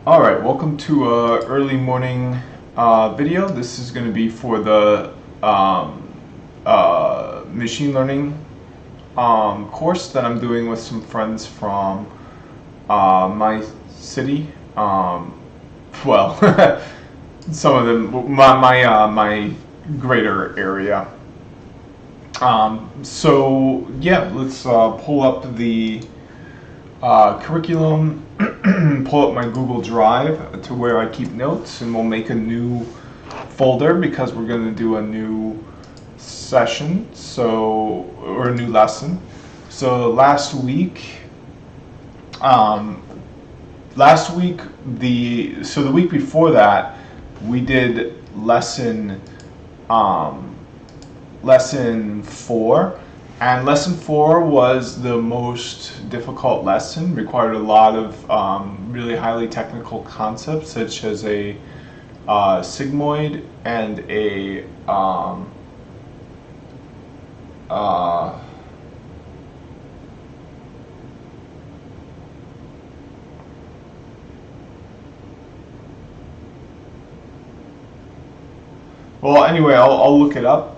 Alright, welcome to a early morning video. This is going to be for the machine learning course that I'm doing with some friends from my city. Well, some of them, my greater area. So yeah, let's pull up the curriculum, pull up my Google Drive to where I keep notes, and we'll make a new folder because we're going to do a new session, or a new lesson. So last week, the week before that, we did lesson 4. And lesson 4 was the most difficult lesson, required a lot of really highly technical concepts such as a sigmoid and a well, anyway, I'll look it up.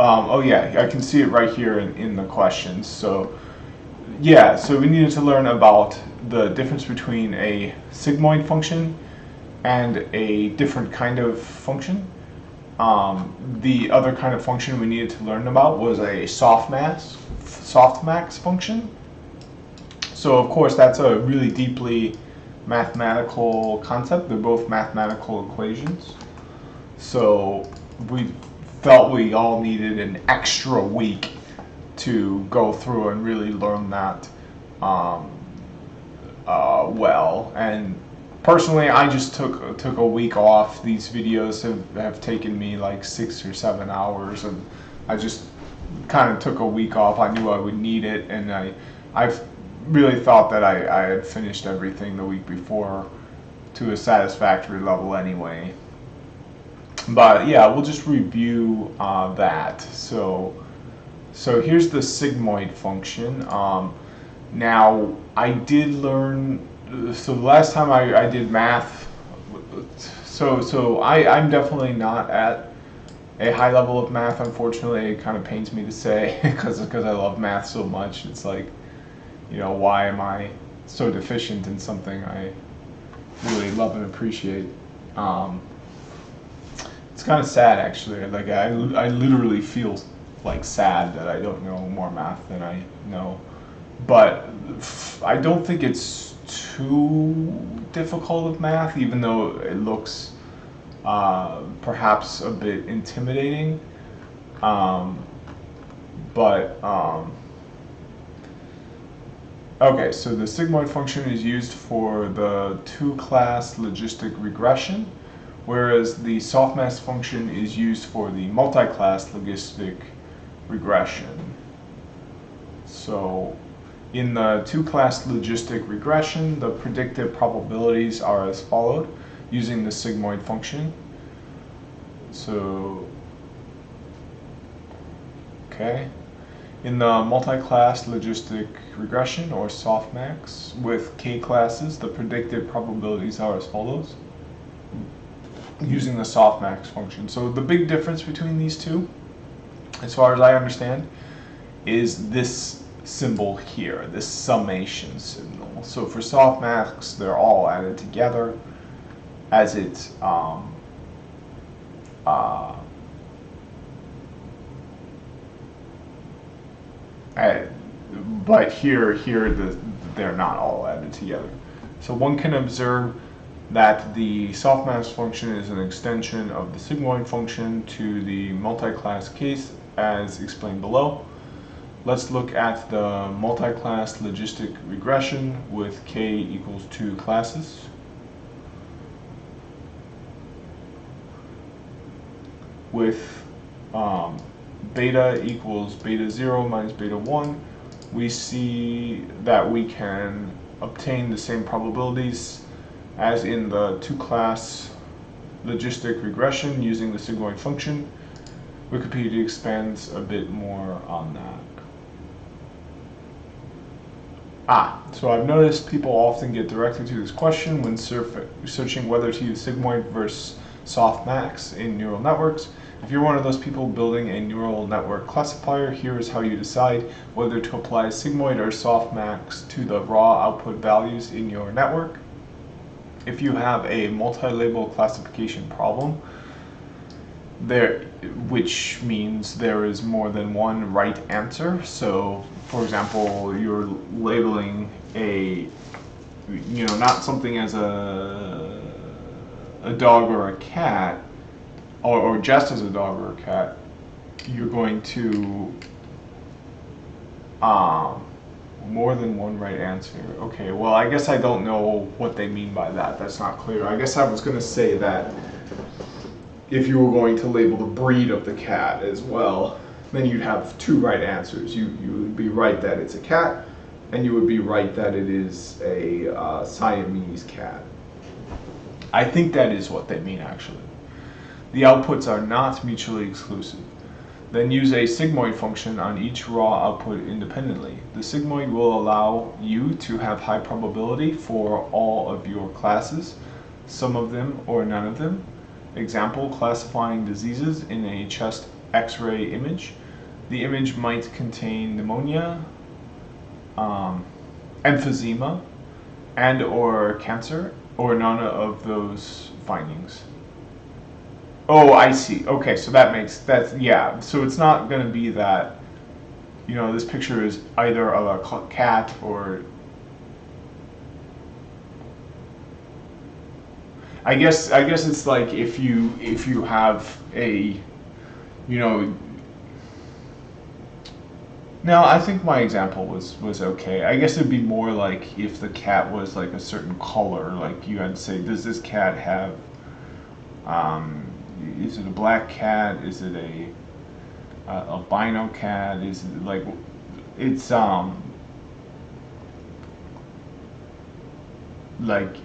Oh yeah, I can see it right here in the questions. So yeah, so we needed to learn about the difference between a sigmoid function and a different kind of function. The other kind of function we needed to learn about was a softmax function. So of course that's a really deeply mathematical concept. They're both mathematical equations. So we felt we all needed an extra week to go through and really learn that well. And personally, I just took a week off. These videos have taken me like 6 or 7 hours, and I just kind of took a week off. I knew I would need it, and I've really thought that I had finished everything the week before to a satisfactory level anyway. But yeah, we'll just review that. So here's the sigmoid function. Now I did learn. So the last time I did math. So I'm definitely not at a high level of math. Unfortunately, it kind of pains me to say because I love math so much. It's like, why am I so deficient in something I really love and appreciate? It's kind of sad, actually. Like I literally feel like sad that I don't know more math than I know. But I don't think it's too difficult of math, even though it looks perhaps a bit intimidating. Okay, so the sigmoid function is used for the two-class logistic regression, whereas the softmax function is used for the multi-class logistic regression. So in the two-class logistic regression, the predictive probabilities are as followed using the sigmoid function. So, okay. In the multi-class logistic regression, or softmax, with k classes, the predictive probabilities are as follows using the softmax function. So the big difference between these two, as far as I understand, is this symbol here, this summation signal. So for softmax, they're all added together as it but here they're not all added together. So one can observe that the softmax function is an extension of the sigmoid function to the multi-class case as explained below. Let's look at the multi-class logistic regression with k equals 2 classes. With beta equals beta 0 minus beta 1, we see that we can obtain the same probabilities as in the two-class logistic regression using the sigmoid function. Wikipedia expands a bit more on that. So I've noticed people often get directed to this question when searching whether to use Sigmoid versus Softmax in neural networks. If you're one of those people building a neural network classifier, here is how you decide whether to apply Sigmoid or Softmax to the raw output values in your network. If you have a multi-label classification problem, which means there is more than one right answer. So, for example, you're labeling not something as a dog or a cat, or just as a dog or a cat. You're going to more than one right answer. Okay, well, I guess I don't know what they mean by that. That's not clear. I guess I was going to say that if you were going to label the breed of the cat as well, then you'd have two right answers. You would be right that it's a cat, and you would be right that it is a Siamese cat. I think that is what they mean, actually. The outputs are not mutually exclusive. Then use a sigmoid function on each raw output independently. The sigmoid will allow you to have high probability for all of your classes, some of them or none of them. Example, classifying diseases in a chest X-ray image. The image might contain pneumonia, emphysema, and or cancer, or none of those findings. Oh, I see. Okay, so yeah. So it's not going to be that, this picture is either of a cat or... I guess it's like if you have a, No, I think my example was okay. I guess it'd be more like if the cat was like a certain color, like you had to say, does this cat have, is it a black cat? Is it a albino cat? Is it like, it's like,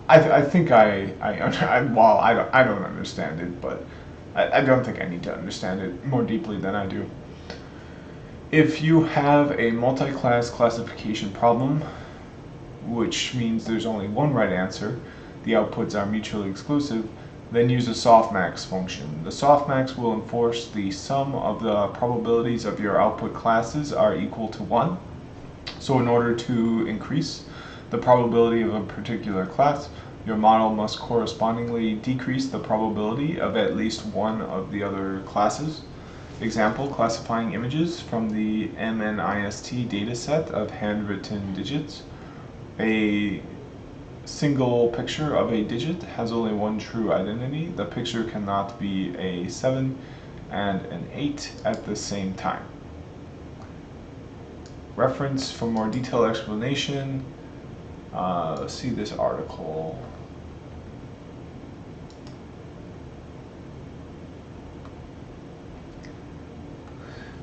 I think well, I don't understand it, but I don't think I need to understand it more deeply than I do. If you have a multi-class classification problem, which means there's only one right answer, the outputs are mutually exclusive, then use a softmax function. The softmax will enforce the sum of the probabilities of your output classes are equal to 1. So in order to increase the probability of a particular class, your model must correspondingly decrease the probability of at least one of the other classes. Example, classifying images from the Mnist dataset of handwritten digits. A single picture of a digit has only one true identity. The picture cannot be a 7 and an 8 at the same time. Reference for more detailed explanation. See this article.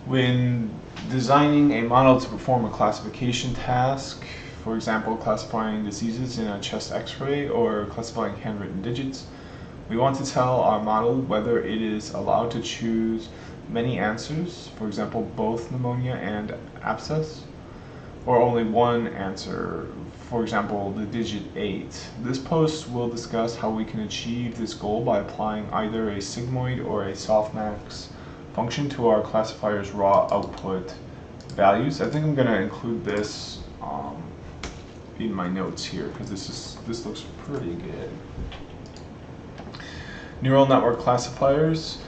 When designing a model to perform a classification task, for example, classifying diseases in a chest X-ray or classifying handwritten digits, we want to tell our model whether it is allowed to choose many answers, for example, both pneumonia and abscess, or only one answer, for example, the digit 8. This post will discuss how we can achieve this goal by applying either a sigmoid or a softmax function to our classifier's raw output values. I think I'm going to include this in my notes here because this looks pretty good. Neural network classifiers.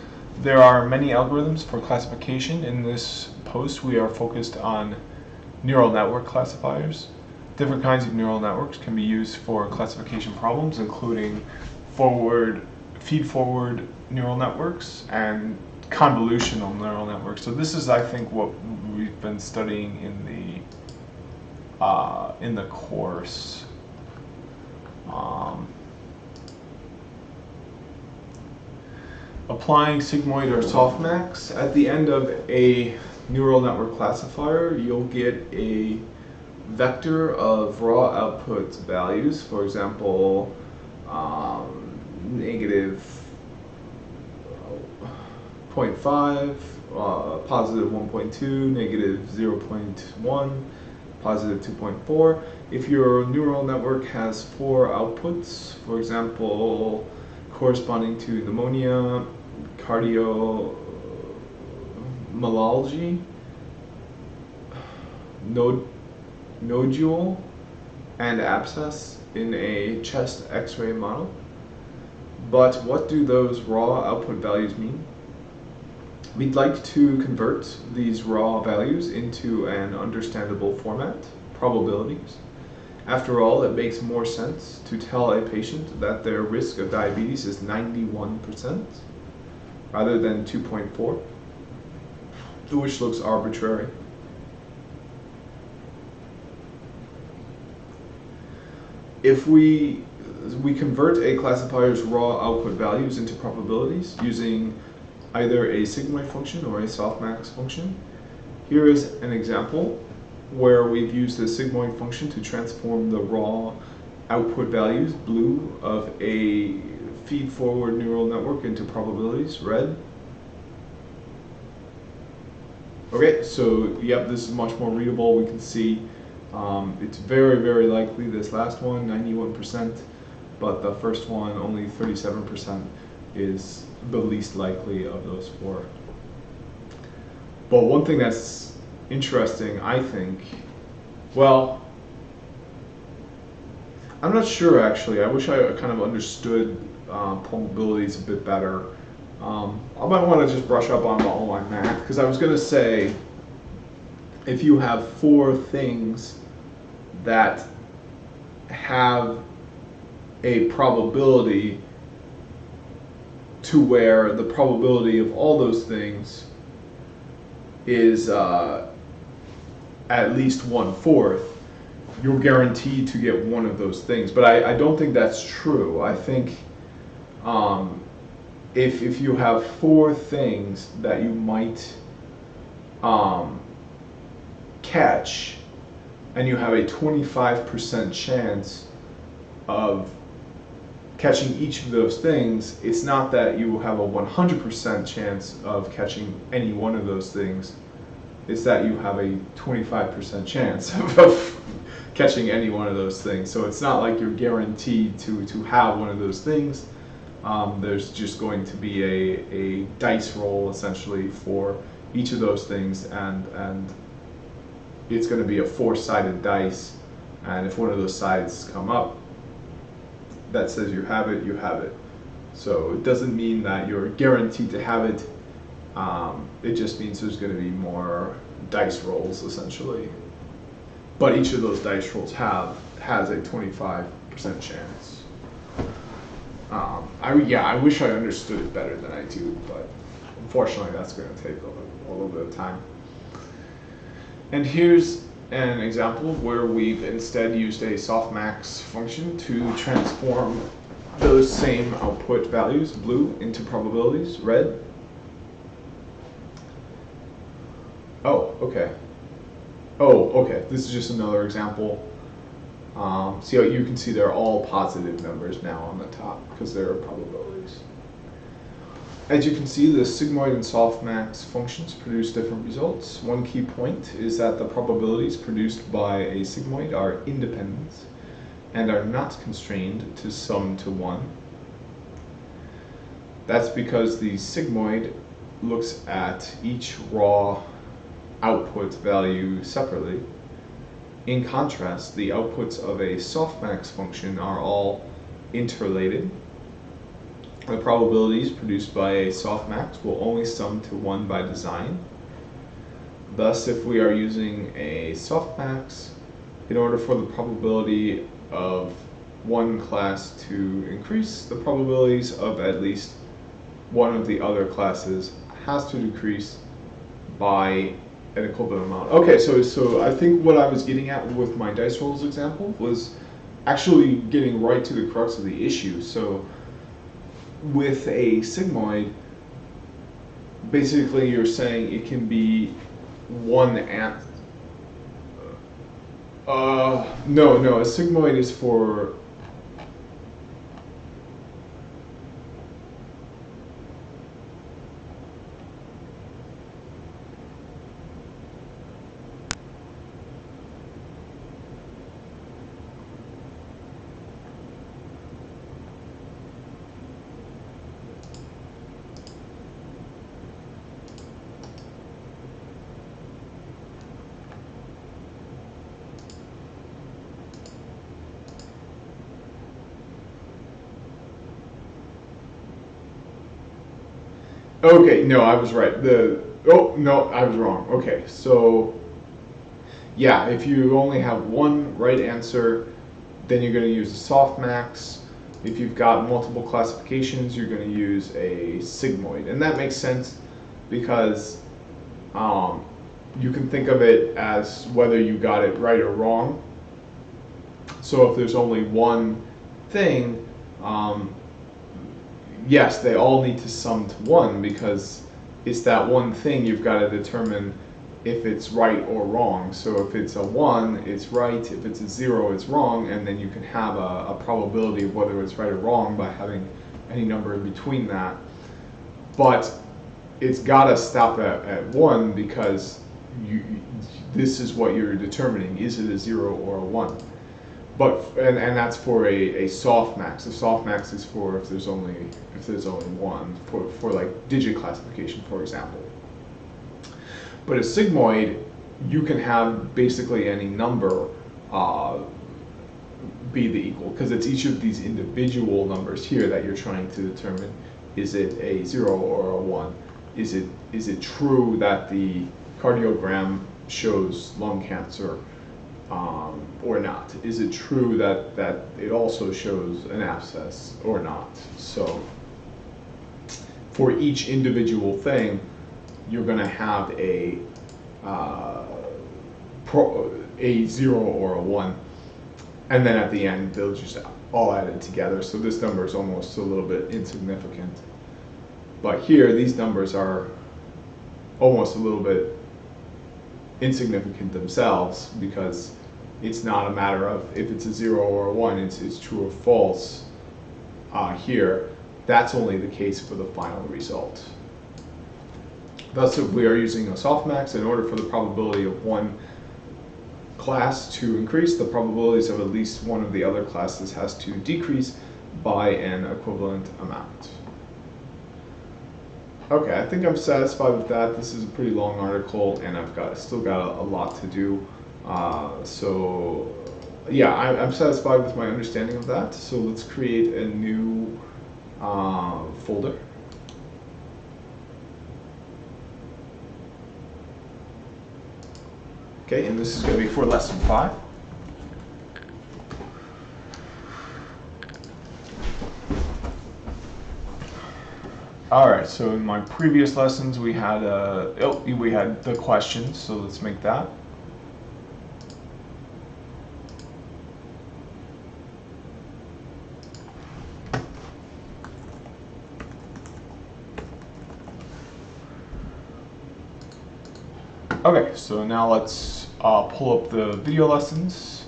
There are many algorithms for classification. In this post, we are focused on neural network classifiers. Different kinds of neural networks can be used for classification problems, including feed-forward neural networks and convolutional neural networks. So this is, I think, what we've been studying in the course. Applying sigmoid or softmax at the end of a neural network classifier, you'll get a vector of raw output values. For example, negative 0.5, positive 1.2, negative 0.1, positive 2.4. If your neural network has 4 outputs, for example, corresponding to pneumonia, cardiomyopathy, nodule, and abscess in a chest X-ray model. But what do those raw output values mean? We'd like to convert these raw values into an understandable format, probabilities. After all, it makes more sense to tell a patient that their risk of diabetes is 91% rather than 2.4, which looks arbitrary. If we convert a classifier's raw output values into probabilities using either a sigmoid function or a softmax function. Here is an example where we've used the sigmoid function to transform the raw output values, blue, of a feed-forward neural network into probabilities, red. Okay, so yep, this is much more readable. We can see it's very, very likely this last one, 91%, but the first one, only 37%, is the least likely of those 4. But one thing that's interesting, I think, well, I'm not sure actually. I wish I kind of understood probabilities a bit better. I might want to just brush up on all my math, because I was going to say, if you have 4 things that have a probability to where the probability of all those things is at least 1/4, you're guaranteed to get one of those things. But I don't think that's true. I think if you have 4 things that you might catch, and you have a 25% chance of catching each of those things, it's not that you have a 100% chance of catching any one of those things. It's that you have a 25% chance of catching any one of those things. So it's not like you're guaranteed to have one of those things. There's just going to be a dice roll essentially for each of those things, and it's going to be a 4-sided dice, and if one of those sides come up that says you have it, you have it. So it doesn't mean that you're guaranteed to have it. It just means there's going to be more dice rolls essentially. But each of those dice rolls has a 25% chance. I wish I understood it better than I do, but unfortunately that's going to take a little bit of time. And here's an example where we've instead used a softmax function to transform those same output values, blue, into probabilities, red. Oh, okay. This is just another example. So you can see they're all positive numbers now on the top because they're probabilities. As you can see, the sigmoid and softmax functions produce different results. One key point is that the probabilities produced by a sigmoid are independent and are not constrained to sum to 1. That's because the sigmoid looks at each raw output value separately. In contrast, the outputs of a softmax function are all interrelated. The probabilities produced by a softmax will only sum to 1 by design. Thus, if we are using a softmax, in order for the probability of one class to increase, the probabilities of at least one of the other classes has to decrease by an equivalent amount. Okay, so I think what I was getting at with my dice rolls example was actually getting right to the crux of the issue. So with a sigmoid, basically you're saying it can be one answer. No, a sigmoid is for Okay, no, I was right. Oh no, I was wrong. Okay, so yeah, if you only have one right answer, then you're going to use a softmax. If you've got multiple classifications, you're going to use a sigmoid, and that makes sense because you can think of it as whether you got it right or wrong. So if there's only one thing, yes, they all need to sum to 1 because it's that one thing you've got to determine if it's right or wrong. So if it's a 1, it's right. If it's a 0, it's wrong. And then you can have a probability of whether it's right or wrong by having any number in between that. But it's got to stop at 1 because this is what you're determining. Is it a 0 or a 1? But and that's for a softmax. A softmax is for if there's only one, for like digit classification, for example. But a sigmoid, you can have basically any number be the equal, because it's each of these individual numbers here that you're trying to determine. Is it a 0 or a 1? Is it true that the cardiogram shows lung cancer or not? Is it true that it also shows an abscess or not? So for each individual thing, you're going to have a 0 or a 1, and then at the end they'll just all added together. So this number is almost a little bit insignificant. But here, these numbers are almost a little bit insignificant themselves because it's not a matter of if it's a 0 or a 1, it's true or false here. That's only the case for the final result. Thus, if we are using a softmax, in order for the probability of one class to increase, the probabilities of at least one of the other classes has to decrease by an equivalent amount. Okay, I think I'm satisfied with that. This is a pretty long article, and I've still got a lot to do. So yeah, I'm satisfied with my understanding of that. So let's create a new folder. Okay, and this is going to be for lesson 5. All right, so in my previous lessons we had the questions, so let's make that. Okay, so now let's pull up the video lessons.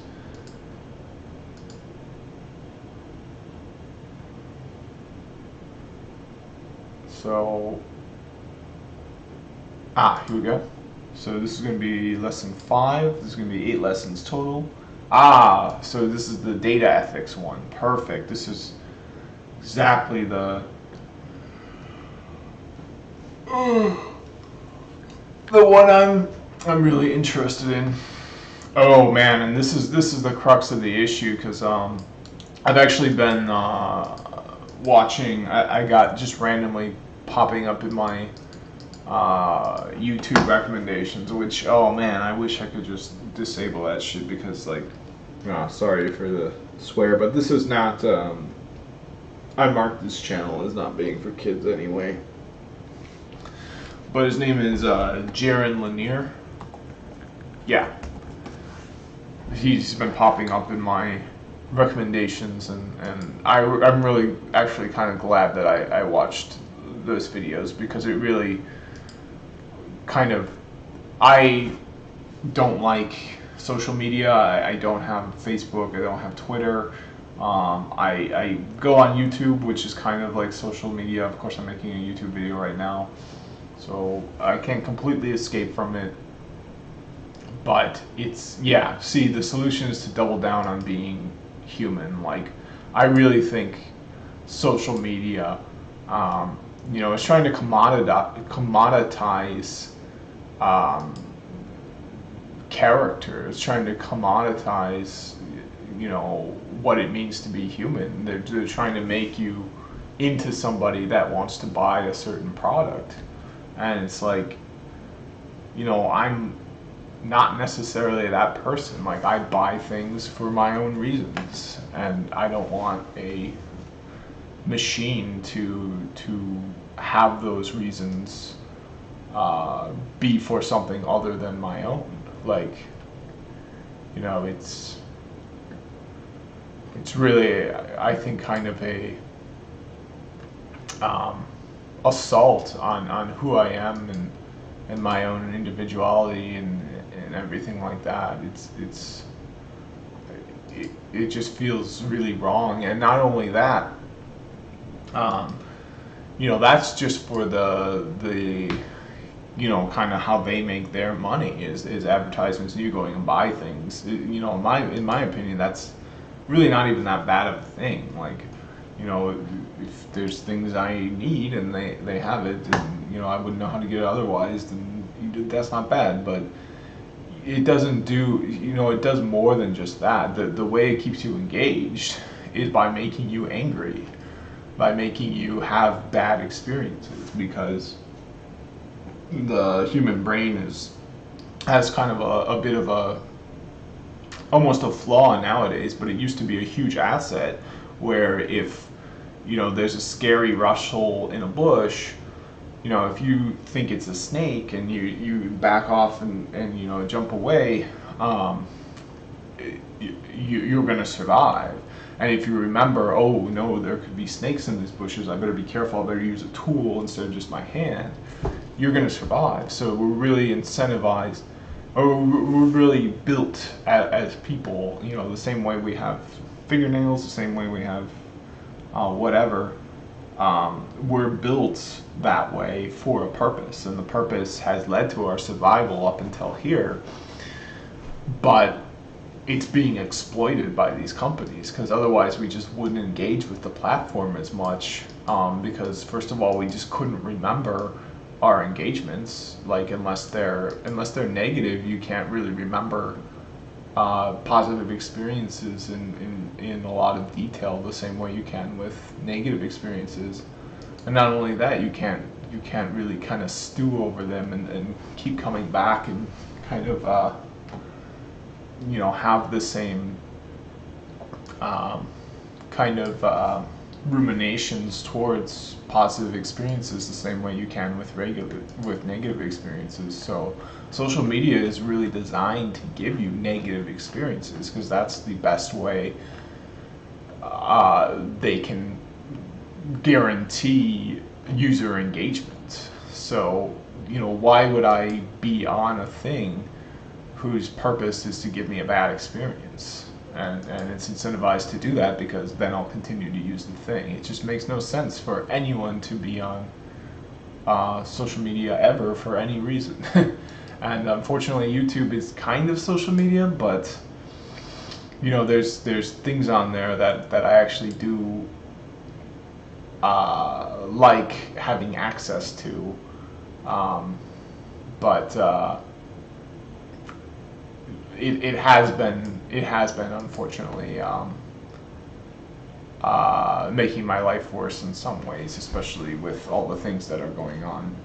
So, here we go. So this is going to be lesson 5. This is going to be 8 lessons total. So this is the data ethics one. Perfect. This is exactly the one I'm really interested in. Oh man, and this is the crux of the issue, because I've actually been watching. I got just randomly popping up in my YouTube recommendations, which, oh man, I wish I could just disable that shit, because like, sorry for the swear, but this is not. I marked this channel as not being for kids anyway. But his name is Jaron Lanier. Yeah. He's been popping up in my recommendations, and I'm really actually kind of glad that I watched those videos, because it really kind of, I don't like social media. I don't have Facebook. I don't have Twitter. I go on YouTube, which is kind of like social media. Of course, I'm making a YouTube video right now, so I can't completely escape from it. But it's, yeah, see, the solution is to double down on being human. Like, I really think social media, is trying to commoditize character. It's trying to commoditize, what it means to be human. They're trying to make you into somebody that wants to buy a certain product. And it's like, I'm not necessarily that person. Like, I buy things for my own reasons, and I don't want a machine to have those reasons be for something other than my own. Like, it's really, I think, kind of a assault on who I am and my own individuality and everything like that. It just feels really wrong. And not only that, that's just for the kind of how they make their money is advertisements and you going and buy things. In my opinion, that's really not even that bad of a thing. Like, if there's things I need and they have it, and I wouldn't know how to get it otherwise, then that's not bad. But it doesn't do, it does more than just that. The way it keeps you engaged is by making you angry, by making you have bad experiences, because the human brain has kind of a bit of almost a flaw nowadays, but it used to be a huge asset, where if there's a scary rustle in a bush, if you think it's a snake and you back off and jump away, you're going to survive. And if you remember, oh no, there could be snakes in these bushes, I better be careful, I better use a tool instead of just my hand, you're going to survive. So we're really incentivized, or we're really built as people, the same way we have fingernails, the same way we have whatever. We're built that way for a purpose, and the purpose has led to our survival up until here. But it's being exploited by these companies, because otherwise we just wouldn't engage with the platform as much, because first of all, we just couldn't remember our engagements. Like, unless they're negative, you can't really remember positive experiences in a lot of detail the same way you can with negative experiences. And not only that, you can't really kind of stew over them and keep coming back and kind of have the same kind of ruminations towards positive experiences the same way you can with negative experiences. So social media is really designed to give you negative experiences, because that's the best way they can guarantee user engagement. So why would I be on a thing whose purpose is to give me a bad experience? And it's incentivized to do that, because then I'll continue to use the thing. It just makes no sense for anyone to be on social media ever for any reason. And unfortunately, YouTube is kind of social media, but there's things on there that I actually do like having access to, but it has been unfortunately making my life worse in some ways, especially with all the things that are going on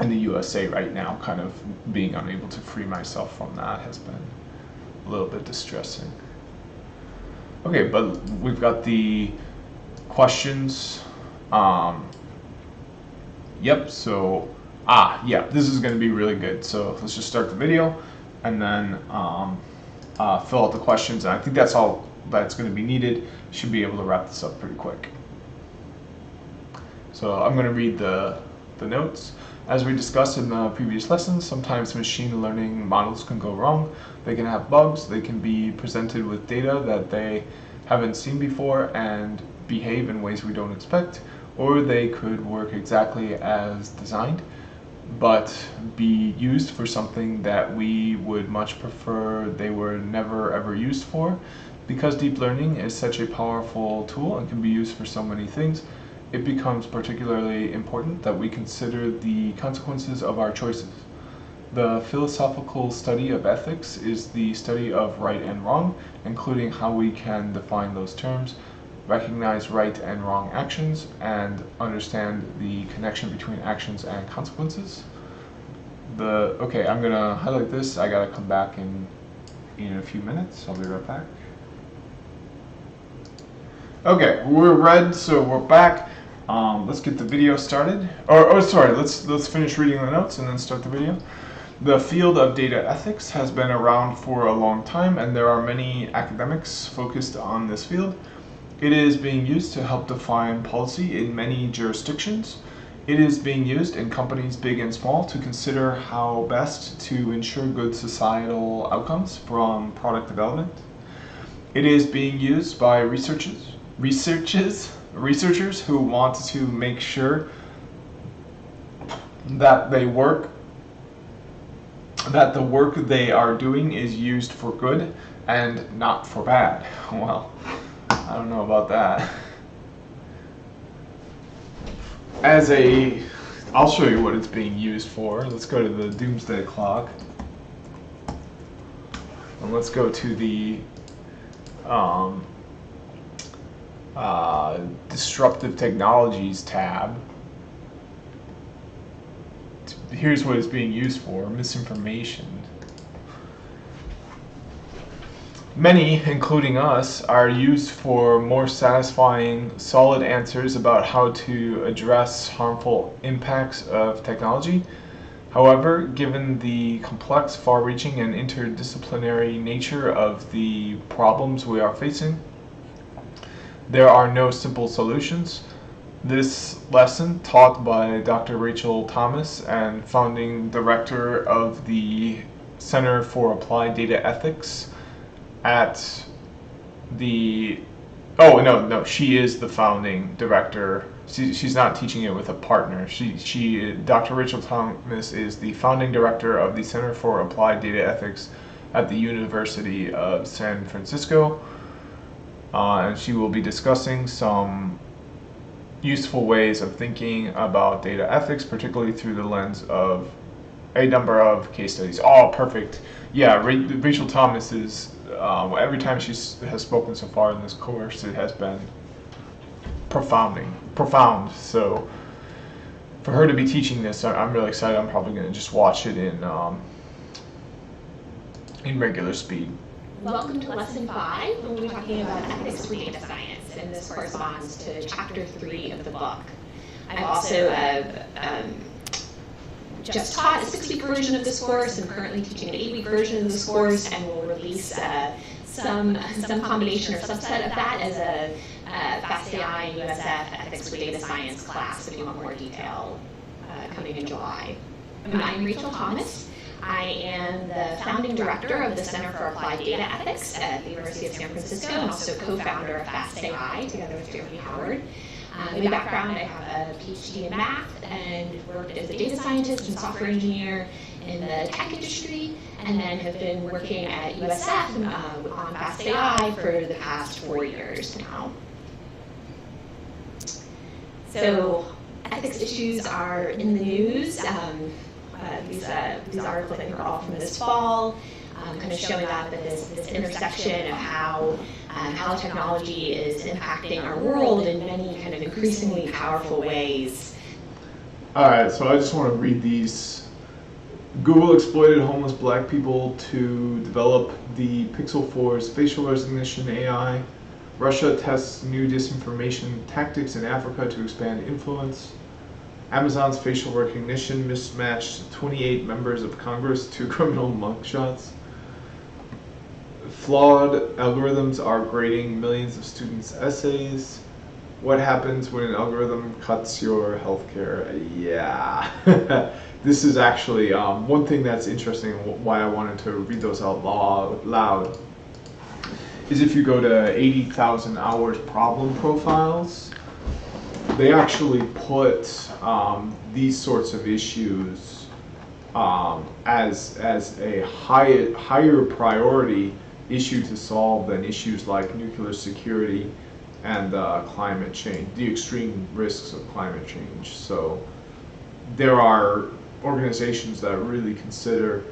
in the USA right now. Kind of being unable to free myself from that has been a little bit distressing. Okay, but we've got the questions. Yep, so yeah, this is going to be really good. So let's just start the video and then fill out the questions. And I think that's all that's going to be needed. Should be able to wrap this up pretty quick. So I'm going to read the notes. As we discussed in the previous lessons, sometimes machine learning models can go wrong. They can have bugs. They can be presented with data that they haven't seen before and behave in ways we don't expect, or they could work exactly as designed but be used for something that we would much prefer they were never ever used for. Because deep learning is such a powerful tool and can be used for so many things, it becomes particularly important that we consider the consequences of our choices. The philosophical study of ethics is the study of right and wrong, including how we can define those terms, recognize right and wrong actions, and understand the connection between actions and consequences. Okay, I'm gonna highlight this. I gotta come back in a few minutes. I'll be right back. Okay, we're read, so we're back. Let's get the video started. Sorry, let's finish reading the notes and then start the video. The field of data ethics has been around for a long time, and there are many academics focused on this field. It is being used to help define policy in many jurisdictions. It is being used in companies big and small to consider how best to ensure good societal outcomes from product development. It is being used by researchers who want to make sure that the work they are doing is used for good and not for bad. Well, I don't know about that. I'll show you what it's being used for. Let's go to the Doomsday Clock. And let's go to the Disruptive Technologies tab. Here's what it's being used for: misinformation. Many, including us, are used for more satisfying, solid answers about how to address harmful impacts of technology. However, given the complex, far-reaching, and interdisciplinary nature of the problems we are facing, there are no simple solutions. This lesson, taught by Dr. Rachel Thomas and founding director of the Center for Applied Data Ethics at the... Oh, no, she is the founding director. She's not teaching it with a partner. Dr. Rachel Thomas is the founding director of the Center for Applied Data Ethics at the University of San Francisco. And she will be discussing some useful ways of thinking about data ethics, particularly through the lens of a number of case studies. Oh, perfect. Yeah, Rachel Thomas is, every time she has spoken so far in this course, it has been profound. So for her to be teaching this, I'm really excited. I'm probably going to just watch it in regular speed. Welcome to Lesson 5, when we'll be talking about ethics for data science, and this corresponds to Chapter 3 of the book. I've also just taught a 6-week version of this course. I'm currently teaching an 8-week version of this course, and we'll release some combination or subset of that as a FastAI and USF Ethics for Data Science class if you want more detail coming in July. I'm Rachel Thomas. I am the founding director of the Center for Applied Data Ethics at the University of San Francisco, and also co-founder of FastAI together with Jeremy Howard. My background, I have a PhD in math and worked as a data scientist and software engineer in the tech industry, and then have been working at USF on FastAI for the past 4 years now. So ethics issues are in the news. These articles, I think, are all from this fall, kind of showing up at this intersection of how technology is impacting our world in many kind of increasingly powerful ways. All right, so I just want to read these. Google exploited homeless black people to develop the Pixel 4's facial recognition AI. Russia tests new disinformation tactics in Africa to expand influence. Amazon's facial recognition mismatched 28 members of Congress to criminal mugshots. Flawed algorithms are grading millions of students' essays. What happens when an algorithm cuts your healthcare? Yeah. This is actually one thing that's interesting, why I wanted to read those out loud, is if you go to 80,000 hours problem profiles, they actually put these sorts of issues as a higher priority issue to solve than issues like nuclear security and climate change, the extreme risks of climate change. So there are organizations that really consider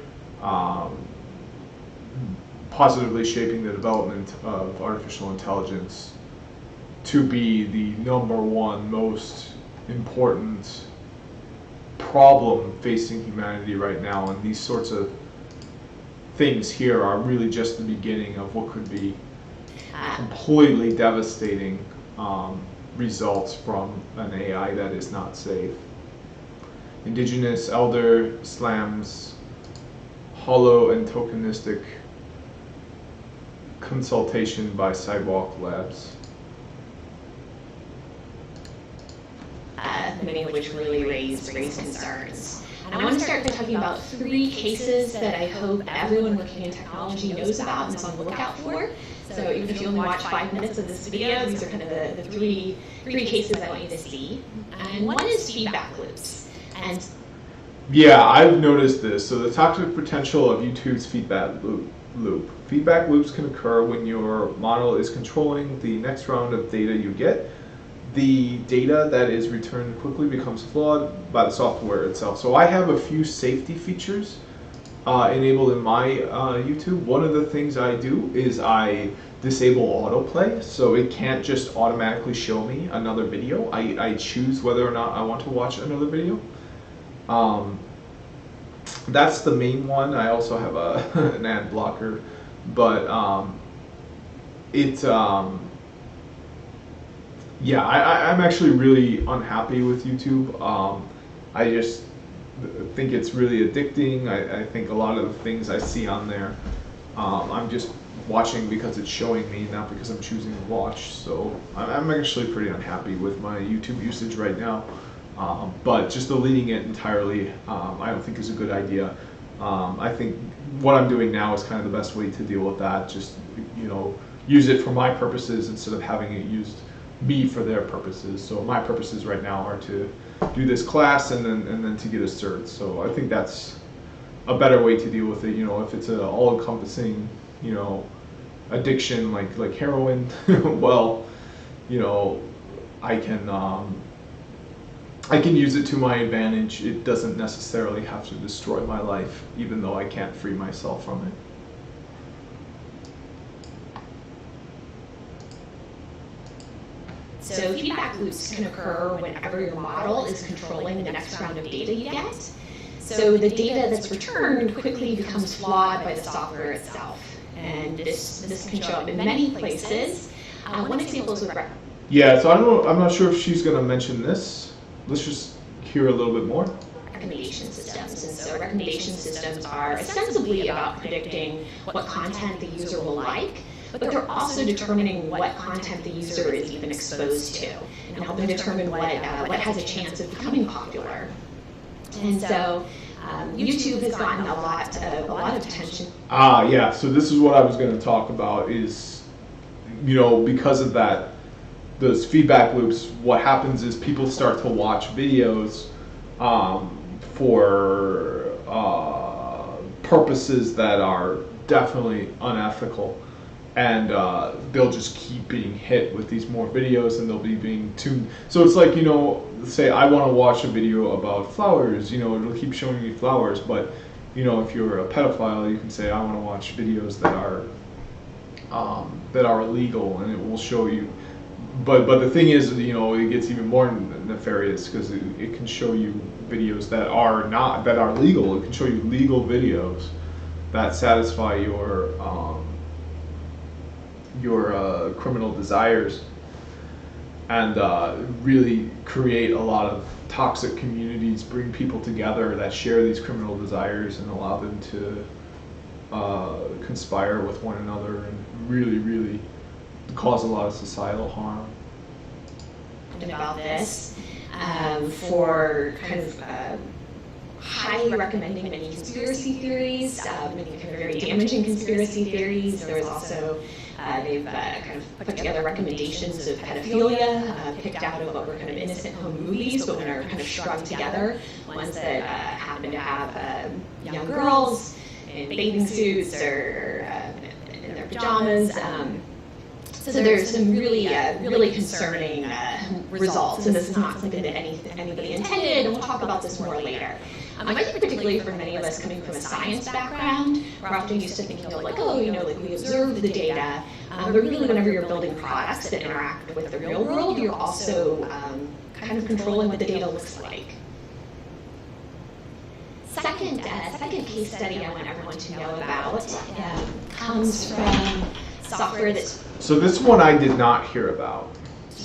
positively shaping the development of artificial intelligence to be the number one most important problem facing humanity right now, and these sorts of things here are really just the beginning of what could be completely devastating results from an AI that is not safe. Indigenous elder slams hollow and tokenistic consultation by Sidewalk Labs. Many of which really raise concerns. And I want to start by talking about 3 cases that I hope everyone working in technology knows about and is on the lookout for. So even if you only watch 5 minutes of this video, these are kind of the three cases I want you to see. And one is feedback loops. And yeah, I've noticed this. So the toxic potential of YouTube's feedback loop. Feedback loops can occur when your model is controlling the next round of data you get. The data that is returned quickly becomes flawed by the software itself. So I have a few safety features enabled in my YouTube. One of the things I do is I disable autoplay, so it can't just automatically show me another video. I choose whether or not I want to watch another video. That's the main one. I also have an ad blocker, but yeah, I'm actually really unhappy with YouTube. I just think it's really addicting. I think a lot of the things I see on there, I'm just watching because it's showing me, not because I'm choosing to watch. So I'm actually pretty unhappy with my YouTube usage right now. But just deleting it entirely, I don't think is a good idea. I think what I'm doing now is kind of the best way to deal with that. Just, use it for my purposes instead of having it used me for their purposes. So my purposes right now are to do this class and then to get a cert. So I think that's a better way to deal with it. If it's an all-encompassing, addiction like heroin, well, I can use it to my advantage. It doesn't necessarily have to destroy my life, even though I can't free myself from it. So feedback loops can occur whenever your model is controlling the next round of data you get. So the data that's returned quickly becomes flawed by the software itself. And this can show up in many places. One example is with yeah, so I'm not sure if she's going to mention this. Let's just hear a little bit more. Recommendation systems. And so recommendation systems are ostensibly about predicting what content the user will like, but they're also determining what content the user is even exposed to, and helping determine what has a chance of becoming popular. And so YouTube has gotten a lot of attention. Yeah, so this is what I was going to talk about is, because of that, those feedback loops, what happens is people start to watch videos for purposes that are definitely unethical. And they'll just keep being hit with these more videos, and they'll be being tuned. So it's like, say I want to watch a video about flowers, it'll keep showing me flowers. But, if you're a pedophile, you can say I want to watch videos that are illegal, and it will show you. But the thing is, it gets even more nefarious because it can show you videos that are legal. It can show you legal videos that satisfy your criminal desires, and really create a lot of toxic communities, bring people together that share these criminal desires and allow them to conspire with one another and really cause a lot of societal harm. About this for kind of highly recommending many conspiracy theories, many kind of very damaging conspiracy theories. There was also they've kind of put together recommendations of pedophilia, picked out of what were kind of innocent home movies, but when are kind of strung together, ones that happen to have young girls in bathing suits or in their pajamas. So there's some really concerning results, and this is not something that anybody intended, and we'll talk about this more later. I think particularly for many of us coming from a science background, we're often used to thinking of like, oh, like we observe the data, but really whenever you're building products that interact with the real world, you're also kind of controlling what the data looks like. Second case study I want everyone to know about comes from software that's So this one I did not hear about.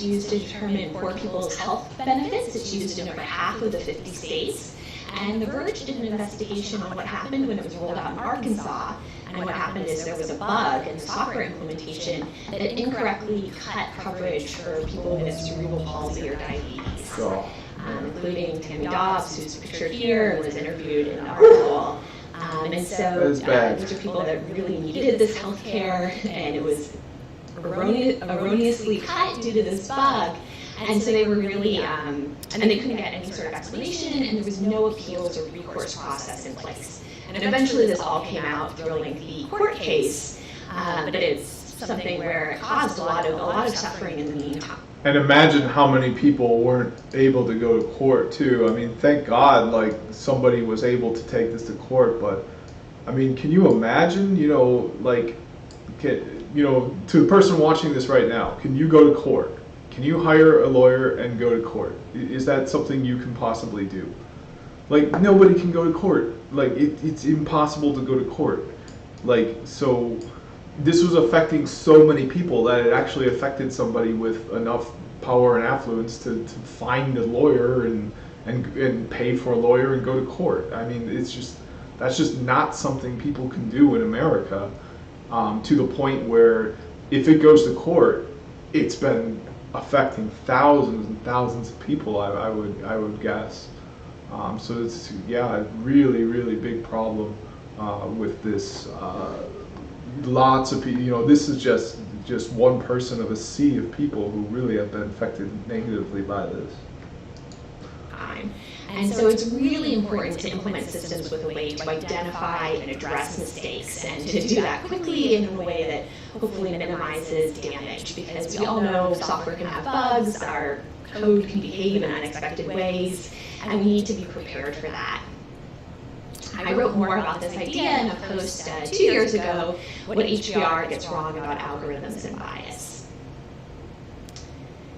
used to determine poor people's health benefits. It's used in over half of the 50 states. And The Verge did an investigation on what happened when it was rolled out in Arkansas. And what happened is there was a bug in the software implementation that incorrectly cut coverage for people with cerebral palsy or diabetes. So, Including Tammy Dobbs, who's pictured here and was interviewed in the article. And so these are people that really needed this health care, and it was erroneously cut due to this bug. And so they were really, and they couldn't get any sort of explanation, and there was no appeals or recourse process in place. And eventually this all came out through a lengthy court case, but it's something where it caused a lot of suffering in the meantime. and imagine how many people weren't able to go to court too. I mean, thank God, like somebody was able to take this to court. But I mean, can you imagine? Like, to the person watching this right now, can you go to court? Can you hire a lawyer and go to court? Is that something you can possibly do? Like, nobody can go to court. Like, it's impossible to go to court. Like, so this was affecting so many people that it actually affected somebody with enough power and affluence to find a lawyer and pay for a lawyer and go to court. I mean, that's just not something people can do in America, to the point where if it goes to court, it's been affecting thousands and thousands of people, I would guess. So it's a really, really big problem with this. Lots of people, this is just one person of a sea of people who really have been affected negatively by this. And so it's really important to implement systems with a way to identify and address mistakes, and to do that quickly and in a way that hopefully minimizes damage, because we all know software can have bugs, our code can behave in unexpected ways, and we need to be prepared for that. I wrote more about this idea in a post 2 years ago, What HBR Gets Wrong About Algorithms and Bias.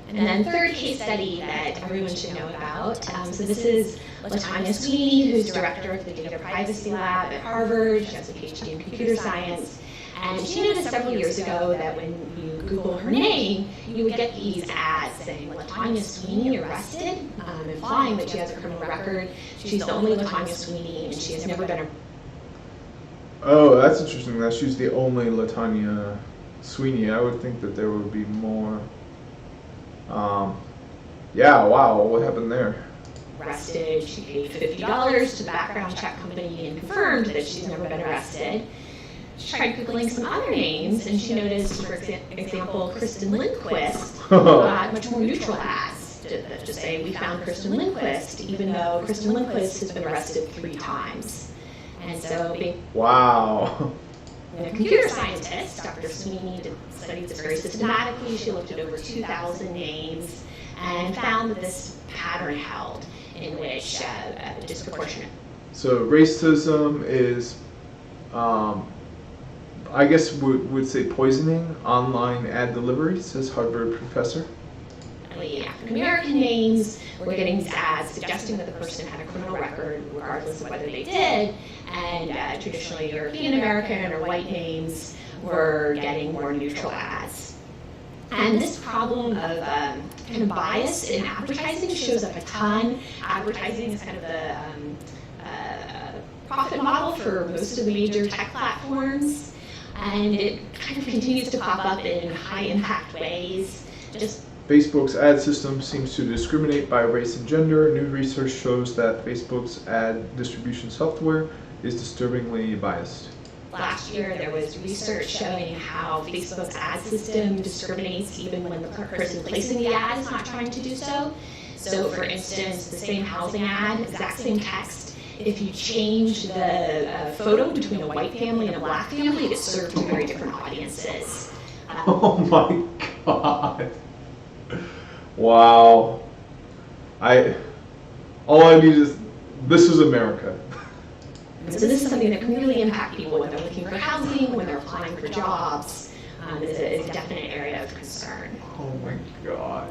And then third case study that everyone should know about. So this is LaTanya Sweeney, who's director of the Data Privacy Lab at Harvard. She has a PhD in computer science. And she noticed several years ago that when you Google her name, you would get these ads saying, LaTanya Sweeney arrested, implying that she has a criminal record. She's the only LaTanya Sweeney, and she has never been arrested. Oh, that's interesting that she's the only LaTanya Sweeney. I would think that there would be more. Yeah, wow, what happened there? Arrested. She paid $50 to the background check company and confirmed that she's never been arrested. She tried Googling some other names, and she noticed, for example, Kristen Lindquist got much more neutral ads. Just say, we found Kristen Lindquist, even though Kristen Lindquist has been arrested 3 times. And so, wow. a computer scientist, Dr. Sweeney, studied this very systematically. She looked at over 2,000 names and found that this pattern held, in which disproportionate. So racism is, I guess would say poisoning online ad delivery, says Harvard professor. African American names were getting these ads suggesting that the person had a criminal record, regardless of whether they did, and traditionally European American or white names were getting more neutral ads. And this problem of kind of bias in advertising shows up a ton. Advertising is kind of the profit model for most of the major tech platforms, and it kind of continues to pop up in high impact ways. Facebook's ad system seems to discriminate by race and gender. New research shows that Facebook's ad distribution software is disturbingly biased. Last year, there was research showing how Facebook's ad system discriminates even when the person placing the ad is not trying to do so. So, for instance, the same housing ad, exact same text, if you change the photo between a white family and a black family, it gets served to very different audiences. Oh my God. Wow. All I need is this is America. So this is something that can really impact people when they're looking for housing, when they're applying for jobs. Is a definite area of concern. Oh my God.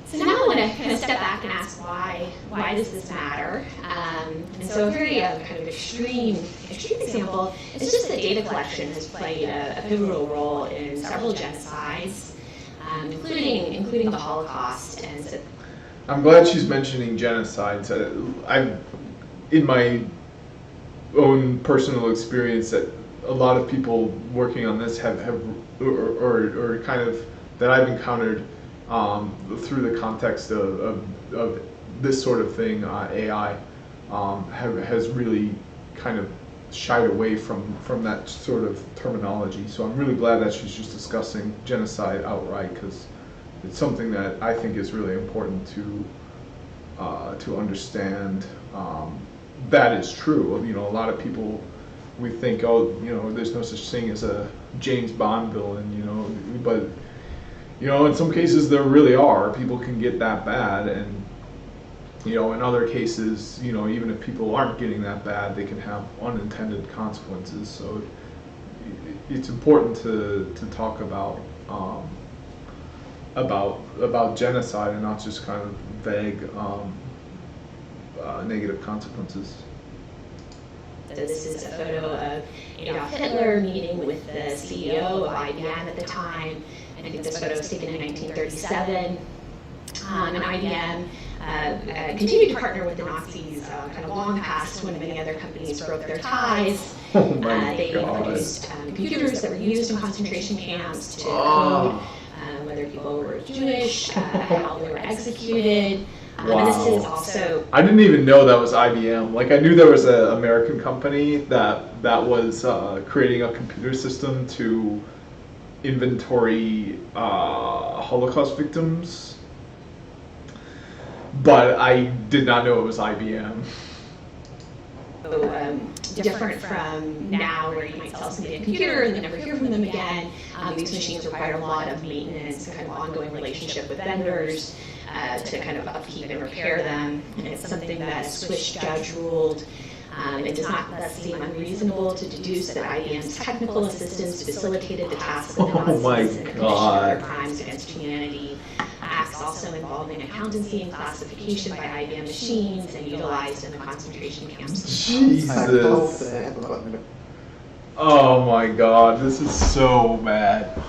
So now I want to kind of step back and ask why does this matter? And so a very kind of extreme example is just that data collection has played a pivotal role in several genocides, including the Holocaust. And so I'm glad she's mentioning genocides. In my own personal experience, that a lot of people working on this have or kind of that I've encountered through the context of this sort of thing, AI, has really kind of shied away from that sort of terminology. So I'm really glad that she's just discussing genocide outright, because it's something that I think is really important to understand. That is true. You know, a lot of people, we think, oh, you know, there's no such thing as a James Bond villain, you know, but you know, in some cases there really are. People can get that bad, and you know, in other cases, you know, even if people aren't getting that bad, they can have unintended consequences. So it's important to talk about genocide and not just kind of vague negative consequences. So this is a photo of Adolf Hitler meeting with the CEO of IBM at the time. I think this photo was taken in 1937. And IBM continued to partner with the Nazis kind of long past when many other companies broke their ties. They produced computers that were used in concentration camps to code whether people were Jewish, how they were executed. Wow. And this is also... I didn't even know that was IBM. Like, I knew there was an American company that was creating a computer system to inventory Holocaust victims, but I did not know it was IBM. Different from now, where you might sell somebody a computer and then never hear from them again. These machines require a lot of maintenance and kind of ongoing relationship with vendors to kind of upkeep and repair them. And it's something that a Swiss judge ruled. It does not thus seem unreasonable to deduce that IBM's technical assistance facilitated the task of the Nazis and the commission of their crimes against humanity. Acts also involving accountancy and classification by IBM machines and utilized in the concentration camps. Jesus. Oh my God, this is so bad.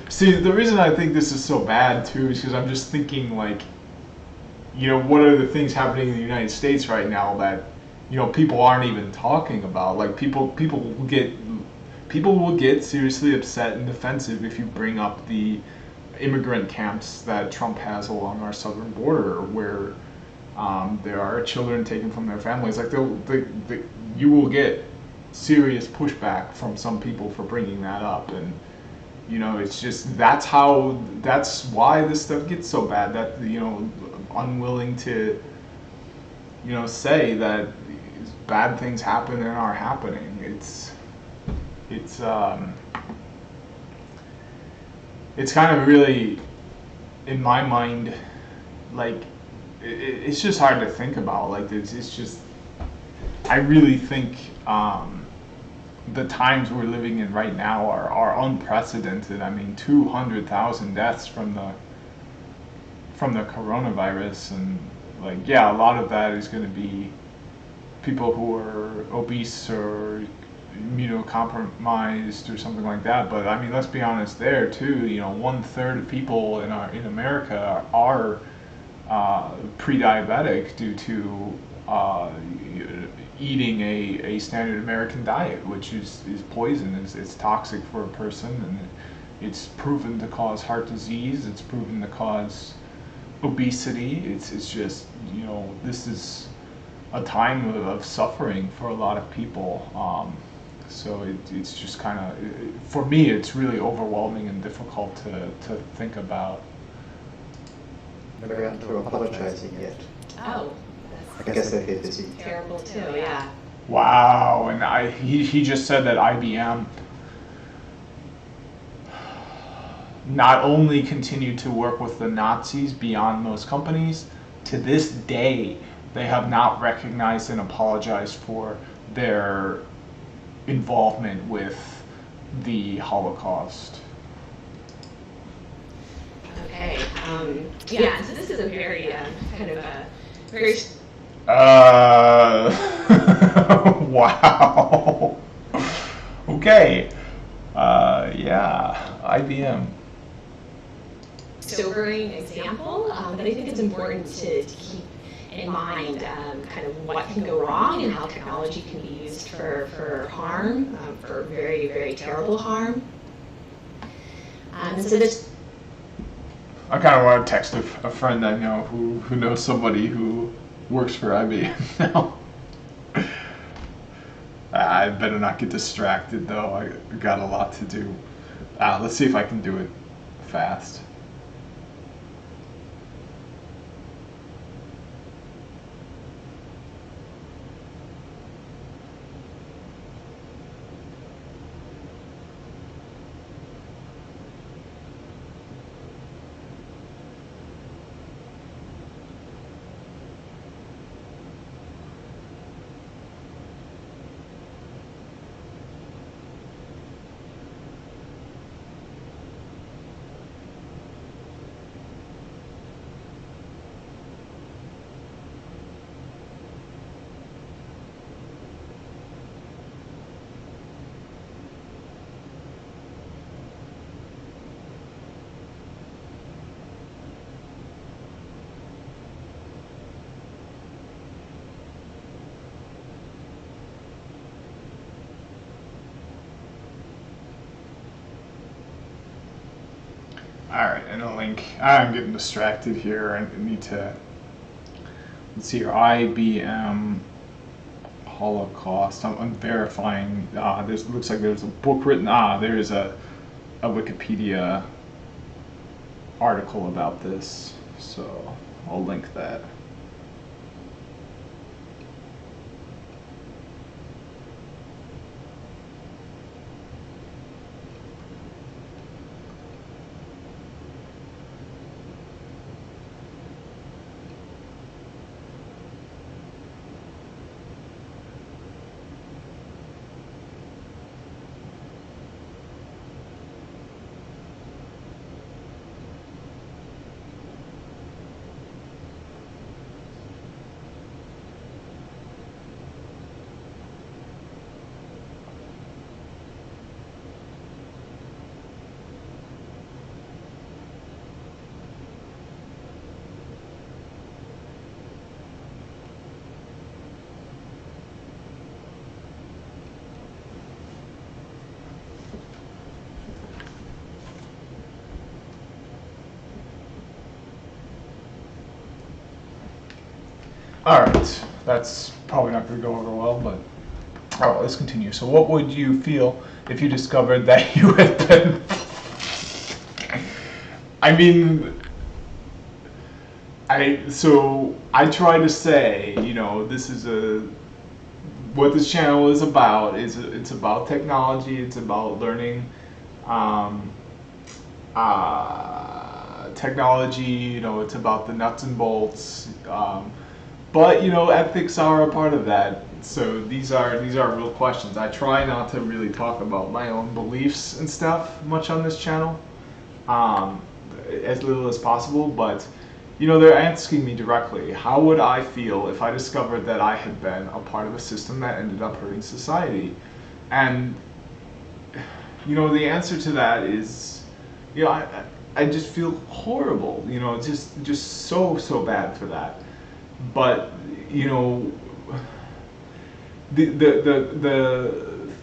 See, the reason I think this is so bad too is because I'm just thinking, like, you know, what are the things happening in the United States right now that, you know, people aren't even talking about? Like, people will get seriously upset and defensive if you bring up the immigrant camps that Trump has along our southern border, where there are children taken from their families. Like, you will get serious pushback from some people for bringing that up, and you know, it's just that's why this stuff gets so bad. That, you know, unwilling to, you know, say that bad things happen and are happening. It's kind of really, in my mind, like, it's just hard to think about. Like, it's just, I really think the times we're living in right now are unprecedented. I mean, 200,000 deaths from the coronavirus, and like, yeah, a lot of that is going to be people who are obese or immunocompromised or something like that. But I mean, let's be honest there too. You know, 1/3 of people in America are pre-diabetic due to eating a standard American diet, which is poison. It's toxic for a person, and it's proven to cause heart disease. It's proven to cause obesity. It's just, you know, this is a time of suffering for a lot of people. So it's just kind of, for me, it's really overwhelming and difficult to think about. Never gotten to apologizing yet. Oh, I guess they're busy. terrible too, yeah. Wow, and he just said that IBM not only continued to work with the Nazis beyond most companies, to this day, they have not recognized and apologized for their involvement with the Holocaust. Okay. Yeah. So this is a very kind of a very. Wow. Okay. Yeah. IBM. Sobering example, but I think it's important to keep in mind kind of what can go wrong and how technology can be used for harm, for very, very terrible harm. And so this. I kind of want to text a friend I know who knows somebody who works for IBM now. I better not get distracted though. I got a lot to do. Let's see if I can do it fast. Alright, and a link. I'm getting distracted here. I need to. Let's see here. IBM Holocaust. I'm verifying. There's looks like there's a book written. There is a Wikipedia article about this. So I'll link that. Alright, that's probably not going to go over well, but alright, let's continue. So what would you feel if you discovered that you had been... I mean, I try to say, this is what this channel is about is it's about technology, it's about learning technology, it's about the nuts and bolts. But ethics are a part of that. So these are real questions. I try not to really talk about my own beliefs and stuff much on this channel, as little as possible. But they're asking me directly, how would I feel if I discovered that I had been a part of a system that ended up hurting society? And the answer to that is, I just feel horrible. Just so bad for that. But the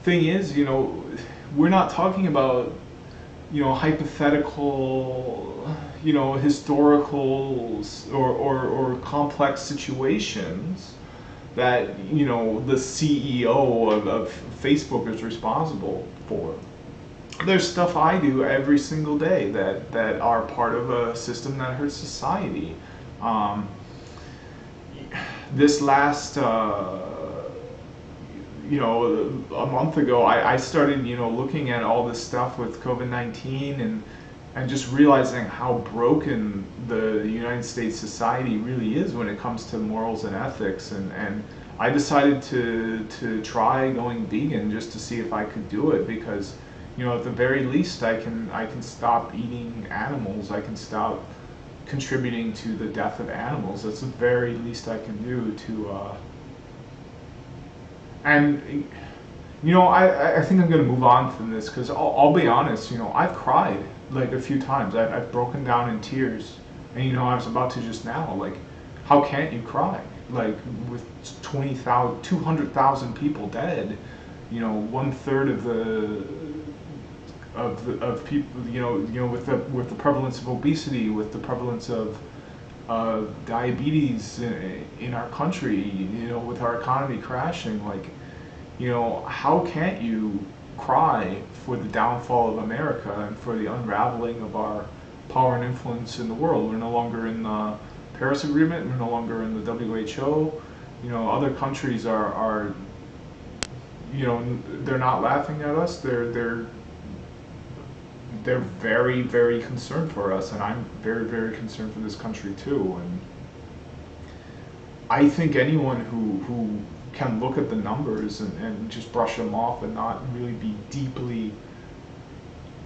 thing is, we're not talking about hypothetical, historical or complex situations that the CEO of Facebook is responsible for. There's stuff I do every single day that are part of a system that hurts society. This last, a month ago, I started, looking at all this stuff with COVID-19 and just realizing how broken the United States society really is when it comes to morals and ethics, and I decided to try going vegan just to see if I could do it, because at the very least I can stop eating animals, I can stop contributing to the death of animals. That's the very least I can do to and I think I'm going to move on from this, because I'll be honest, I've cried like a few times. I've broken down in tears, and I was about to just now, like, how can't you cry? Like, with 200,000 people dead, 1/3 of people, with the prevalence of obesity, with the prevalence of diabetes in our country, with our economy crashing, like, how can't you cry for the downfall of America and for the unraveling of our power and influence in the world? We're no longer in the Paris Agreement, we're no longer in the WHO. Other countries are they're not laughing at us. They're very, very concerned for us, and I'm very, very concerned for this country too. And I think anyone who can look at the numbers and just brush them off and not really be deeply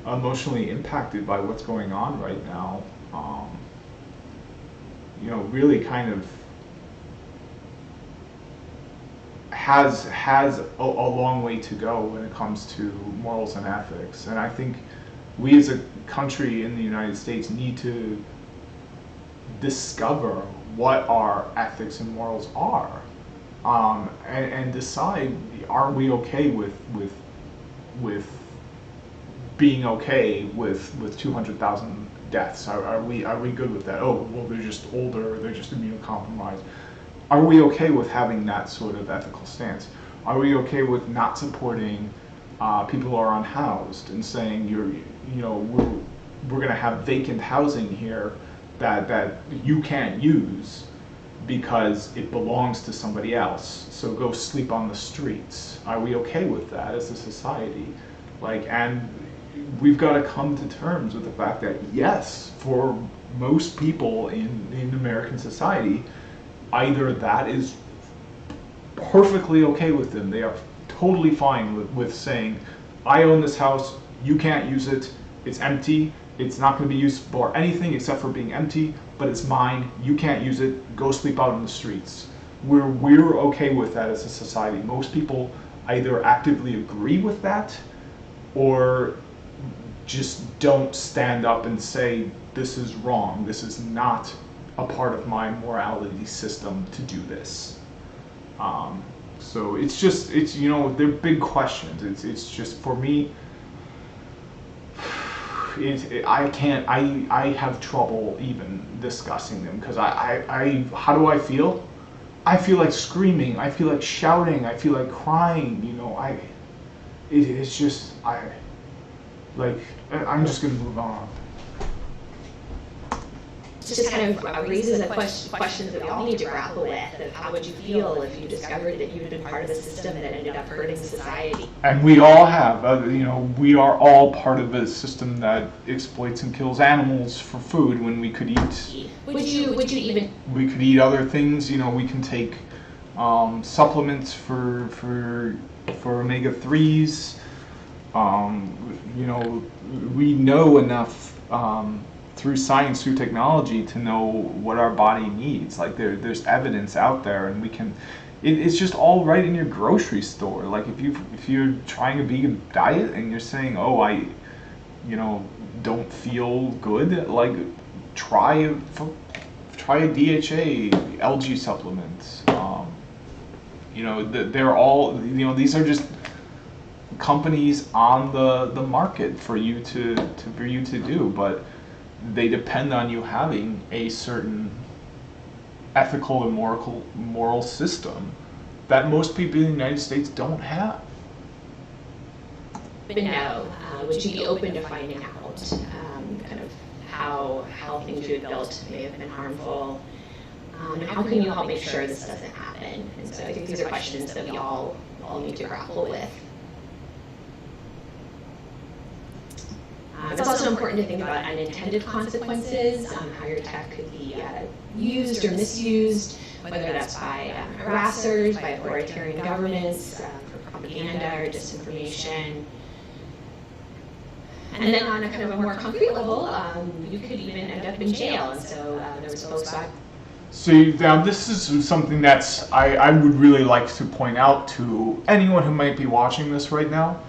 emotionally impacted by what's going on right now, really kind of has a long way to go when it comes to morals and ethics. And I think we as a country in the United States need to discover what our ethics and morals are, and decide, are we okay with being okay with 200,000 deaths? Are we good with that? Oh, well, they're just older, they're just immunocompromised. Are we okay with having that sort of ethical stance? Are we okay with not supporting people who are unhoused and saying we're going to have vacant housing here that you can't use because it belongs to somebody else, so go sleep on the streets? Are we okay with that as a society? And we've got to come to terms with the fact that, yes, for most people in American society, either that is perfectly okay with them, they are totally fine with saying, I own this house, you can't use it, it's empty, it's not going to be used for anything except for being empty, but it's mine, you can't use it, go sleep out in the streets. We're okay with that as a society. Most people either actively agree with that or just don't stand up and say, this is wrong, this is not a part of my morality system to do this. So they're big questions. It's just, for me, I have trouble even discussing them, because how do I feel? I feel like screaming, I feel like shouting, I feel like crying, I'm just gonna move on. Just kind of raises a questions that we all need to grapple with, of how would you feel if you discovered that you had been part of a system that ended up hurting society? And we all have, we are all part of a system that exploits and kills animals for food when we could eat. Would you even? We could eat other things. We can take supplements for omega-3s. We know enough through science, through technology, to know what our body needs. There's evidence out there, and we can. It's just all right in your grocery store. If you're trying a vegan diet and you're saying, oh, I don't feel good, try a DHA algae supplement. They're all, these are just companies on the market for you to do, but they depend on you having a certain ethical and moral system that most people in the United States don't have. But no, would you be open to finding out kind of how things you had built may have been harmful? And how can you help make sure this doesn't happen? And so I think these are questions that we all need to grapple with. It's also important to think about unintended consequences, how your tech could be used or misused, whether that's by harassers, by authoritarian governments, for propaganda or disinformation. And then on a kind of a more concrete level, you could even end up in jail. And so there was folks back. So now this is something that's I would really like to point out to anyone who might be watching this right now.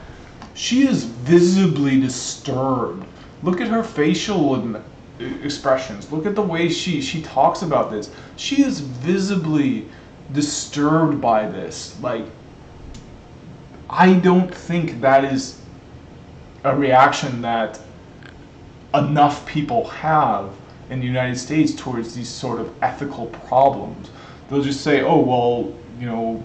She is visibly disturbed. Look at her facial expressions. Look at the way she talks about this. She is visibly disturbed by this. Like, I don't think that is a reaction that enough people have in the United States towards these sort of ethical problems. They'll just say, oh, well, you know,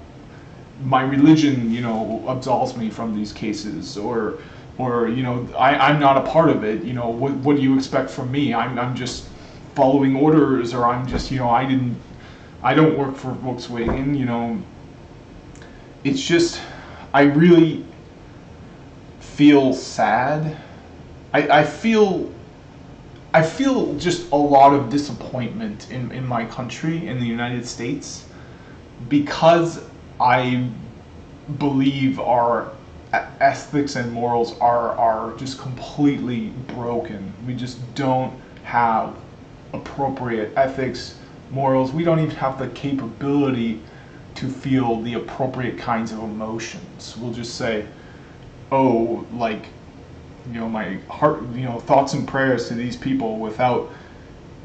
my religion, you know, absolves me from these cases, or you know, I'm not a part of it. You know, what do you expect from me? I'm just following orders, or I'm just, you know, I don't work for Volkswagen. You know, it's just, I really feel sad. I feel just a lot of disappointment in my country, in the United States, because I believe our ethics and morals are just completely broken. We just don't have appropriate ethics, morals. We don't even have the capability to feel the appropriate kinds of emotions. We'll just say, oh, like, you know, my heart, you know, thoughts and prayers to these people, without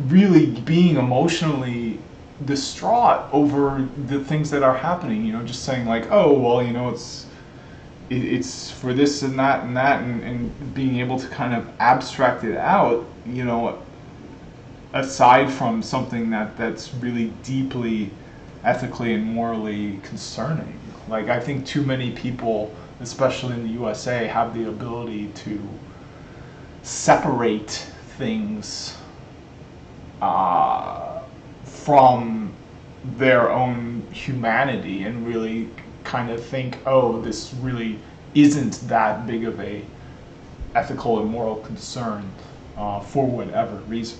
really being emotionally distraught over the things that are happening. You know, just saying like, oh, well, you know, it's for this and that and being able to kind of abstract it out, you know, aside from something that's really deeply ethically and morally concerning. Like, I think too many people, especially in the USA, have the ability to separate things from their own humanity and really kind of think, oh, this really isn't that big of a ethical and moral concern for whatever reason.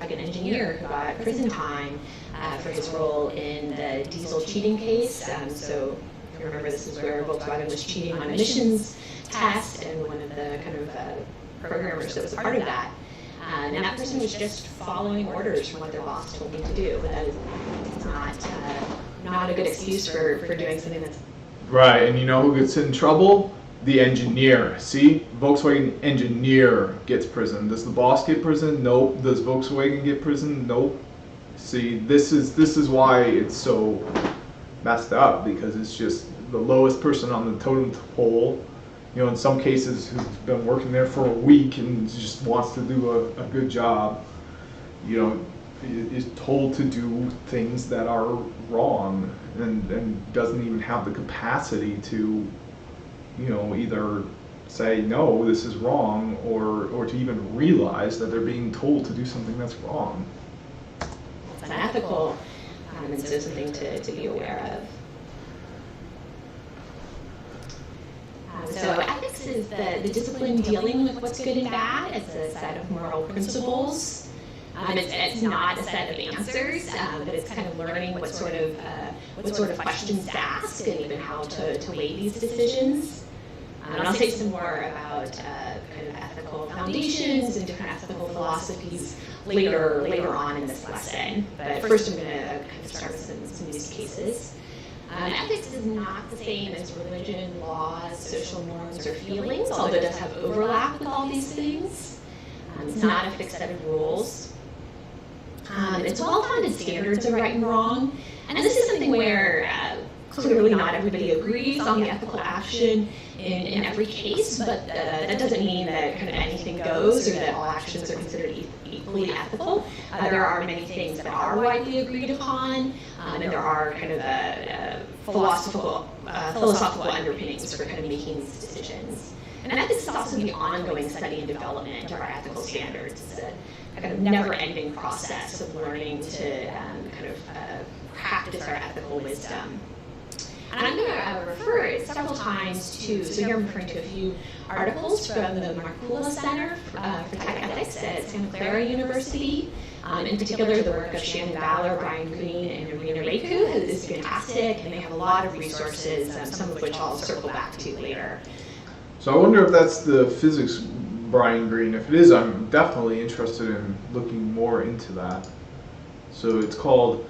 Like an engineer who got prison time for his role in the diesel cheating case. So if you remember, this is where Volkswagen was cheating on emissions test, and one of the kind of programmers that was a part of that. And that person was just following orders from what their boss told them to do. But that is not a good excuse for doing something that's... Right, and you know who gets in trouble? The engineer. See, Volkswagen engineer gets prison. Does the boss get prison? Nope. Does Volkswagen get prison? Nope. See, this is why it's so messed up, because it's just the lowest person on the totem pole. You know, in some cases, who's been working there for a week and just wants to do a good job, you know, is told to do things that are wrong and doesn't even have the capacity to, you know, either say, no, this is wrong, or to even realize that they're being told to do something that's wrong. It's unethical, and so something to be aware of. So ethics is the discipline dealing with what's good and bad. It's a set of moral principles. It's not a set of answers, but it's kind of learning what sort of questions to ask and even how to weigh these decisions. And I'll say some more about kind of ethical foundations and different ethical philosophies later on in this lesson. But first, I'm going to kind of start with some use cases. Ethics is not the same as religion, laws, social norms, or feelings, although it does have overlap with all these things. It's not a fixed set of rules. It's well-founded standards of right and wrong, and this is something where clearly not everybody agrees on the ethical action in every case, but that doesn't mean that kind of anything goes or that all actions are considered equally ethical. There are many things that are widely agreed upon, and there are kind of philosophical underpinnings for kind of making these decisions. And ethics is also the ongoing study and development of our ethical standards. It's a kind of never-ending process of learning to kind of practice our ethical wisdom. And I'm going to refer several times to, so here I'm referring to a few articles from the Markula Center for Tech Ethics at Santa Clara University. In particular, the work of Shannon Baller, Brian Green, and Irina Reiku is fantastic, and they have a lot of resources, some of which I'll circle back to later. So I wonder if that's the physics Brian Green. If it is, I'm definitely interested in looking more into that. So it's called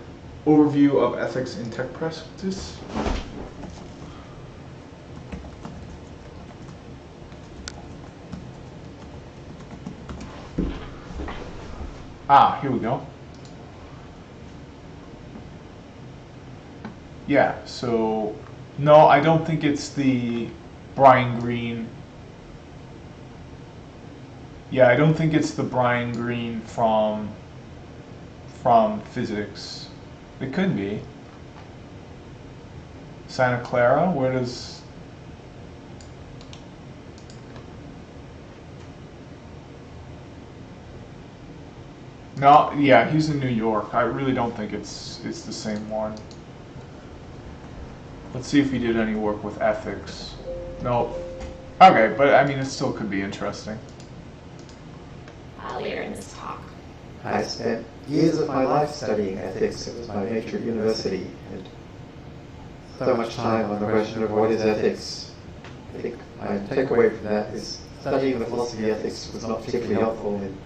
Overview of Ethics in Tech Practice. Ah, here we go. Yeah, so no, I don't think it's the Brian Green. Yeah, I don't think it's the Brian Green from physics. It could be. Santa Clara, where does... No, yeah, he's in New York. I really don't think it's the same one. Let's see if he did any work with ethics. No. Okay, but I mean, it still could be interesting. Later in this talk. I spent years of my life studying ethics. It was my major at university, and so much time on the question of what is ethics. I think my takeaway from that is studying the philosophy of ethics was not particularly helpful in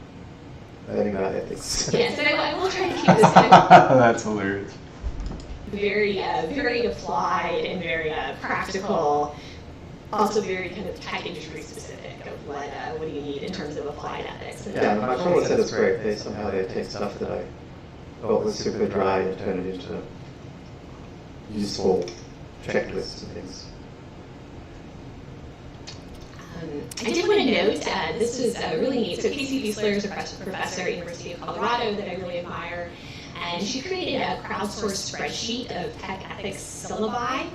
learning about ethics. Yeah, so I will try to keep this kind of That's hilarious. very applied and very practical, also very kind of tech industry specific of what do you need in terms of applied ethics. Yeah, my colleague said it's great. They somehow they take stuff that I thought was super dry and turn it into useful checklists and things. I did want to note, this was really neat. So Casey Wiesler is a professor at University of Colorado that I really admire. And she created a crowdsourced spreadsheet of tech ethics syllabi.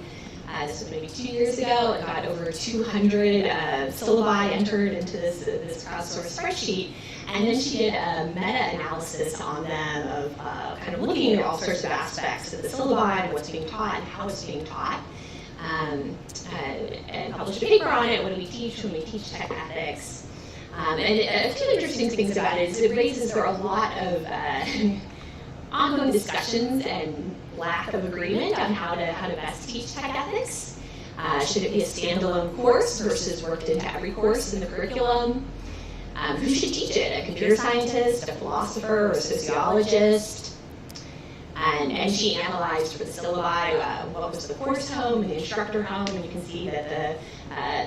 This was maybe 2 years ago. It got over 200 syllabi entered into this crowdsourced spreadsheet. And then she did a meta-analysis on them of kind of looking at all sorts of aspects of the syllabi and what's being taught and how it's being taught. And published a paper on it. What do we teach when we teach tech ethics? And a few interesting things about it is it raises there are a lot of ongoing discussions and lack of agreement on how to best teach tech ethics. Should it be a standalone course versus worked into every course in the curriculum? Who should teach it? A computer scientist, a philosopher, or a sociologist? And she analyzed for the syllabi what was the course home and the instructor home, and you can see that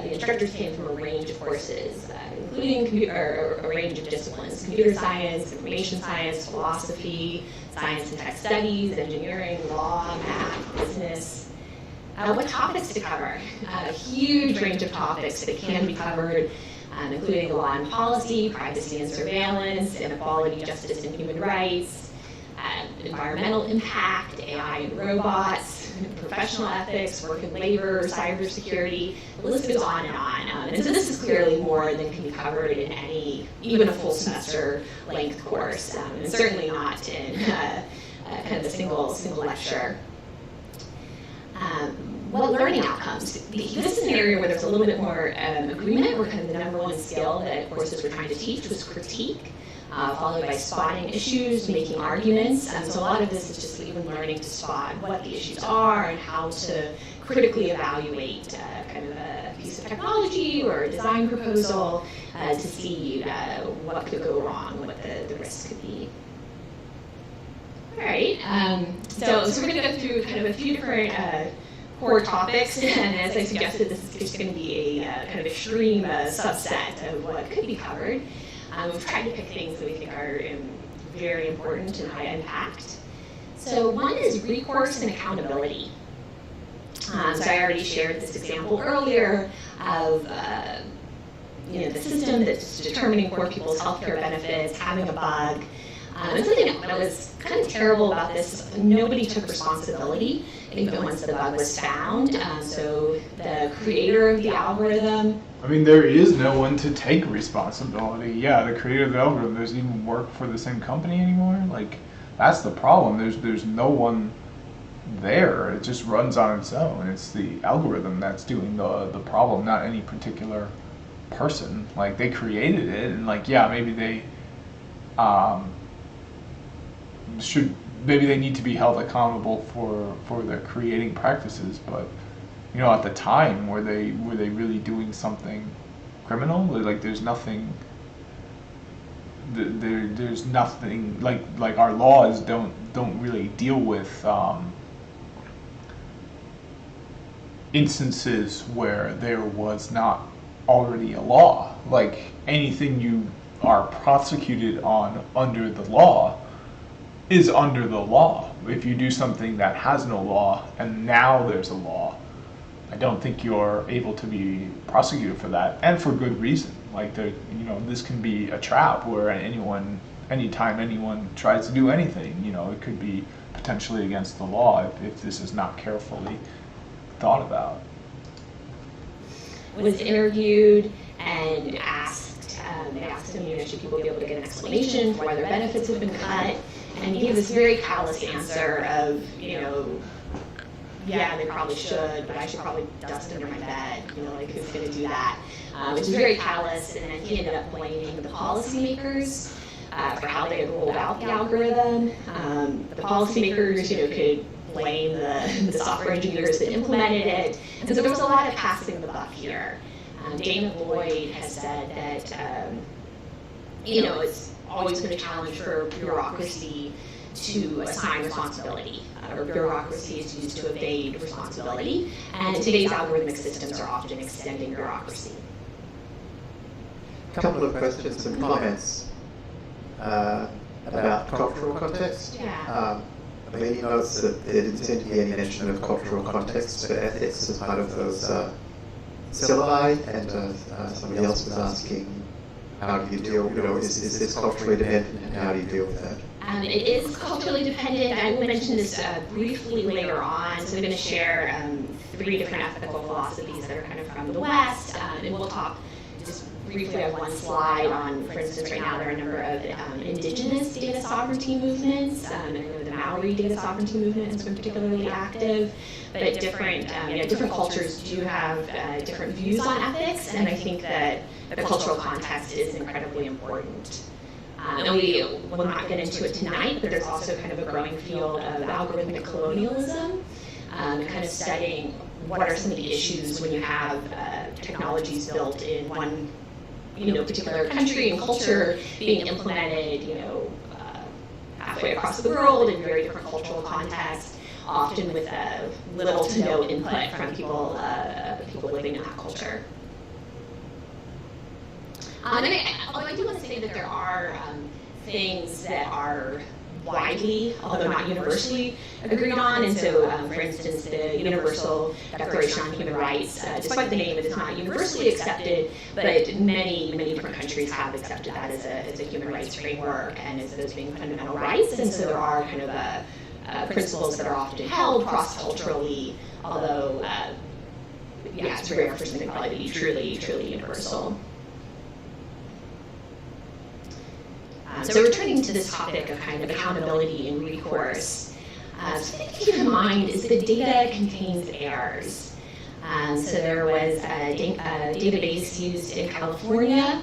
the instructors came from a range of courses, including a range of disciplines: computer science, information science, philosophy, science and tech studies, engineering, law, math, business. What topics to cover? A huge range of topics that can be covered, including law and policy, privacy and surveillance, inequality, justice and human rights, environmental impact, AI and robots, professional ethics, work and labor, cybersecurity. The list goes on and on. And so this is clearly more than can be covered in even a full semester length course, and certainly not in kind of a single lecture. What learning outcomes? This is an area where there's a little bit more agreement, where kind of the number one skill that courses were trying to teach was critique. Followed by spotting issues, making arguments. So a lot of this is just even learning to spot what the issues are and how to critically evaluate kind of a piece of technology or a design proposal to see what could go wrong, what the risk could be. All right, so we're going to go through kind of a few different core topics, and as I suggested, this is just going to be a kind of extreme subset of what could be covered. We've tried to pick things that we think are very important and high impact. So one is recourse and accountability. So I already shared this example earlier of the system that's determining poor people's healthcare benefits, having a bug. And something that was kind of terrible about this is nobody took responsibility even once the bug was found. So the creator of the algorithm. I mean, there is no one to take responsibility. Yeah, the creator of the algorithm doesn't even work for the same company anymore. Like, that's the problem. There's no one there. It just runs on its own. It's the algorithm that's doing the problem, not any particular person. Like, they created it, and like, yeah, maybe they maybe they need to be held accountable for their creating practices, but you know, at the time, were they really doing something criminal? Like, there's nothing. There's nothing like our laws don't really deal with instances where there was not already a law. Like, anything you are prosecuted on under the law is under the law. If you do something that has no law and now there's a law, I don't think you're able to be prosecuted for that, and for good reason. Like, you know, this can be a trap where anytime anyone tries to do anything, you know, it could be potentially against the law if this is not carefully thought about. Was interviewed and asked, they asked him, you know, should people be able to get an explanation for why their benefits have been cut? And he gave this very callous answer of, you know, yeah, they probably should, but I should probably dust under my bed, you know, like, who's going to do that? Which is very callous, and then he ended up blaming the policymakers for how they had rolled out the algorithm. The policymakers, you know, could blame the software engineers that implemented it, and so there was a lot of passing the buck here. Dana Boyd has said that, you know, it's always been a challenge for bureaucracy to assign responsibility, or bureaucracy is used to evade responsibility, and today's algorithmic systems are often extending bureaucracy. A couple of questions and comments about cultural context. Yeah. Many notes that there didn't seem to be any mention of cultural context for ethics as part of those syllabi, and somebody else was asking, how do you deal, you know, is this culturally dependent, and how do you deal with that? It is culturally dependent. I will mention this briefly later on. So I'm going to share 3 different ethical philosophies that are kind of from the West, and we'll talk just briefly on one slide on, for instance, right now there are a number of indigenous data sovereignty movements. I know the Maori data sovereignty movement has been particularly active, but different cultures do have different views on ethics, and I think that the cultural context is incredibly important. And we will not get into it tonight, but there's also kind of a growing field of algorithmic colonialism, kind of studying what are some of the issues when you have technologies built in one, you know, particular country and culture being implemented, you know, halfway across the world in very different cultural contexts, often with little to no input from people living in that culture. Although I do want to say that there are things that are widely, although not universally, agreed on. And so, for instance, the Universal Declaration on Human Rights, despite the name, it is not universally accepted, but many different countries have accepted that as a human rights framework and as those being fundamental rights. And so there are kind of principles that are often held cross-culturally, although, yeah, it's rare for something probably to be truly universal. So returning to this topic of kind of accountability and recourse, something to keep in mind is that data contains errors. So there was a database used in California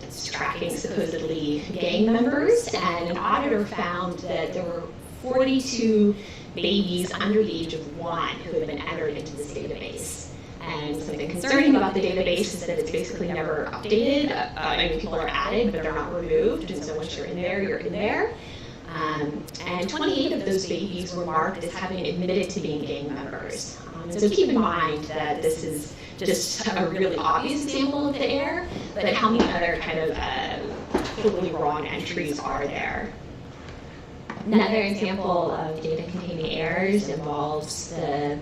that's tracking supposedly gang members, and an auditor found that there were 42 babies under the age of 1 who had been entered into this database. And something concerning about the database is that it's basically never updated. I mean, people are added, but they're not removed. And so once you're in there, you're in there. And 28 of those babies were marked as having admitted to being gang members. So keep in mind that this is just a really obvious example of the error, but how many other kind of totally wrong entries are there? Another example of data containing errors involves the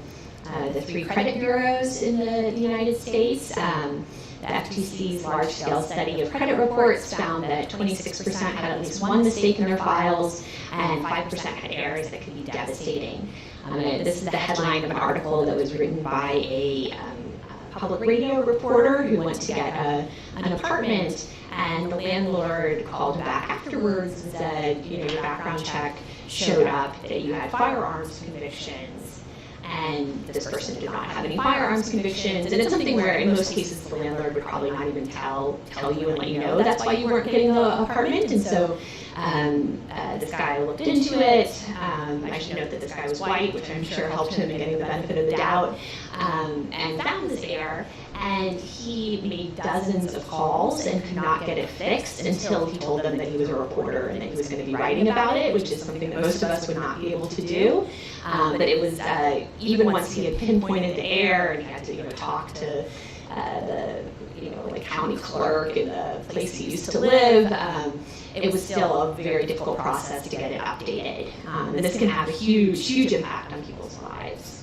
3 credit bureaus in the United States. The FTC's large-scale study of credit reports found that 26% had at least one mistake in their files, and 5% had errors that could be devastating. This is the headline of an article that was written by a public radio reporter who went to get an apartment, and the landlord called back afterwards and said, your background check showed up that you had firearms convictions, and this person did not have any firearms convictions. And it's something where in most cases the landlord would probably not even tell you and let you know that's why you weren't getting the apartment. And so this guy looked into it. I should note that this guy was white, which I'm sure helped him in getting the benefit of the doubt, and found this error. And he made dozens of calls and could not get it fixed until he told them that he was a reporter and that he was going to be writing about it, which is something that most of us would not be able to do. But it was even once he had pinpointed the error and he had to talk to the county clerk in the place he used to live, it was still a very difficult process to get it updated. And this can have a huge impact on people's lives.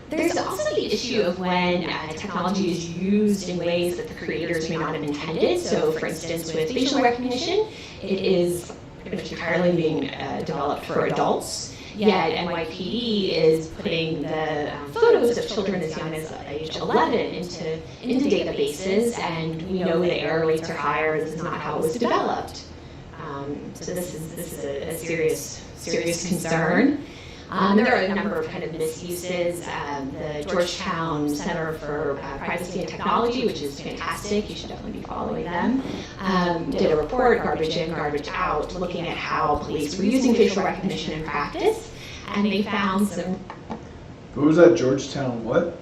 There's also the issue of when technology is used in ways that the creators may not have intended. So for instance, with facial recognition, it is pretty much entirely being developed for adults. Yet NYPD is putting the photos of children as young as age 11 into databases, and we know the error rates are higher. This is not how it was developed. So this is a serious concern. There are a number of kind of misuses. The Georgetown Center for Privacy and Technology, which is fantastic, you should definitely be following them, did a report, Garbage In, Garbage Out, looking at how police were using facial recognition in practice, and they found some... What was that, Georgetown what?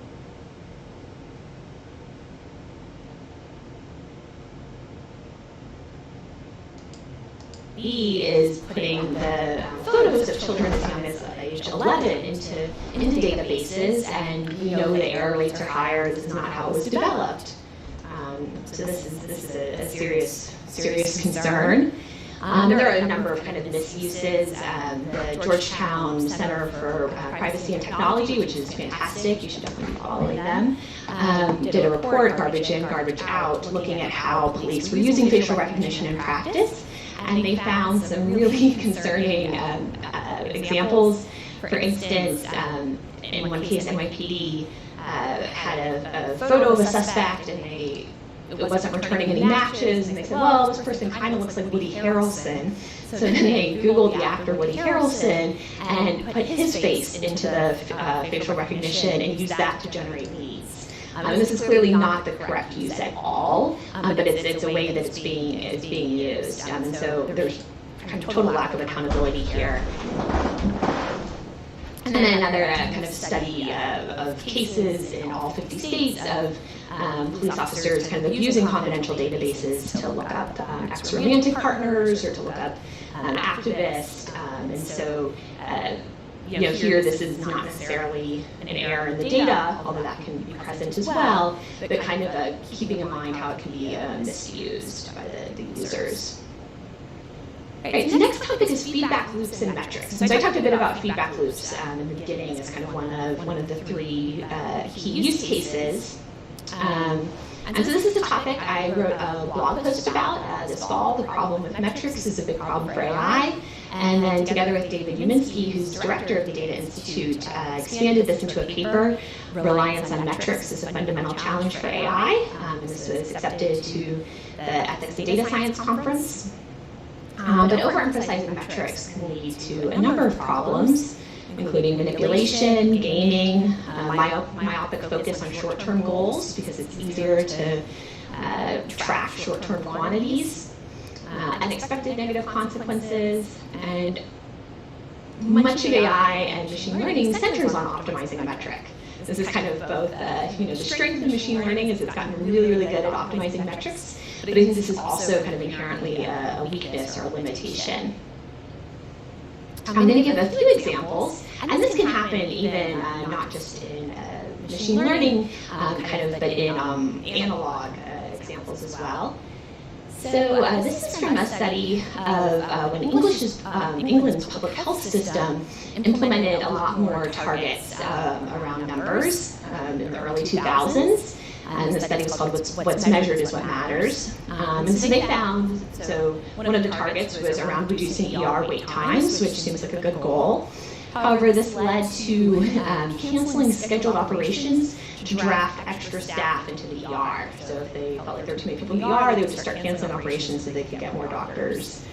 He is putting the photos of children as young as age 11 into databases, and we know the error rates are higher. This is not how it was developed. So this is a serious concern. There are a number of kind of misuses. The Georgetown Center for Privacy and Technology, which is fantastic, you should definitely be following them, did a report, Garbage In, Garbage Out, looking at how police were using facial recognition in practice. And they found some really concerning examples. For instance, in one case, NYPD had a photo of a suspect, and it wasn't returning any matches, and they said, well, this person kind of looks like Woody Harrelson. So then they Googled the actor Woody Harrelson and put his face into the facial recognition and used that to generate leads. And this is clearly not the correct use at all, but it's a way that it's being used. And so there's kind of total lack of accountability here. And then another kind of study of cases in all 50 states of police officers kind of using confidential databases to look up ex-romantic partners or to look up activists. And so here this is not necessarily an error in the data, although that can be present as well, but kind of keeping in mind how it can be misused by the users. All right, the next topic is feedback loops and metrics. So I talked a bit about feedback loops in the beginning as kind of one of the three key use cases. And so this is a topic I wrote a blog post about this fall. The problem with metrics is a big problem for AI. And then together with David Mnist, who's director of the Data Institute, expanded this into a paper, Reliance on Metrics is a Fundamental Challenge for AI. And this was accepted to the Ethics and Data Science Conference. But overemphasizing metrics can lead to a number of problems, including manipulation, gaming, myopic focus on short-term goals because it's easier to track short-term quantities, unexpected negative consequences, and much of AI and machine learning centers on optimizing a metric. This is kind of both, the strength of machine learning is it's gotten really, really good at optimizing metrics, but I think this is also kind of inherently a weakness or a limitation. I'm going to give a few examples, and this can happen even not just in machine learning, but in analog examples as well. So this is from a study of when England's public health system implemented a lot more targets around numbers in the early 2000s. And the study was called What's Measured is What Matters. And so they found, one of the targets was around reducing ER wait times, which seems like a good goal. However, this led to canceling scheduled operations to draft extra staff into the ER. So if they felt like there were too many people in the ER, they would just start canceling operations so they could get more doctors.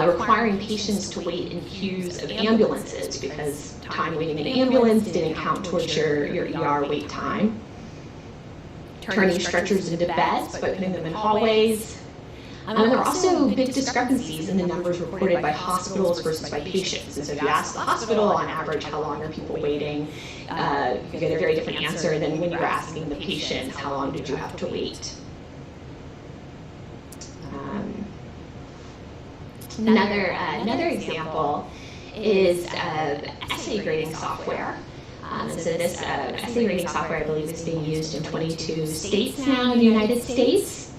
Requiring patients to wait in queues of ambulances because time waiting in an ambulance didn't count towards your ER wait time. Turning stretchers into beds by putting them in hallways. There were also big discrepancies in the numbers reported by hospitals versus by patients. And so if you ask the hospital, on average, how long are people waiting, you get a very different answer than when you're asking the patients, how long did you have to wait? Another example is essay grading software. So this essay grading software, I believe, is being used in 22 states now in the United States.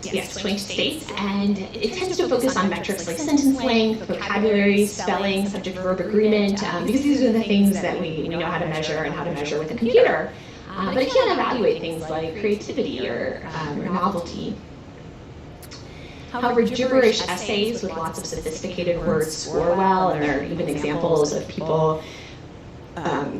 Yes, 22 states, and it tends to focus on metrics like sentence length, vocabulary, spelling, subject-verb agreement, because these are the things that we know how to measure and how to measure with a computer. But it can't evaluate things like creativity or novelty. However, gibberish essays with lots of sophisticated words score well, and there are even examples of people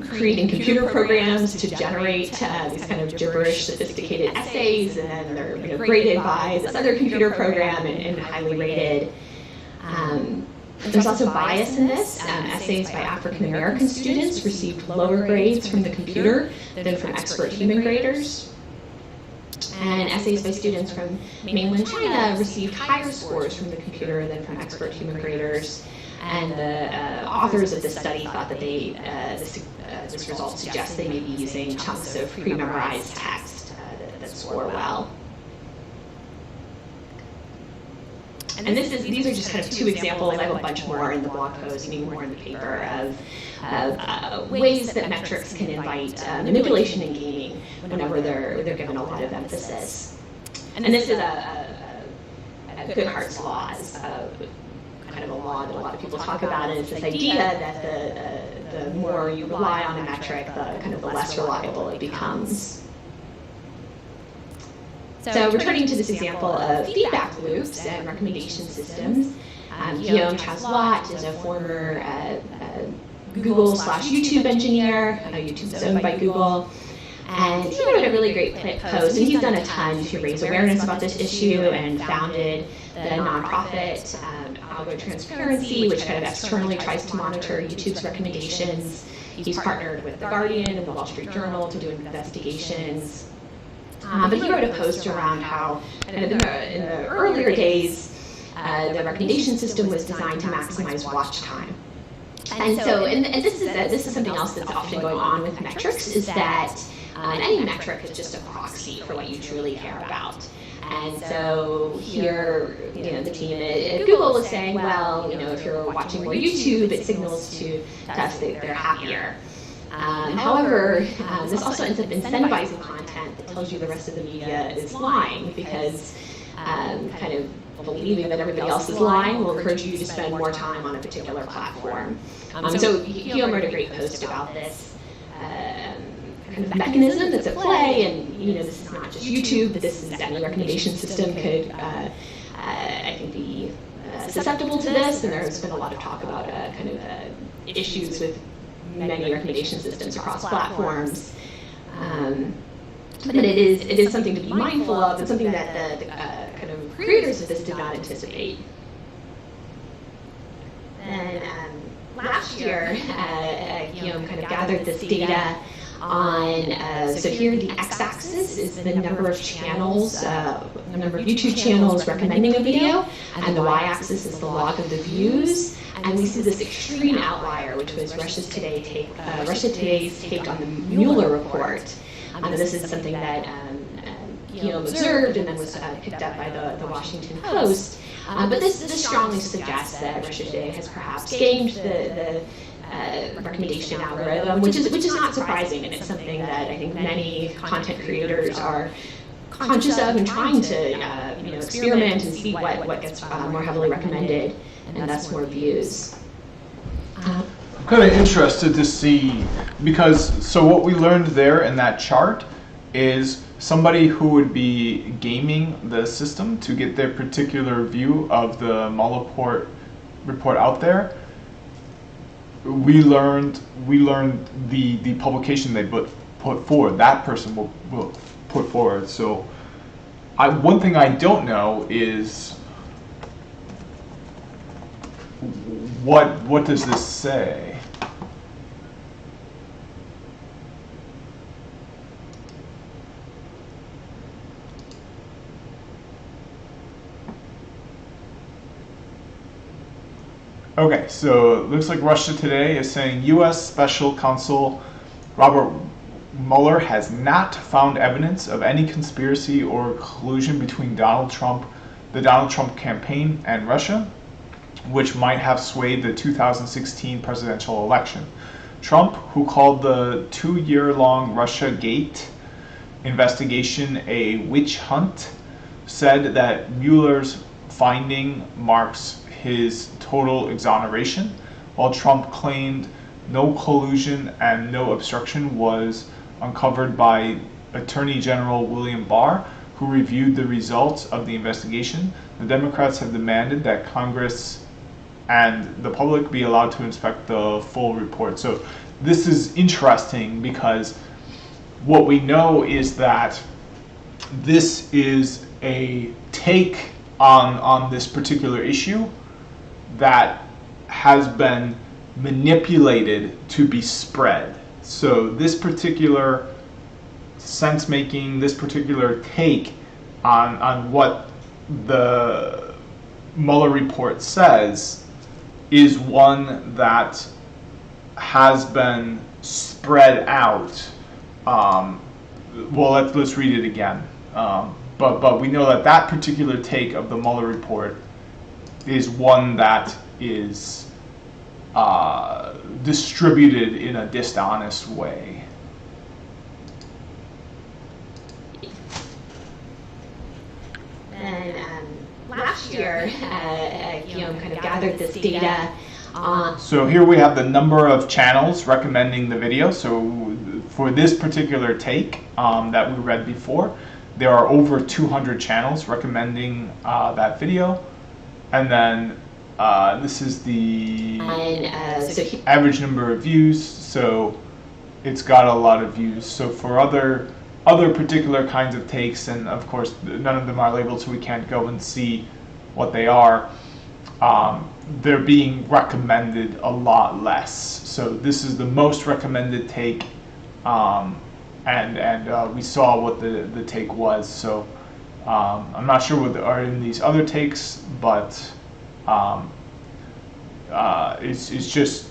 creating computer programs to generate these kind of gibberish, sophisticated essays, and then they're graded by this other computer program and highly rated. There's also bias in this. Essays by African American students received lower grades from the computer than from expert human graders. And essays by students from mainland China received higher scores from the computer than from expert human graders. And the authors of this study thought that this result suggests they may be using chunks of pre-memorized text that score well. And these are just kind of two examples. I have a bunch more in the blog post, maybe more in the paper, of ways that metrics can invite manipulation in gaming whenever they're given a lot of emphasis. And this is a Goodhart's law, kind of a law that a lot of people talk about, and it's this idea that the more you rely on a metric, the less reliable it becomes. So returning to this example of feedback loops and recommendation systems, Guillaume Chazlat is a former Google/YouTube engineer. YouTube is owned by Google. And he wrote a really great post, and he's done a ton to raise awareness about this issue and founded the nonprofit Algo Transparency, which kind of externally tries to monitor YouTube's recommendations. He's partnered with The Guardian and The Wall Street Journal to do investigations. But he wrote a post around how in the earlier days, the recommendation system was designed to maximize watch time. And so, and this is something else that's often going on with metrics, is that any metric is just a proxy for what you truly care about. And so here, the team at Google is saying, well, if you're watching more YouTube, it signals to us that they're happier. However, this also ends up incentivizing content that tells you the rest of the media is lying, because kind of believing that everybody else is lying will encourage you to spend more time on a particular platform. So Guillaume wrote a great post about this kind of mechanism that's at play, and this is not just YouTube, but this is any recommendation system could, I think, be susceptible to this, and there's been a lot of talk about kind of issues with many recommendation systems across platforms. But it is something to be mindful of, and something that the kind of creators of this did not anticipate. And last year, Guillaume kind of gathered this data on, so here the x-axis is the number of channels, the number of YouTube channels recommending a video, and the y-axis is the log of the views. And we see this extreme outlier, which was Russia Today's take on the Mueller report. And this is something that Guillaume observed and then was picked up by the Washington Post. But this strongly suggests that Russia Today has perhaps gamed the recommendation algorithm, which is not surprising, and it's something that I think many content creators are conscious of and trying to experiment and see what gets more heavily recommended and thus more views. I'm kind of interested to see, because so what we learned there in that chart is somebody who would be gaming the system to get their particular view of the Mueller report out there we learned the publication they put forward. That person will put forward. So one thing I don't know is what does this say? Okay, so it looks like Russia Today is saying U.S. Special Counsel Robert Mueller has not found evidence of any conspiracy or collusion between the Donald Trump campaign and Russia, which might have swayed the 2016 presidential election. Trump, who called the 2-year-long Russia-Gate investigation a witch hunt, said that Mueller's finding marks his total exoneration, while Trump claimed no collusion and no obstruction was uncovered by Attorney General William Barr, who reviewed the results of the investigation. The Democrats have demanded that Congress and the public be allowed to inspect the full report. So this is interesting because what we know is that this is a take on this particular issue that has been manipulated to be spread. So this particular sense making, this particular take on what the Mueller report says is one that has been spread out. Well, let's read it again. But we know that particular take of the Mueller report is one that is distributed in a dishonest way. Then last year, Guillaume kind of gathered this data on. So here we have the number of channels recommending the video. So for this particular take that we read before, there are over 200 channels recommending that video. And then this is the average number of views, so it's got a lot of views. So for other particular kinds of takes, and of course none of them are labeled, so we can't go and see what they are, they're being recommended a lot less. So this is the most recommended take, and we saw what the take was. So I'm not sure what are in these other takes, but it's just,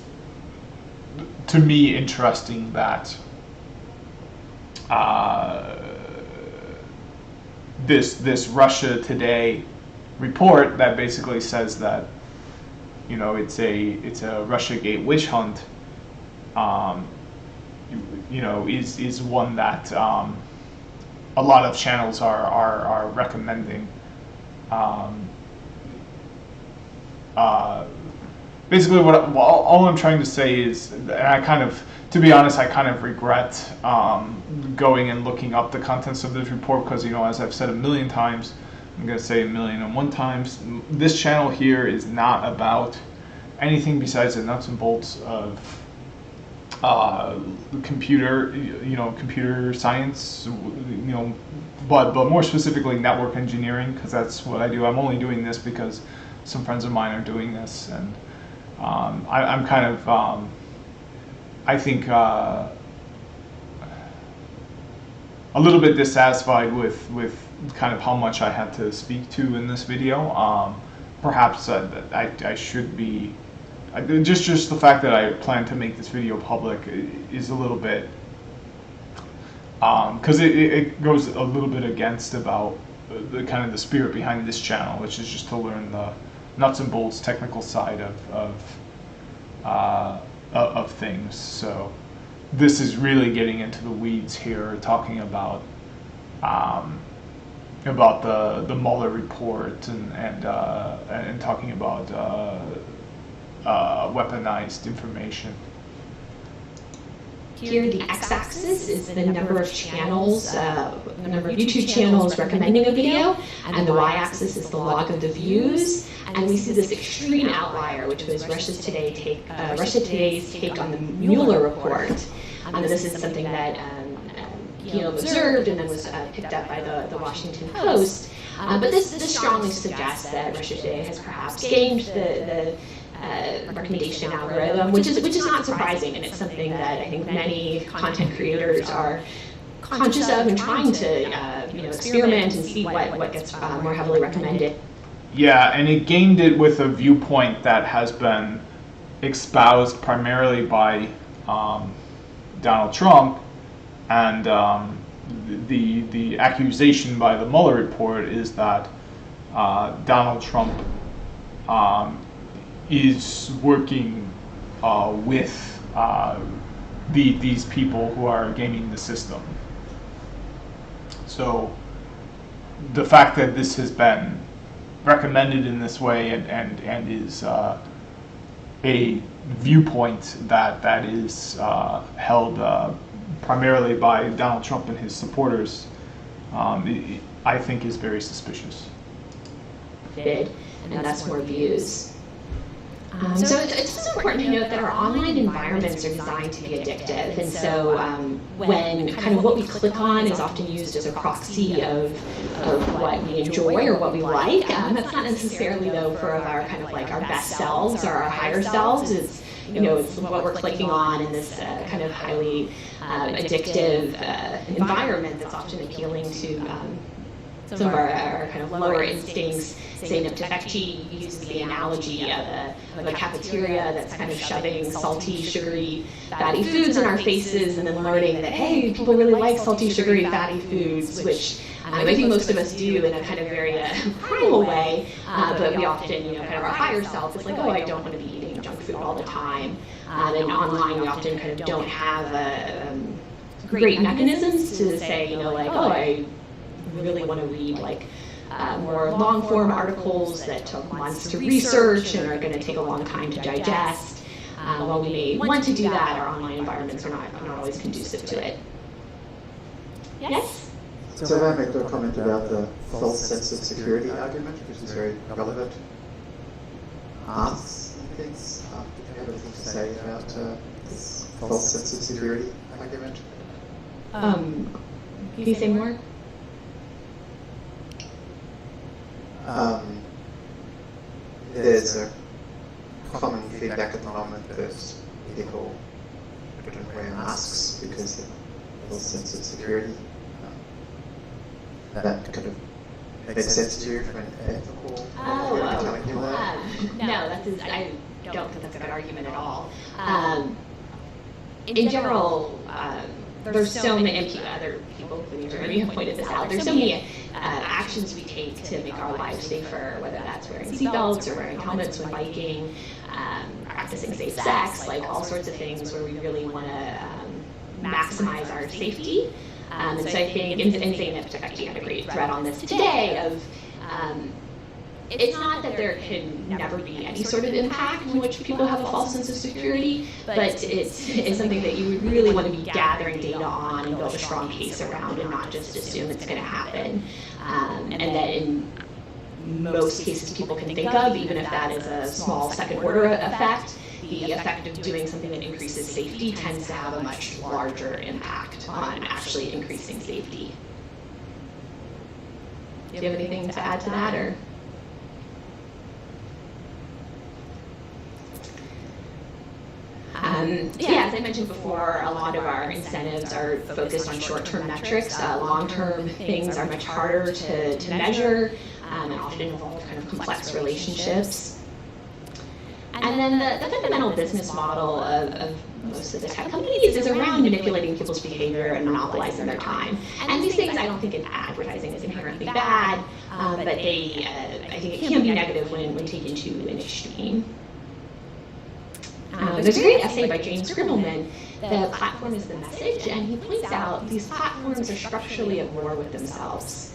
to me, interesting that this Russia Today report that basically says that it's a Russiagate witch hunt, is one that a lot of channels are recommending. Basically, all I'm trying to say is, and to be honest, I kind of regret going and looking up the contents of this report because, as I've said a million times, I'm going to say 1,000,001 times, this channel here is not about anything besides the nuts and bolts of computer science, but more specifically network engineering, because that's what I do. I'm only doing this because some friends of mine are doing this, and I'm kind of, I think, a little bit dissatisfied with kind of how much I had to speak to in this video. Perhaps I should be, just the fact that I plan to make this video public is a little bit, because it goes a little bit against about the kind of the spirit behind this channel, which is just to learn the nuts and bolts technical side of things. So this is really getting into the weeds here, talking about the Mueller report and talking about weaponized information. Here, the x-axis is the number of channels, the number of YouTube channels recommending a video, and the y-axis is the log of the views. And we see this extreme outlier, which was Russia Today's take on the Mueller report. This is something that observed and then was picked up by the Washington Post. But this strongly suggests that Russia Today has perhaps gamed the recommendation algorithm, which is not surprising, and it's something that I think many content creators are conscious of and trying to experiment and see what gets more heavily recommended. Yeah, and it gained it with a viewpoint that has been espoused primarily by Donald Trump, and the accusation by the Mueller report is that Donald Trump is working with these people who are gaming the system. So the fact that this has been recommended in this way and is a viewpoint that is held primarily by Donald Trump and his supporters, I think is very suspicious. And that's more views. So it's also important to note that our online environments are designed to be addictive, and so when kind of what we click on is often used as a proxy of what we enjoy or what we like, that's not necessarily though for our kind of like our best selves or our higher selves. It's what we're clicking on in this kind of highly addictive environment that's often appealing to some of our kind of lower instincts. Say Niptefekci uses the analogy of a cafeteria that's kind of shoving salty, sugary, fatty foods in our faces, and then learning that, hey, people really like salty, sugary, fatty foods, which I think most of us do in a kind of very primal way, but we often, kind of our higher self is like, oh, I don't want to be eating junk food all the time. And online, we often kind of don't have great mechanisms to say, I really want to read more long-form articles that took months to research and are going to take a long time to digest. While we may want to do that, our online environments are not always conducive to it. Yes? So I make a comment about the false sense of security argument, which is very relevant. Asks and things. Do you have anything to say about this false sense of security argument? Can you say more? There's a common feedback at the moment that people don't wear masks because of a sense of security. That kind of makes sense to you from an ethical telling you that? No, I don't think that's a good argument at all. In general, there's so many other people, including Jeremy, have pointed this out. There's so many actions we take to make our lives safer, whether that's wearing seatbelts or wearing helmets when biking, practicing safe sex, all sorts of things where we really want to maximize our safety. And so I think, and Zainab Tefekci had a great thread on this today of, it's not that there can never be any sort of impact in which people have a false sense of security, but it's something that you would really want to be gathering data on and build a strong case around and not just assume it's going to happen. And that in most cases people can think of, even if that is a small second order effect, the effect of doing something that increases safety tends to have a much larger impact on actually increasing safety. Do you have anything to add to that, or? As I mentioned before, a lot of our incentives are focused on short-term metrics. Long-term things are much harder to measure and often involve kind of complex relationships. And then the fundamental business model of most of the tech companies is around manipulating people's behavior and monopolizing their time. And these things, I don't think in advertising is inherently bad, but I think it can be negative when taken to an extreme. There's a great essay by James Gribbleman, "The Platform is the Message," and he points out these platforms are structurally at war with themselves.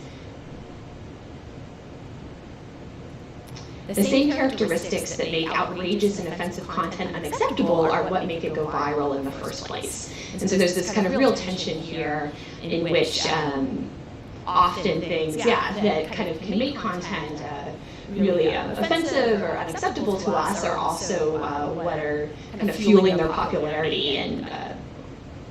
The same characteristics that make outrageous and offensive content unacceptable are what make it go viral in the first place. And so there's this kind of real tension here in which often things, that kind of can make content really offensive or unacceptable to us are also what are kind of fueling their popularity and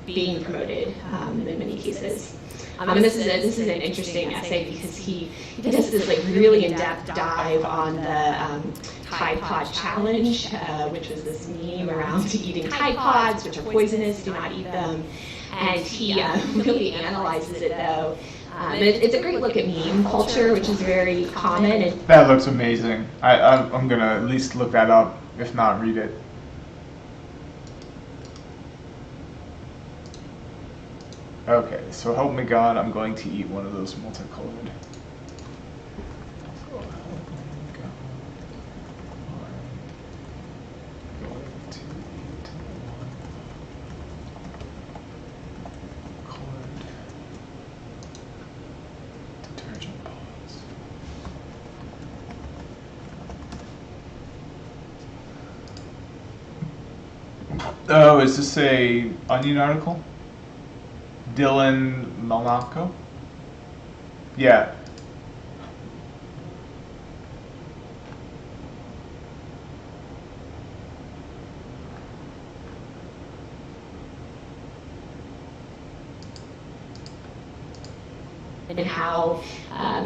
being promoted in many cases. And this is an interesting essay because he does this like really in-depth dive on the Tide Pod Challenge, which was this meme around eating Tide Pods, which are poisonous, do not eat them. And he really analyzes it though. It's a great look at meme culture, which is very common. And that looks amazing. I'm going to at least look that up, if not read it. Okay, so help me God, I'm going to eat one of those multicolored. Cool. Going to eat colored detergent pods. Oh, is this a Onion article? Dylan Malnako? Yeah. And how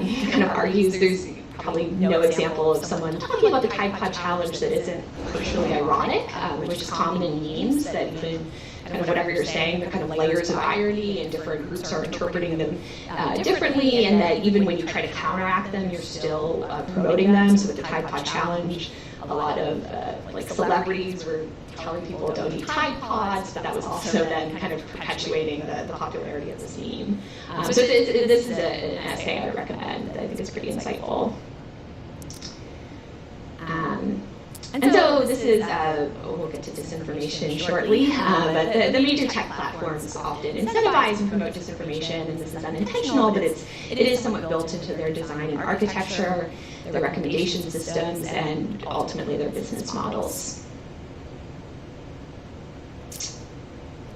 he kind of argues there's probably no example of someone talking about the Tide Pod Challenge that isn't partially ironic, which is common in memes, that even kind of whatever you're saying, they're kind of layers of irony and different groups are interpreting them differently, and that even when you try to counteract them, you're still promoting them. So with the Tide Pod Challenge, a lot of like celebrities were telling people don't eat Tide Pods, but that was also then kind of perpetuating the popularity of this meme. So this is an essay I would recommend that I think is pretty insightful. And so this is, we'll get to disinformation shortly, but the major tech platforms often incentivize and promote disinformation, and this is unintentional, but it is somewhat built into their design and architecture, their recommendation systems, and ultimately their business models.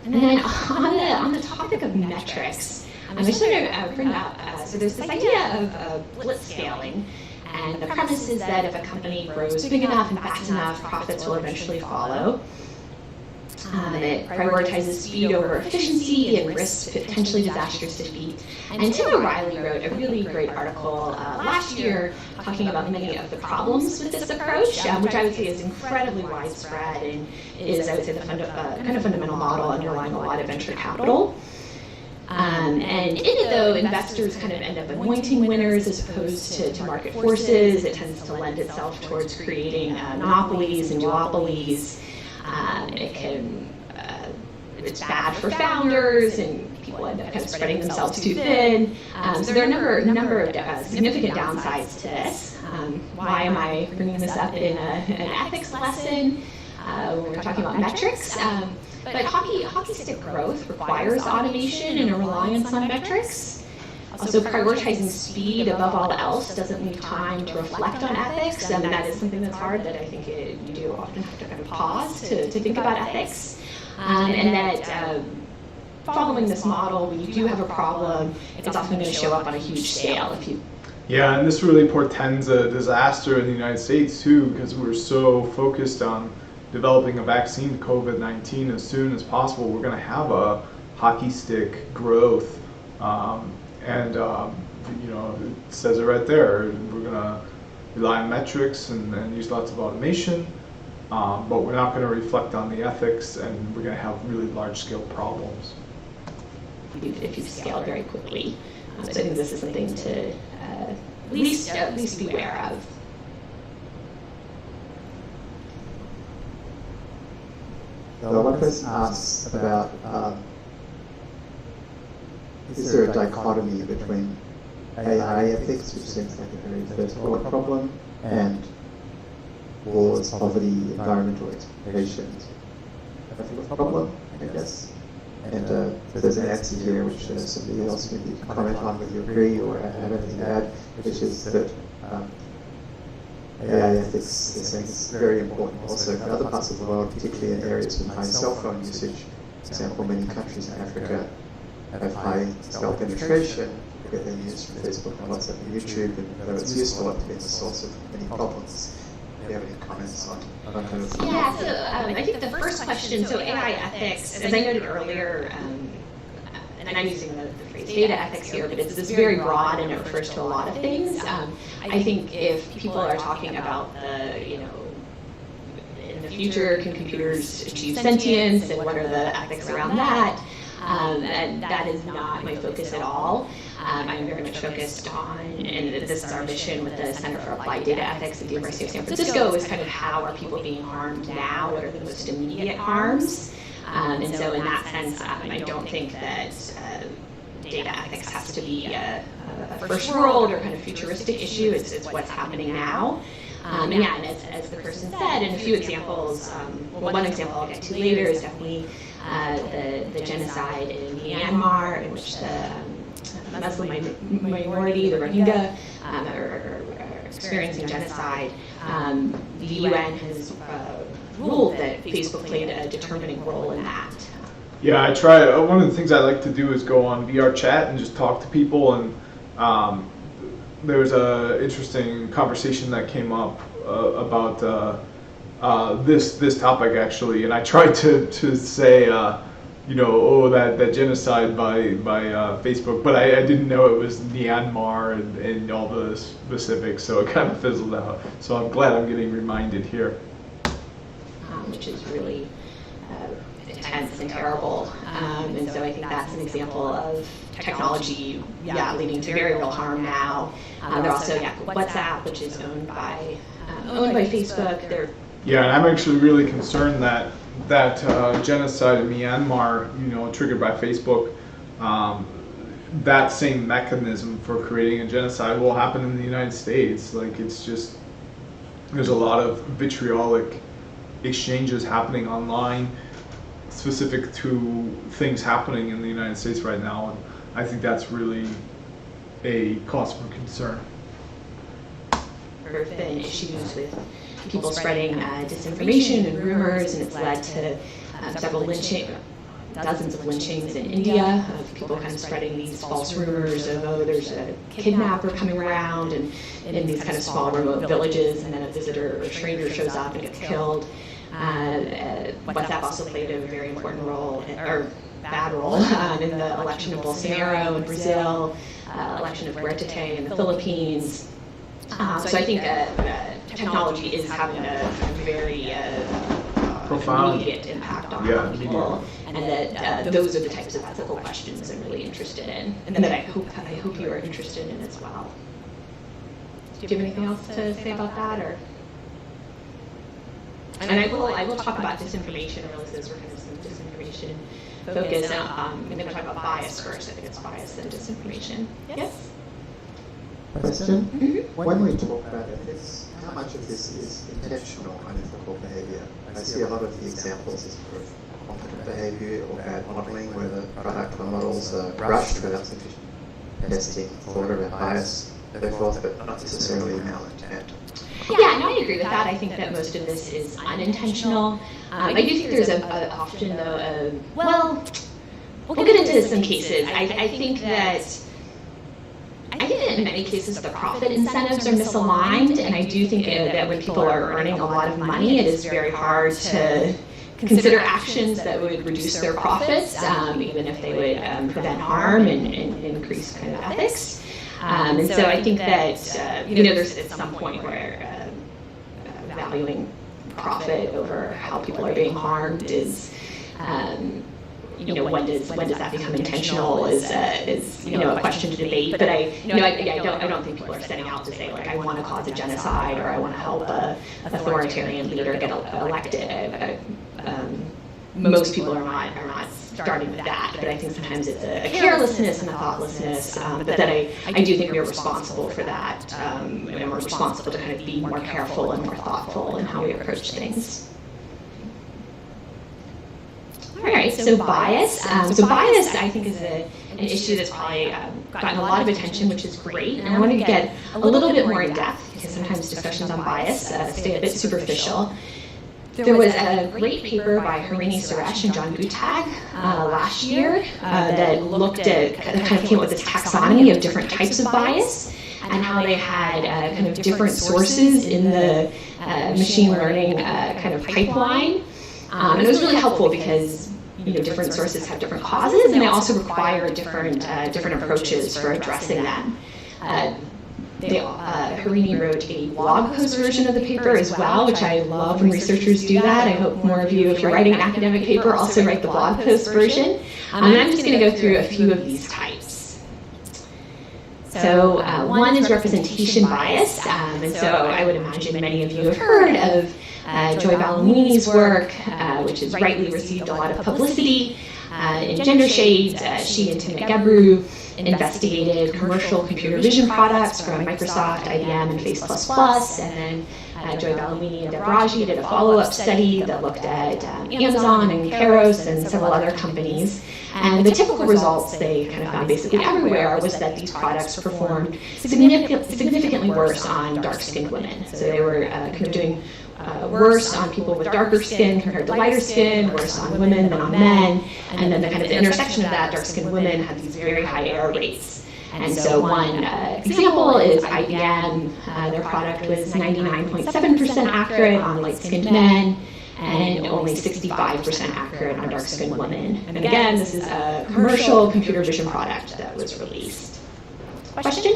And then on the topic of metrics, I just want to bring up, so there's this idea of blitzscaling. And the premise is that if a company grows big enough and fast enough, profits will eventually follow. It prioritizes speed over efficiency and risks potentially disastrous defeat. And Tim O'Reilly wrote a really great article last year talking about many of the problems with this approach, which I would say is incredibly widespread and is, I would say, the kind of fundamental model underlying a lot of venture capital. And in it, though, investors kind of end up anointing winners as opposed to market forces. It tends to lend itself towards creating monopolies and duopolies. It's bad for founders, and people end up kind of spreading themselves too thin. So there are a number of significant downsides to this. Why am I bringing this up in an ethics lesson when we're talking about metrics? But hockey stick growth requires automation and a reliance on metrics. Also, prioritizing speed above all else doesn't leave time to reflect on ethics, and that is something that's hard, that I think you do often have to kind of pause to think about ethics. And that following this model, when you do have a problem, it's often going to show up on a huge scale. Yeah, and this really portends a disaster in the United States too, because we're so focused on developing a vaccine to COVID-19 as soon as possible. We're going to have a hockey stick growth, it says it right there. We're going to rely on metrics and use lots of automation, but we're not going to reflect on the ethics, and we're going to have really large-scale problems if you scale very quickly. So I think this is something to at least be aware of. So one person asks about, is there a dichotomy between AI ethics, which seems like a very first-world problem, and wars, poverty, environmental exploitations? That's a problem, I guess. And there's an answer here which somebody else maybe can comment on whether you agree or have anything to add, which is that AI ethics is something that's very important also in other parts of the world, particularly in areas with high cell phone usage. For example, many countries in Africa have high cell penetration, where they use from Facebook and WhatsApp and YouTube, and though it's useful, it can be the source of many problems. Do you have any comments on kind of? Yeah, so I think the first question, so AI ethics, as I noted earlier, and I'm using the phrase data ethics here, but it's very broad and it refers to a lot of things. I think if people are talking about in the future, can computers achieve sentience and what are the ethics around that? And that is not my focus at all. I'm very much focused on, and this is our mission with the Center for Applied Data Ethics at the University of San Francisco, is kind of how are people being harmed now? What are the most immediate harms? And so in that sense, I don't think that data ethics has to be a first world or kind of futuristic issue. It's what's happening now. And yeah, and as the person said, and a few examples, one example I'll get to later is definitely the genocide in Myanmar, in which the Muslim minority, the Rohingya, are experiencing genocide. The UN has ruled that Facebook played a determining role in that. Yeah, I try. One of the things I like to do is go on VR chat and just talk to people. And there was a interesting conversation that came up about this topic actually. And I tried to say, that genocide by Facebook, but I didn't know it was Myanmar and all the specifics, so it kind of fizzled out. So I'm glad I'm getting reminded here. Which is really intense and terrible. And so I think that's an example of technology, leading to very real harm now. There also, WhatsApp, which is owned by Facebook. Yeah, and I'm actually really concerned that genocide in Myanmar, triggered by Facebook, that same mechanism for creating a genocide will happen in the United States. Like, it's just, there's a lot of vitriolic exchanges happening online specific to things happening in the United States right now, and I think that's really a cause for concern. There have been issues with people spreading disinformation and rumors, and it's led to dozens of lynchings in India, of people kind of spreading these false rumors of, there's a kidnapper coming around, and in these kind of small remote villages, and then a visitor or stranger shows up and gets killed. WhatsApp also played a very important role, or bad role, in the election of Bolsonaro in Brazil, election of Duterte in the Philippines. So I think technology is having a very profound immediate impact on people, and that those are the types of ethical questions I'm really interested in, and that I hope you are interested in as well. Do you have anything else to say about that, or? And I will talk about disinformation. I realize those were kind of some disinformation focus. I'm going to talk about bias first. I think it's bias then disinformation. Yes? Question? Mm-hmm. When we talk about ethics, how much of this is intentional unethical behavior? I see a lot of the examples as sort of confident behavior or bad modeling, where the product or models are rushed without sufficient testing, thought about bias, and so forth, but not necessarily malintent. Yeah, no, I agree with that. I think that most of this is unintentional. I do think there's often, though, we'll get into some cases. I think that in many cases the profit incentives are misaligned, and I do think that when people are earning a lot of money, it is very hard to consider actions that would reduce their profits, even if they would prevent harm and increase kind of ethics. And so I think that there's at some point where valuing profit over how people are being harmed is, when does that become intentional is a question to debate. But I don't think people are setting out to say, like, I want to cause a genocide or I want to help a authoritarian leader get elected. Most people are not starting with that, but I think sometimes it's a carelessness and a thoughtlessness, but that I do think we're responsible for that, and we're responsible to kind of be more careful and more thoughtful in how we approach things. All right, so bias. Bias, I think, is an issue that's probably gotten a lot of attention, which is great. And I wanted to get a little bit more in depth because sometimes discussions on bias stay a bit superficial. There was a great paper by Harini Suresh and John Gutag last year that looked at, kind of came up with this taxonomy of different types of bias and how they had kind of different sources in the machine learning kind of pipeline. And it was really helpful because different sources have different causes, and they also require different approaches for addressing them. Harini wrote a blog post version of the paper as well, which I love when researchers do that. I hope more of you, if you're writing an academic paper, also write the blog post version. And I'm just going to go through a few of these types. So one is representation bias, and so I would imagine many of you have heard of Joy Balamwini's work, which has rightly received a lot of publicity. In Gender Shades, she and Timnit Gebru investigated commercial computer vision products from Microsoft, IBM, and Face++, and then Joy Balamwini and Deb Raji did a follow-up study that looked at Amazon and Keros and several other companies. And the typical results they kind of found basically everywhere was that these products performed significantly worse on dark-skinned women. So they were kind of doing worse on people with darker skin compared to lighter skin, worse on women than on men, and then the kind of intersection of that, dark-skinned women had these very high error rates. And so one example is IBM. Their product was 99.7% accurate on light-skinned men and only 65% accurate on dark-skinned women. And again, this is a commercial computer vision product that was released. Question?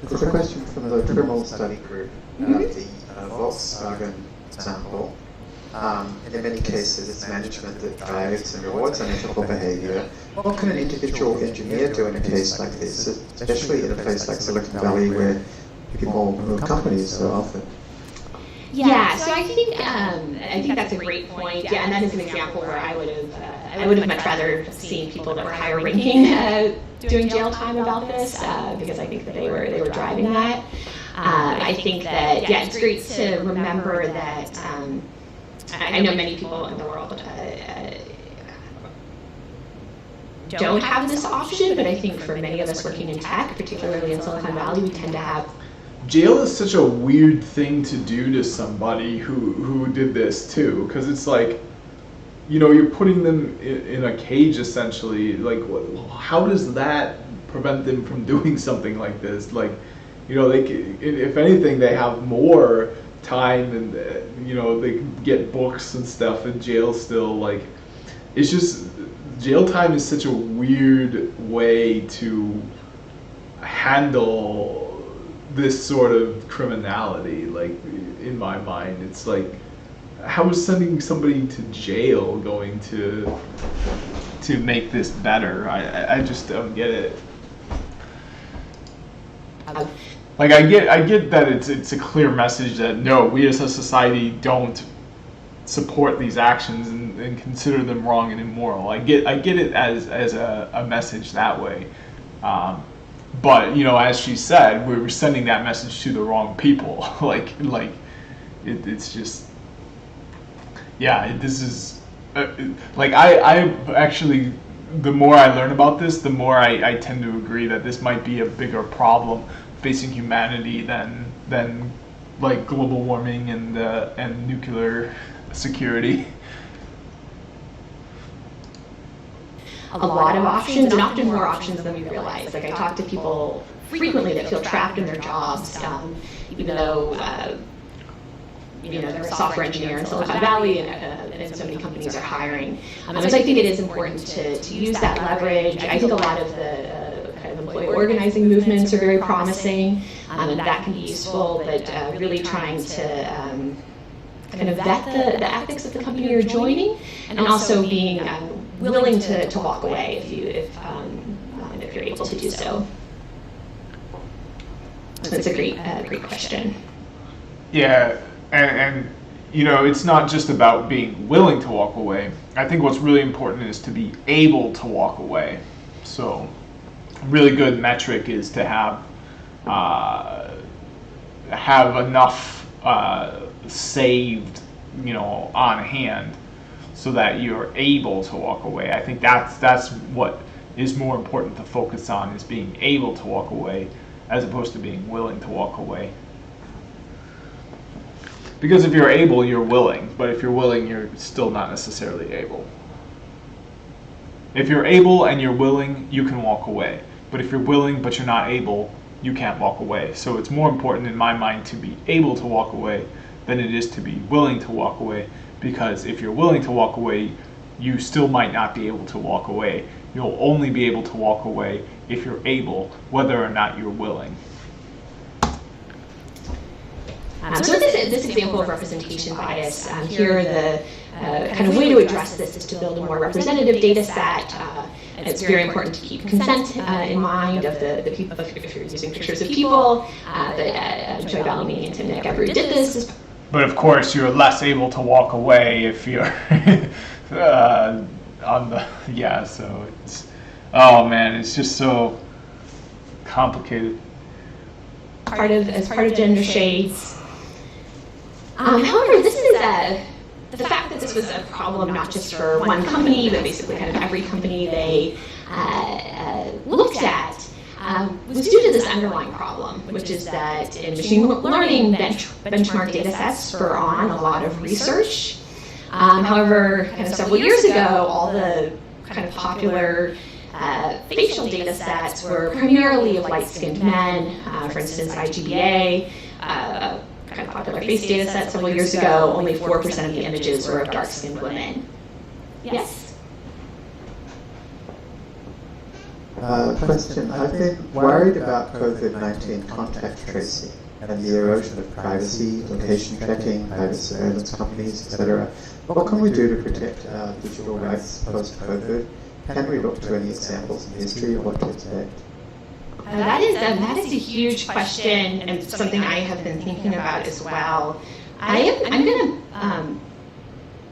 There's a question from the criminal study group about the Volkswagen sample. In many cases, it's management that drives and rewards unethical behavior. What can an individual engineer do in a case like this, especially in a place like Silicon Valley where people move companies so often? Yeah, so I think that's a great point. Yeah, and that is an example where I would have much rather seen people that were higher ranking doing jail time about this because I think that they were driving that. I think that it's great to remember that I know many people in the world don't have this option, but I think for many of us working in tech, particularly in Silicon Valley, we tend to have. Jail is such a weird thing to do to somebody who did this too, because it's like, you're putting them in a cage essentially. Like, how does that prevent them from doing something like this? Like, they can, if anything, they have more time, and they can get books and stuff in jail still. Like, it's just, jail time is such a weird way to handle this sort of criminality. Like, in my mind, it's like, how is sending somebody to jail going to make this better? I just don't get it. Like, I get that it's a clear message that no, we as a society don't support these actions and consider them wrong and immoral. I get it as a message that way. But as she said, we were sending that message to the wrong people. It's just, this is I actually, the more I learn about this, the more I tend to agree that this might be a bigger problem facing humanity than like global warming and nuclear security. A lot of options, and often more options than we realize. Like, I talk to people frequently that feel trapped in their jobs, even though they're a software engineer in Silicon Valley, and so many companies are hiring. So I think it is important to use that leverage. I think a lot of the kind of employee organizing movements are very promising, and that can be useful. But really trying to kind of vet the ethics of the company you're joining, and also being willing to walk away if you're able to do so. That's a great question. Yeah, and it's not just about being willing to walk away. I think what's really important is to be able to walk away. So, a really good metric is to have enough saved, on hand, so that you're able to walk away. I think that's what is more important to focus on, is being able to walk away as opposed to being willing to walk away. Because if you're able, you're willing, but if you're willing, you're still not necessarily able. If you're able and you're willing, you can walk away. But if you're willing but you're not able, you can't walk away. So it's more important in my mind to be able to walk away than it is to be willing to walk away, because if you're willing to walk away, you still might not be able to walk away. You'll only be able to walk away if you're able, whether or not you're willing. So this example of representation bias, here the kind of way to address this is to build a more representative data set. It's very important to keep consent in mind of the people, if you're using pictures of people, that Joy Bellamy and Tim Nick Everett did this. But of course, you're less able to walk away if you're on the, so it's, oh man, it's just so complicated. As part of gender shades. However, this is the fact that this was a problem not just for one company, but basically kind of every company they looked at, was due to this underlying problem, which is that in machine learning, benchmark data sets spur on a lot of research. However, kind of several years ago, all the kind of popular facial data sets were primarily of light-skinned men. For instance, IGBA, kind of popular face data set several years ago, only 4% of the images were of dark-skinned women. Yes? Question. I've been worried about COVID-19 contact tracing and the erosion of privacy, location tracking, private surveillance companies, etc. What can we do to protect our digital rights post-COVID? Can we look to any examples in history of what to expect? That is a huge question, and something I have been thinking about as well. I'm going to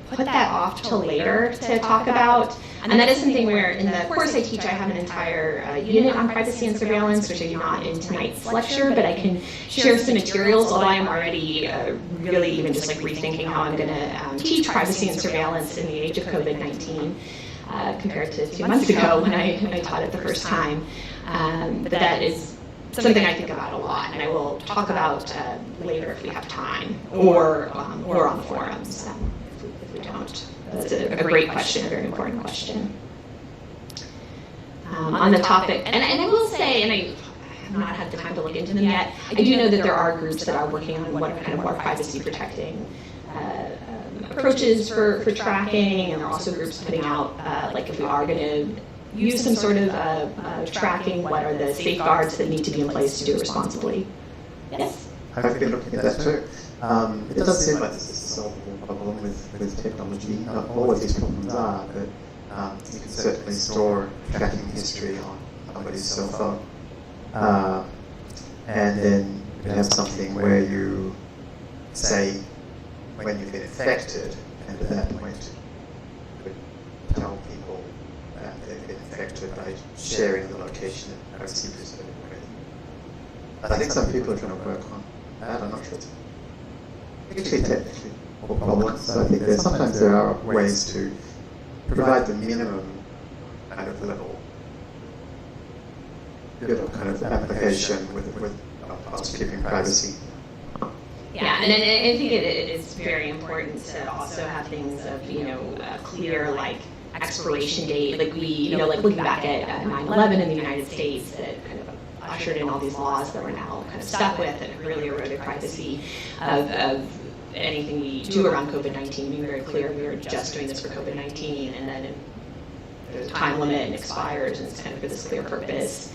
put that off till later to talk about, and that is something where in the course I teach, I have an entire unit on privacy and surveillance, which I do not in tonight's lecture, but I can share some materials, although I'm already really even just like rethinking how I'm going to teach privacy and surveillance in the age of COVID-19 compared to 2 months ago when I taught it the first time. But that is something I think about a lot, and I will talk about later if we have time, or on the forums if we don't. That's a great question, a very important question. On the topic, and I will say, and I have not had the time to look into them yet, I do know that there are groups that are working on what kind of more privacy protecting approaches for tracking, and there are also groups putting out, like if we are going to use some sort of tracking, what are the safeguards that need to be in place to do it responsibly? Yes? I've been looking at that too. It does seem like this is a solvable problem with technology. Not all of these problems are, but you can certainly store tracking history on somebody's cell phone. And then you can have something where you say when you've been infected, and at that point you could tell people that they've been infected by sharing the location of privacy preserving. I think some people are trying to work on that. I'm not sure it's actually technically a problem. So I think sometimes there are ways to provide the minimum kind of level kind of application with housekeeping privacy. Yeah, and I think it is very important to also have things of, clear, like, expiration date. Like like looking back at 9/11 in the United States, that kind of ushered in all these laws that we're now kind of stuck with and really eroded privacy of anything we do around COVID-19, being very clear we are just doing this for COVID-19, and then there's a time limit and expires, and it's kind of for this clear purpose.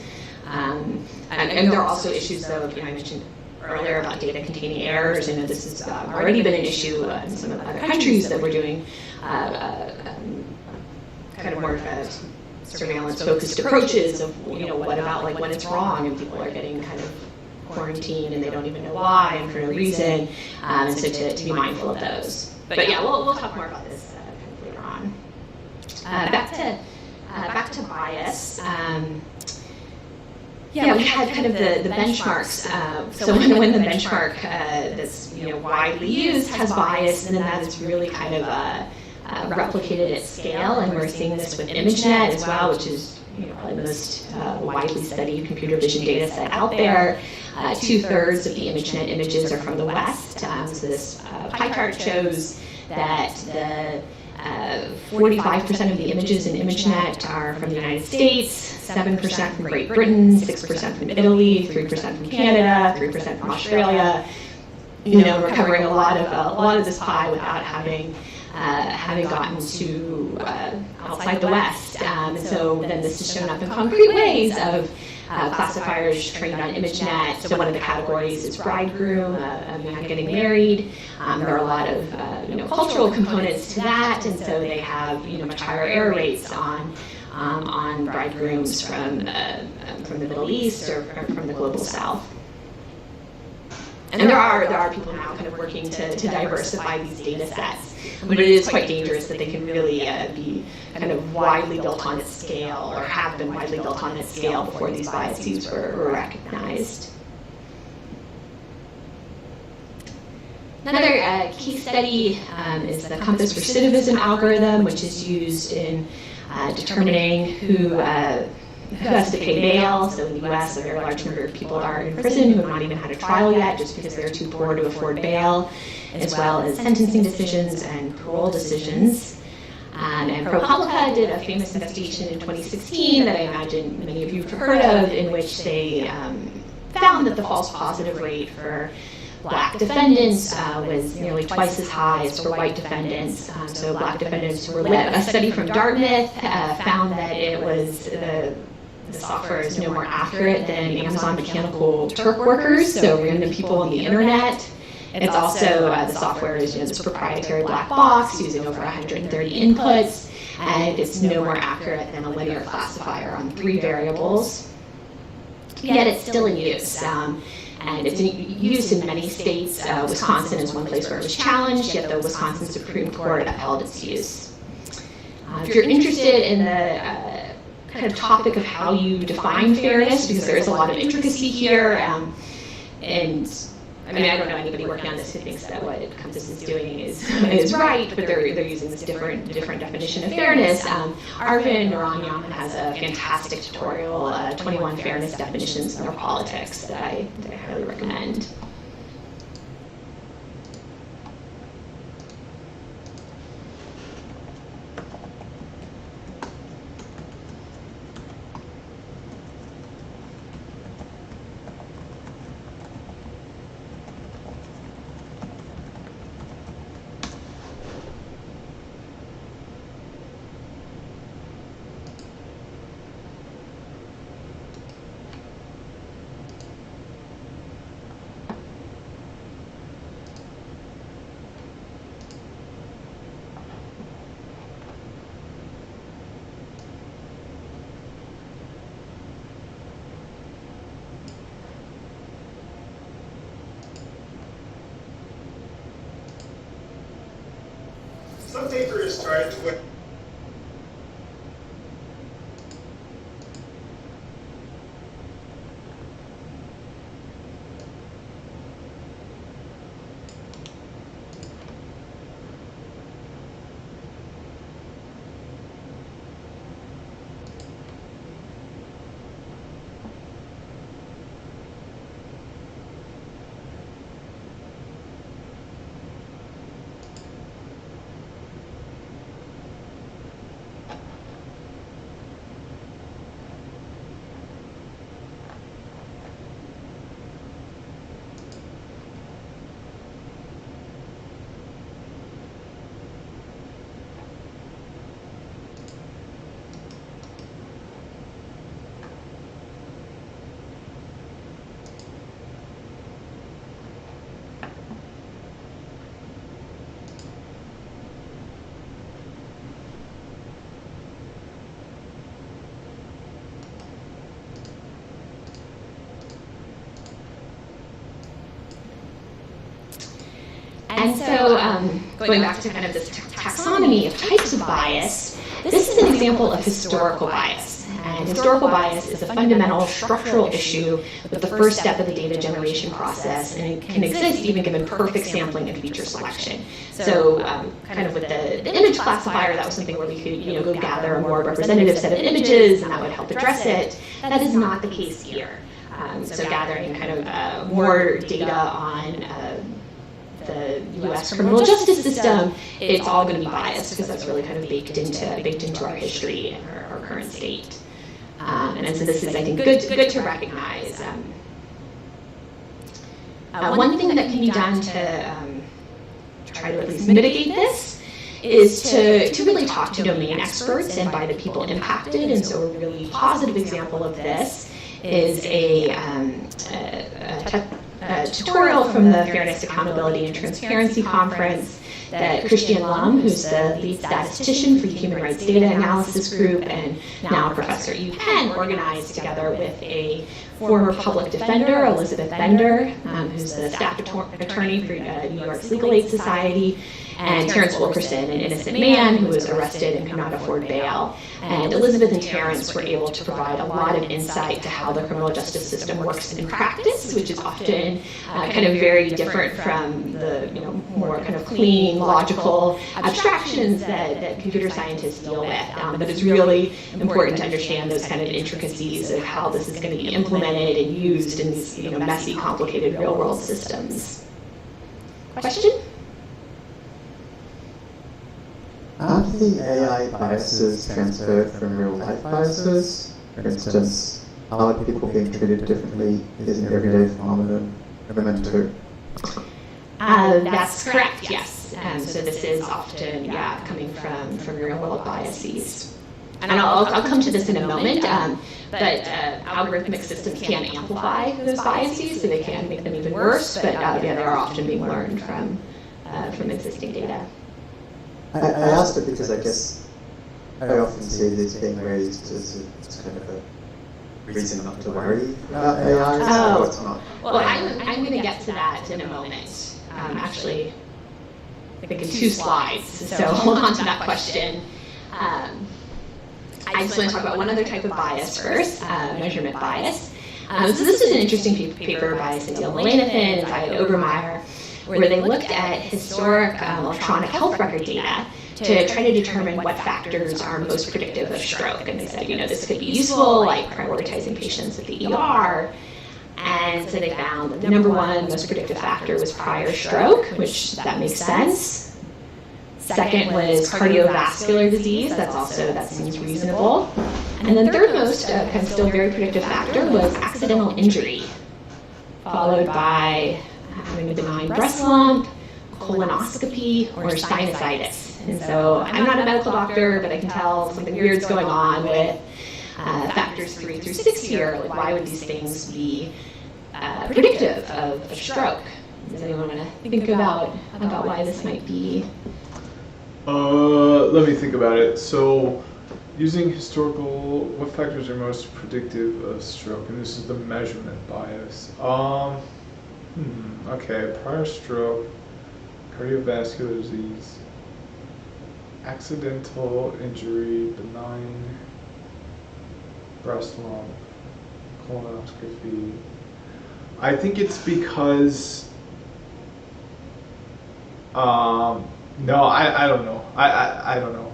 And there are also issues, though, I mentioned earlier about data containing errors. I know this has already been an issue in some of the other countries that we're doing kind of more surveillance-focused approaches of, what about like when it's wrong and people are getting kind of quarantined and they don't even know why and for no reason, and so to be mindful of those. But yeah, we'll talk more about this kind of later on. Back to bias. Yeah, we had kind of the benchmarks. So when the benchmark that's widely used has bias, and then that is really kind of replicated at scale, and we're seeing this with ImageNet as well, which is probably the most widely studied computer vision data set out there. 2/3 of the ImageNet images are from the West. So this pie chart shows that the 45% of the images in ImageNet are from the United States, 7% from Great Britain, 6% from Italy, 3% from Canada, 3% from Australia. We're covering a lot of this pie without having gotten to outside the West. So then this is shown up in concrete ways of classifiers trained on ImageNet. So one of the categories is bridegroom, a man getting married. There are a lot of cultural components to that, and so they have much higher error rates on bridegrooms from the Middle East or from the global South. And there are people now kind of working to diversify these data sets, but it is quite dangerous that they can really be kind of widely built on at scale, or have been widely built on at scale before these biases were recognized. Another case study is the compass recidivism algorithm, which is used in determining who has to pay bail. So in the US, a very large number of people are in prison who have not even had a trial yet just because they're too poor to afford bail, as well as sentencing decisions and parole decisions. And ProPublica did a famous investigation in 2016 that I imagine many of you have heard of, in which they found that the false positive rate for Black defendants was nearly twice as high as for white defendants. So Black defendants who were a study from Dartmouth found that it was the software is no more accurate than Amazon Mechanical Turk workers, so random people on the internet. It's also, the software is this proprietary black box using over 130 inputs, and it's no more accurate than a linear classifier on 3 variables. Yet it's still in use. And it's in use in many states. Wisconsin is one place where it was challenged, yet the Wisconsin Supreme Court upheld its use. If you're interested in the kind of topic of how you define fairness, because there is a lot of intricacy here, and I mean, I don't know anybody working on this who thinks that what Compass is doing is right, but they're using this different definition of fairness. Arvind Naranyam has a fantastic tutorial, 21 fairness definitions in our politics, that I highly recommend. Some papers tried to And so, going back to kind of this taxonomy of types of bias, this is an example of historical bias. And historical bias is a fundamental structural issue with the first step of the data generation process, and it can exist even given perfect sampling and feature selection. So kind of with the image classifier, that was something where we could go gather a more representative set of images, and that would help address it. That is not the case here. So gathering kind of more data on the U.S. criminal justice system, it's all going to be biased because that's really kind of baked into our history and our current state. And so this is, I think, good to recognize. One thing that can be done to try to at least mitigate this is to really talk to domain experts and by the people impacted. And so a really positive example of this is a tutorial from the Fairness, Accountability, and Transparency Conference that Christian Lum, who's the lead statistician for the Human Rights Data Analysis Group and now a professor at UPenn, organized together with a former public defender, Elizabeth Bender, who's the staff attorney for New York's Legal Aid Society, and Terrence Wilkerson, an innocent man who was arrested and could not afford bail. And Elizabeth and Terrence were able to provide a lot of insight to how the criminal justice system works in practice, which is often kind of very different from the more kind of clean, logical abstractions that computer scientists deal with. But it's really important to understand those kind of intricacies of how this is going to be implemented and used in these messy, complicated real-world systems. Question? Aren't the AI biases transferred from real-life biases? For instance, are people being treated differently is an everyday phenomenon, women too? That's correct, yes. So this is often, coming from real-world biases. And I'll come to this in a moment, but algorithmic systems can amplify those biases, so they can make them even worse, but they are often being learned from existing data. I asked it because I guess I often see this being raised as kind of a reason not to worry about AI. Oh, it's not. Well, I'm going to get to that in a moment. Actually, I think in 2 slides, so hold on to that question. I just want to talk about one other type of bias first, measurement bias. So this is an interesting paper by Cynthia Mulanathan and Zayed Obermeyer, where they looked at historic electronic health record data to try to determine what factors are most predictive of stroke. And they said, this could be useful, like prioritizing patients at the ER. And so they found that the number one most predictive factor was prior stroke, which that makes sense. Second was cardiovascular disease. That seems reasonable. And then third most, kind of still very predictive factor, was accidental injury, followed by having a benign breast lump, colonoscopy, or sinusitis. And so I'm not a medical doctor, but I can tell something weird's going on with factors 3 through 6 here. Like, why would these things be predictive of stroke? Does anyone want to think about why this might be? Let me think about it. So, using historical, what factors are most predictive of stroke? And this is the measurement bias. Okay, prior stroke, cardiovascular disease, accidental injury, benign breast lump, colonoscopy. I think it's because, no, I don't know. I don't know.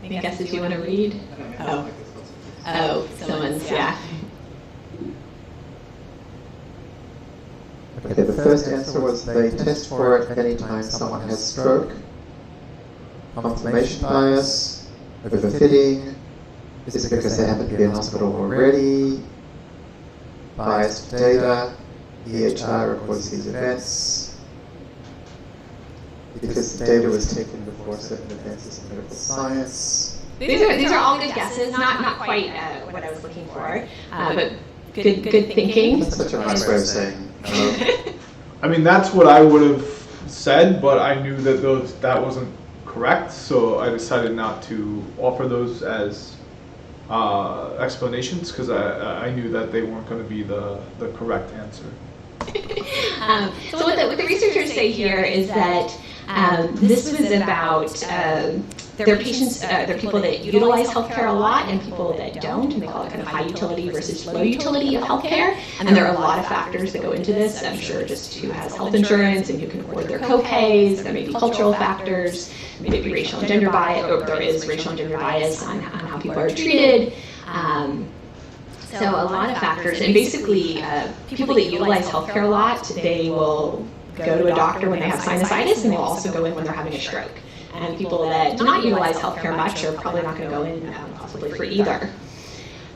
Any guesses you want to read? Someone's, yeah. Okay, the first answer was they test for it anytime someone has stroke. Confirmation bias, overfitting, is it because they happen to be in hospital already? Biased data, EHR records these events. Because the data was taken before certain advances in medical science. These are all good guesses, not quite what I was looking for, but good thinking. That's such a nice way of saying. I mean, that's what I would have said, but I knew that that wasn't correct, so I decided not to offer those as explanations because I knew that they weren't going to be the correct answer. So what the researchers say here is that This was about there are patients, there are people that utilize healthcare a lot and people that don't, and they call it kind of high utility versus low utility of healthcare. And there are a lot of factors that go into this. I'm sure just who has health insurance and who can afford their co-pays. There may be cultural factors, maybe racial and gender bias, or there is racial and gender bias on how people are treated. So a lot of factors, and basically people that utilize healthcare a lot, they will go to a doctor when they have sinusitis, and they'll also go in when they're having a stroke. And people that do not utilize healthcare much are probably not going to go in possibly for either.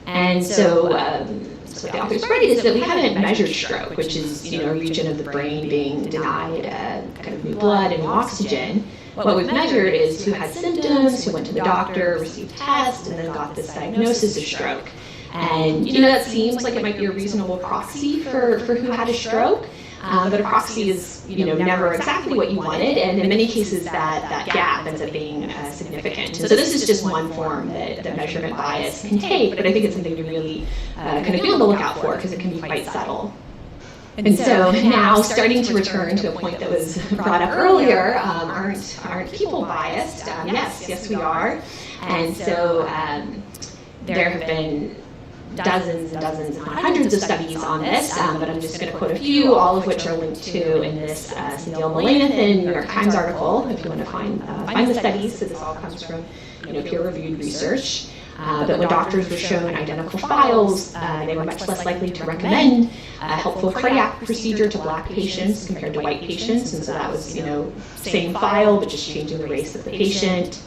And so what the authors write is that we haven't measured stroke, which is a region of the brain being denied kind of new blood and new oxygen. What we've measured is who had symptoms, who went to the doctor, received tests, and then got this diagnosis of stroke. And that seems like it might be a reasonable proxy for who had a stroke. But a proxy is, never exactly what you wanted, and in many cases that gap ends up being significant. And so this is just one form that measurement bias can take, but I think it's something to really kind of be on the lookout for because it can be quite subtle. And so now, starting to return to a point that was brought up earlier, aren't people biased? Yes, we are. And so there have been dozens and dozens, if not hundreds of studies on this, but I'm just going to quote a few, all of which are linked to in this Cynthia Mulanathan New York Times article, if you want to find the studies. So this all comes from peer-reviewed research. But when doctors were shown identical files, they were much less likely to recommend a helpful cardiac procedure to Black patients compared to white patients, and so that was same file but just changing the race of the patient.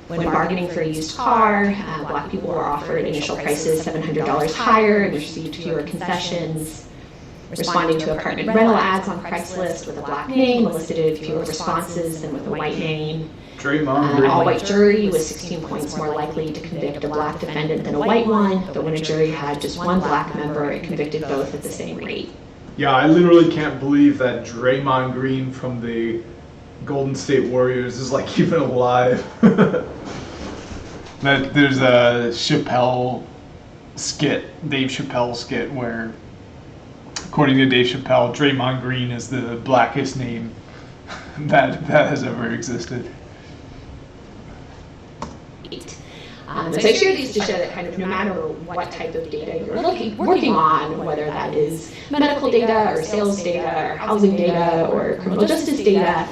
When bargaining for a used car, Black people were offered initial prices $700 higher and received fewer concessions. Responding to apartment rental ads on Craigslist with a Black name elicited fewer responses than with a white name. An all-white jury was 16 points more likely to convict a Black defendant than a white one, but when a jury had just one Black member, it convicted both at the same rate. Yeah, I literally can't believe that Draymond Green from the Golden State Warriors is even alive. That there's a Chappelle skit, Dave Chappelle skit, where according to Dave Chappelle, Draymond Green is the blackest name that has ever existed. So I share these to show that kind of no matter what type of data you're working on, whether that is medical data or sales data or housing data or criminal justice data,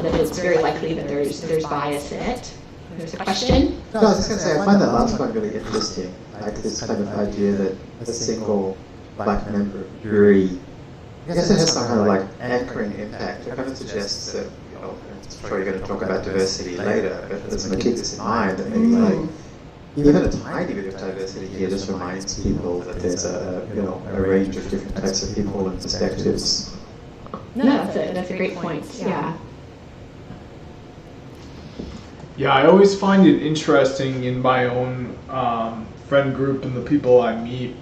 that it's very likely that there's bias in it. There's a question? No, I was just going to say, I find that last one really interesting, like this kind of idea that a single Black member of jury, I guess it has some kind of anchoring impact. It kind of suggests that, I'm sure you're going to talk about diversity later, but let's keep this in mind, that maybe even a tiny bit of diversity here just reminds people that there's a range of different types of people and perspectives. No, that's a great point. Yeah. Yeah, I always find it interesting in my own friend group and the people I meet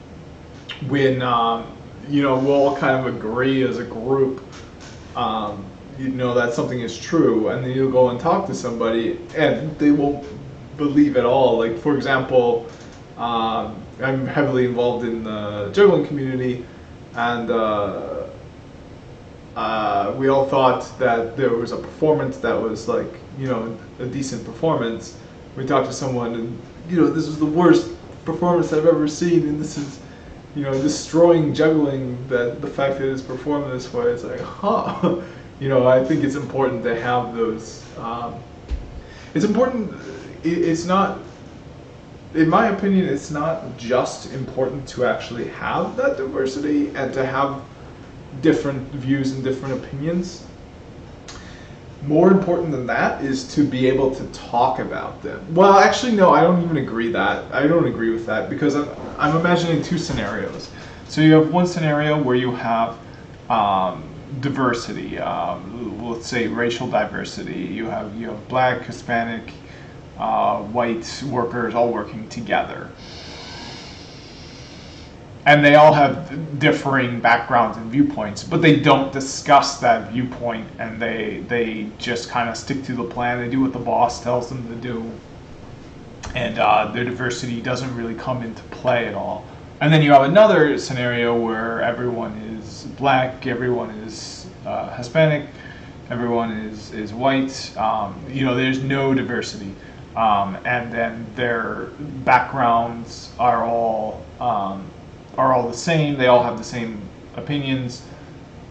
when we'll all kind of agree as a group that something is true, and then you'll go and talk to somebody and they won't believe at all. Like, for example, I'm heavily involved in the juggling community, and we all thought that there was a performance that was a decent performance. We talked to someone and this was the worst performance I've ever seen, and this is destroying juggling, that the fact that it's performed this way. It's I think it's important to have those. It's important. It's not, in my opinion, it's not just important to actually have that diversity and to have different views and different opinions. More important than that is to be able to talk about them. Well, actually, no, I don't even agree with that, because I'm imagining two scenarios. So you have one scenario where you have diversity, let's say racial diversity. You have Black, Hispanic, white workers all working together. And they all have differing backgrounds and viewpoints, but they don't discuss that viewpoint, and they just kind of stick to the plan. They do what the boss tells them to do, and their diversity doesn't really come into play at all. And then you have another scenario where everyone is Black, everyone is Hispanic, everyone is white. There's no diversity, and then their backgrounds are all the same. They all have the same opinions,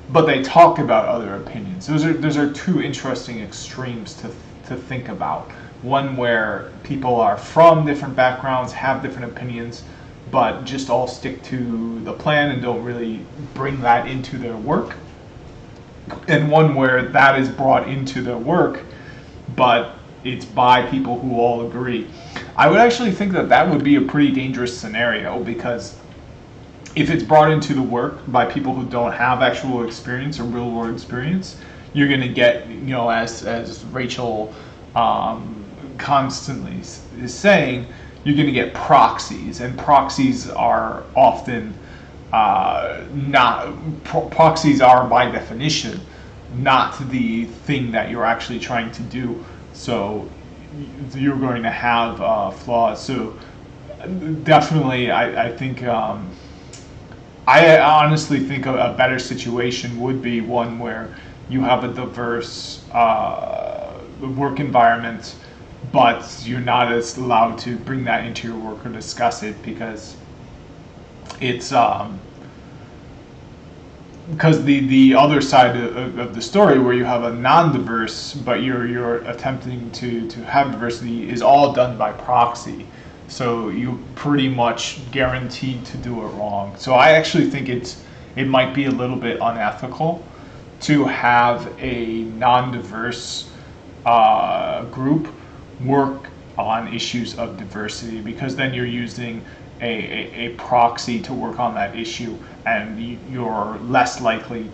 but they talk about other opinions. Those are two interesting extremes to think about. One where people are from different backgrounds, have different opinions, but just all stick to the plan and don't really bring that into their work. And one where that is brought into their work, but it's by people who all agree. I would actually think that would be a pretty dangerous scenario, because if it's brought into the work by people who don't have actual experience or real world experience, you're going to get, as Rachel constantly is saying, you're going to get proxies, and proxies are often proxies are by definition not the thing that you're actually trying to do. So you're going to have flaws. So definitely, I think I honestly think a better situation would be one where you have a diverse work environment, but you're not as allowed to bring that into your work or discuss it, because it's because the other side of the story, where you have a non-diverse but you're attempting to have diversity, is all done by proxy. So you pretty much guaranteed to do it wrong. So I actually think it might be a little bit unethical to have a non-diverse group work on issues of diversity, because then you're using a proxy to work on that issue, and you're less likely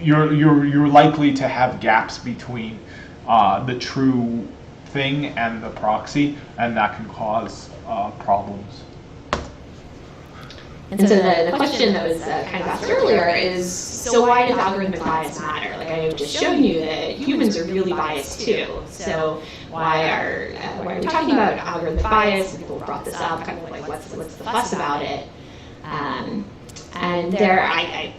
you're likely to have gaps between the true thing and the proxy, and that can cause problems. And so the question that was kind of asked earlier is, so why does algorithmic bias matter? Like I've just shown you that humans are really biased too. So why are we talking about algorithmic bias? People brought this up, kind of like what's the fuss about it? And there, I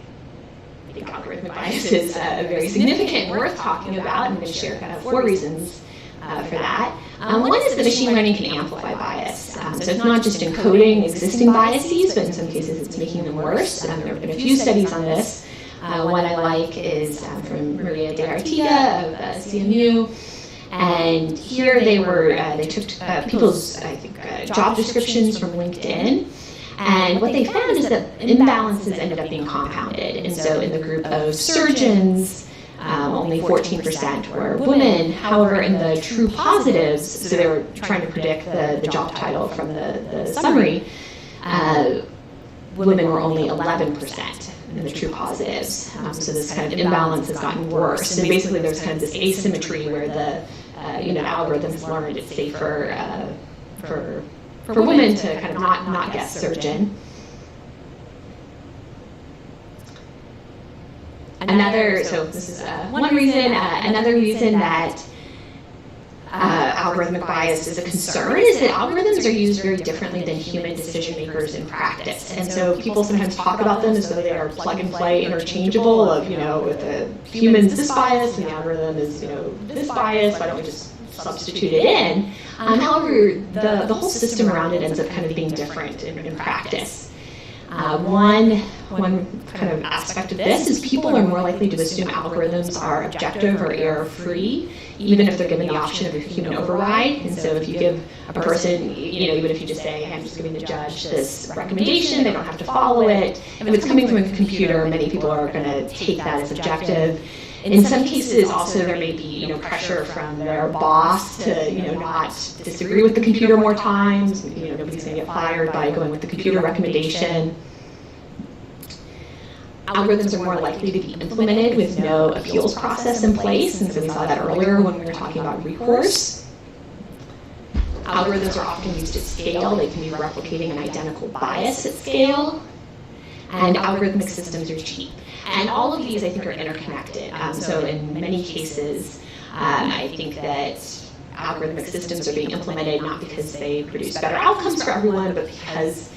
think algorithmic bias is very significant and worth talking about. I'm going to share kind of 4 reasons for that. One is that machine learning can amplify bias. So it's not just encoding existing biases, but in some cases it's making them worse. There have been a few studies on this. One I like is from Maria de Artiga of CMU. And here they took people's, job descriptions from LinkedIn. And what they found is that imbalances ended up being compounded. And so in the group of surgeons, only 14% were women. However, in the true positives, so they were trying to predict the job title from the summary, women were only 11% in the true positives. So this kind of imbalance has gotten worse. So basically there's kind of this asymmetry where the algorithms learned it's safer for women to kind of not guess surgeon. So this is one reason. Another reason that algorithmic bias is a concern is that algorithms are used very differently than human decision makers in practice. And so people sometimes talk about them as though they are plug and play interchangeable of, with the human's this bias and the algorithm is, this bias, why don't we just substitute it in? However, the whole system around it ends up kind of being different in practice. One kind of aspect of this is people are more likely to assume algorithms are objective or error-free, even if they're given the option of a human override. And so if you give a person, even if you just say, hey, I'm just giving the judge this recommendation, they don't have to follow it. If it's coming from a computer, many people are going to take that as objective. In some cases, also, there may be, pressure from their boss to, not disagree with the computer more times. Nobody's going to get fired by going with the computer recommendation. Algorithms are more likely to be implemented with no appeals process in place, and so we saw that earlier when we were talking about recourse. Algorithms are often used at scale. They can be replicating an identical bias at scale. And algorithmic systems are cheap. And all of these, I think, are interconnected. So in many cases, I think that algorithmic systems are being implemented not because they produce better outcomes for everyone, but because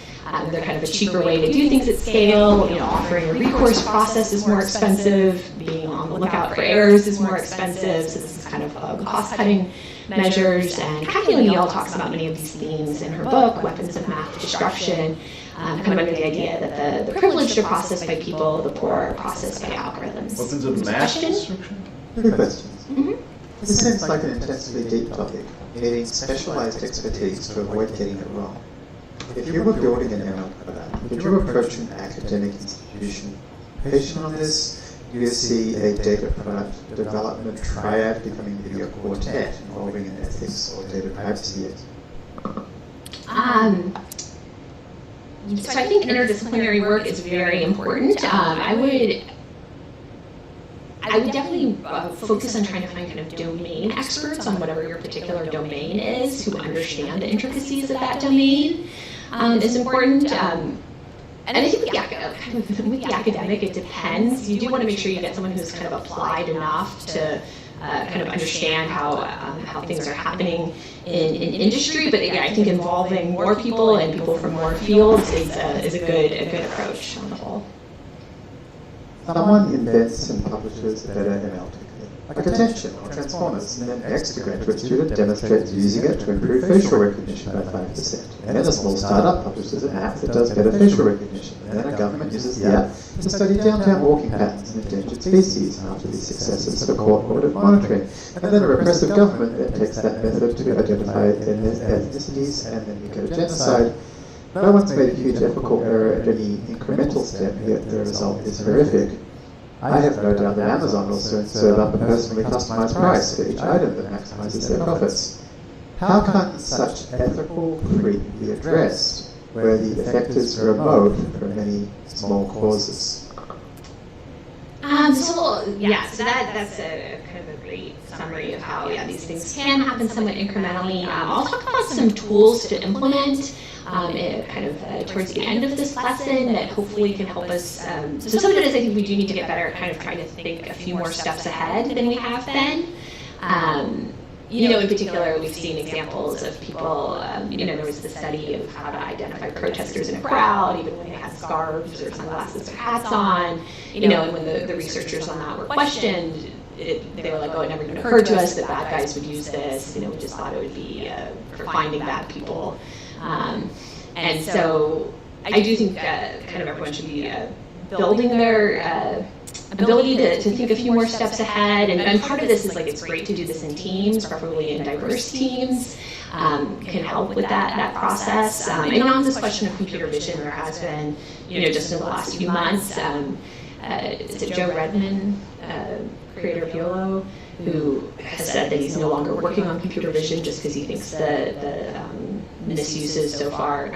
They're kind of a cheaper way to do things at scale. Offering a recourse process is more expensive. Being on the lookout for errors is more expensive. So this is kind of cost-cutting measures. And Cathy O'Neill talks about many of these themes in her book, Weapons of Math Destruction, kind of under the idea that the privileged are processed by people, the poor are processed by algorithms. Weapons of math destruction? Good questions. This seems like an intensely deep topic, needing specialized expertise to avoid getting it wrong. If you were building an ML product, would you approach an academic institution patient on this? Do you see a data product development triad becoming maybe a quartet involving an ethics or data privacy yet? So I think interdisciplinary work is very important. I would definitely focus on trying to find kind of domain experts on whatever your particular domain is, who understand the intricacies of that domain. Is important. And I think with the academic, it depends. You do want to make sure you get someone who's kind of applied enough to kind of understand how things are happening in industry. But again, I think involving more people and people from more fields is a good approach on the whole. Someone invents and publishes a better ML technique, like attention or transformers, and then an extra graduate student demonstrates using it to improve facial recognition by 5%. And then a small startup publishes an app that does better facial recognition, and then a government uses the app to study downtown walking patterns in endangered species after these successes for court-ordered monitoring. And then a repressive government then takes that method to identify ethnicities, and then you get a genocide. No one's made a huge ethical error at any incremental step, yet the result is horrific. I have no doubt that Amazon will soon serve up a personally customized price for each item that maximizes their profits. How can such ethical creep be addressed where the effect is remote from many small causes? So that's a kind of a great summary of how these things can happen somewhat incrementally. I'll talk about some tools to implement towards the end of this lesson that hopefully can help us. So some of it is I think we do need to get better at kind of trying to think a few more steps ahead than we have been. In particular, we've seen examples of people, there was the study of how to identify protesters in a crowd, even when they had scarves or sunglasses or hats on, and when the researchers on that were questioned, they were like, oh, it never even occurred to us that bad guys would use this, we just thought it would be for finding bad people. And so I do think kind of everyone should be building their ability to think a few more steps ahead. And part of this is it's great to do this in teams, preferably in diverse teams, can help with that process. And on this question of computer vision, there has been, just in the last few months, is it Joe Redman, creator of YOLO, who has said that he's no longer working on computer vision just because he thinks the misuses so far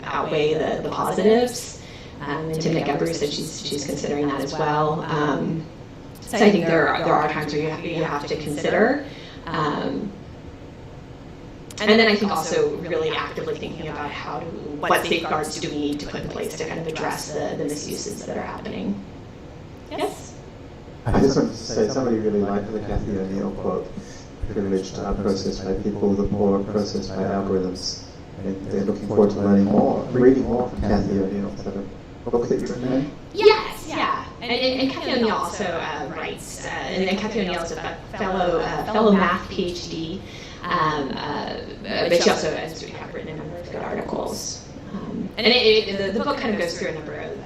outweigh the positives. And Tim McEvery said she's considering that as well. So I think there are times where you have to consider. And then I think also really actively thinking about what safeguards do we need to put in place to kind of address the misuses that are happening. Yes? I just wanted to say somebody really liked the Cathy O'Neill quote, privileged are processed by people, the poor are processed by algorithms. And they're looking forward to learning more, reading more from Cathy O'Neill. Is that a book that you recommend? Yes, yeah. And Cathy O'Neill also writes, and Cathy O'Neill is a fellow math PhD, but she also has written a number of good articles. And the book kind of goes through a number of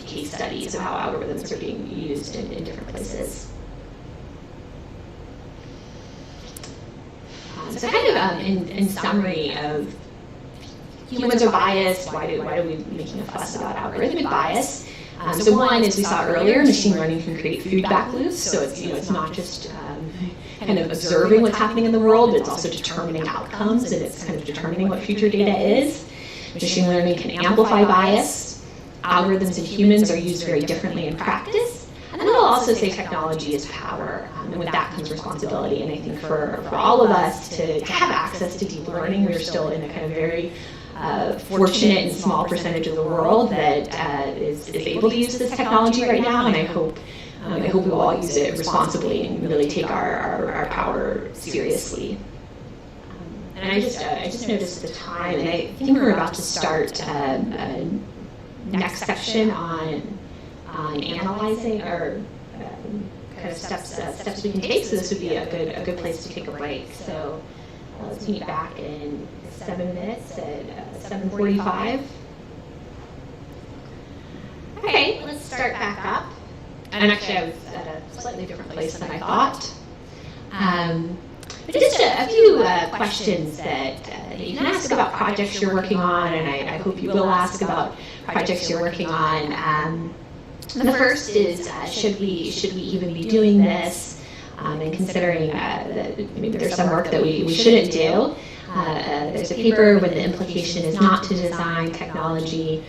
case studies of how algorithms are being used in different places. So kind of in summary of humans are biased, why are we making a fuss about algorithmic bias? So one, as we saw earlier, machine learning can create feedback loops, so it's not just kind of observing what's happening in the world, but it's also determining outcomes, and it's kind of determining what future data is. Machine learning can amplify bias. Algorithms and humans are used very differently in practice. And then I'll also say technology is power, and with that comes responsibility. And I think for all of us to have access to deep learning, we're still in a kind of very fortunate and small percentage of the world that is able to use this technology right now. And I hope we will all use it responsibly and really take our power seriously. And I just noticed at the time, and I think we're about to start a next section on analyzing or kind of steps we can take. So this would be a good place to take a break. So let's meet back in 7 minutes at 7:45. Okay, let's start back up. And actually, I was at a slightly different place than I thought. But just a few questions that you can ask about projects you're working on, and I hope you will ask about projects you're working on. The first is, should we even be doing this? And considering that maybe there's some work that we shouldn't do. There's a paper where the implication is not to design technology.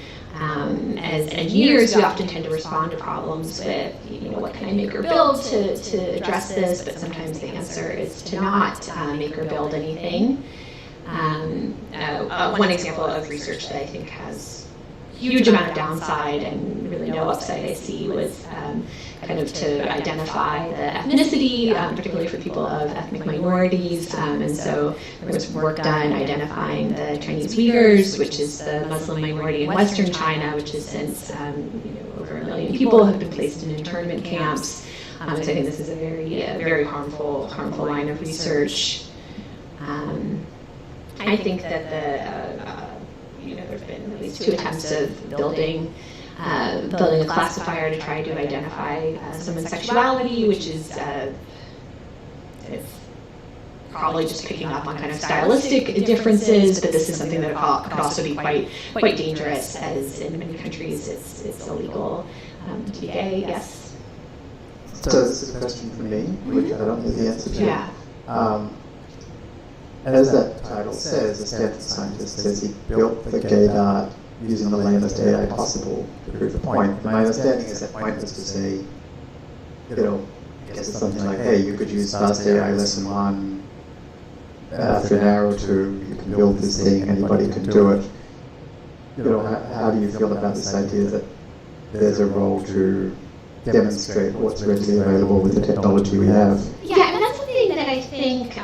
As engineers, we often tend to respond to problems with, what can I make or build to address this? But sometimes the answer is to not make or build anything. One example of research that I think has huge amount of downside and really no upside I see was kind of to identify the ethnicity, particularly for people of ethnic minorities. And so there was work done identifying the Chinese Uyghurs, which is the Muslim minority in Western China, which is since over 1 million people have been placed in internment camps. So I think this is a very harmful line of research. I think that there's been at least 2 attempts of building a classifier to try to identify someone's sexuality, which is it's probably just picking up on kind of stylistic differences, but this is something that could also be quite dangerous, as in many countries it's illegal to be gay. Yes? So this is a question for me, which I don't know the answer to. Yeah. As that title says, a Stanford scientist says he built the gate art using the lamest AI possible to prove the point. My understanding is that point was to say, I guess it's something like, hey, you could use Fast AI Lesson 1 after an hour or 2, you can build this thing, anybody can do it. How do you feel about this idea that there's a role to demonstrate what's readily available with the technology we have? Yeah, and that's something that I think.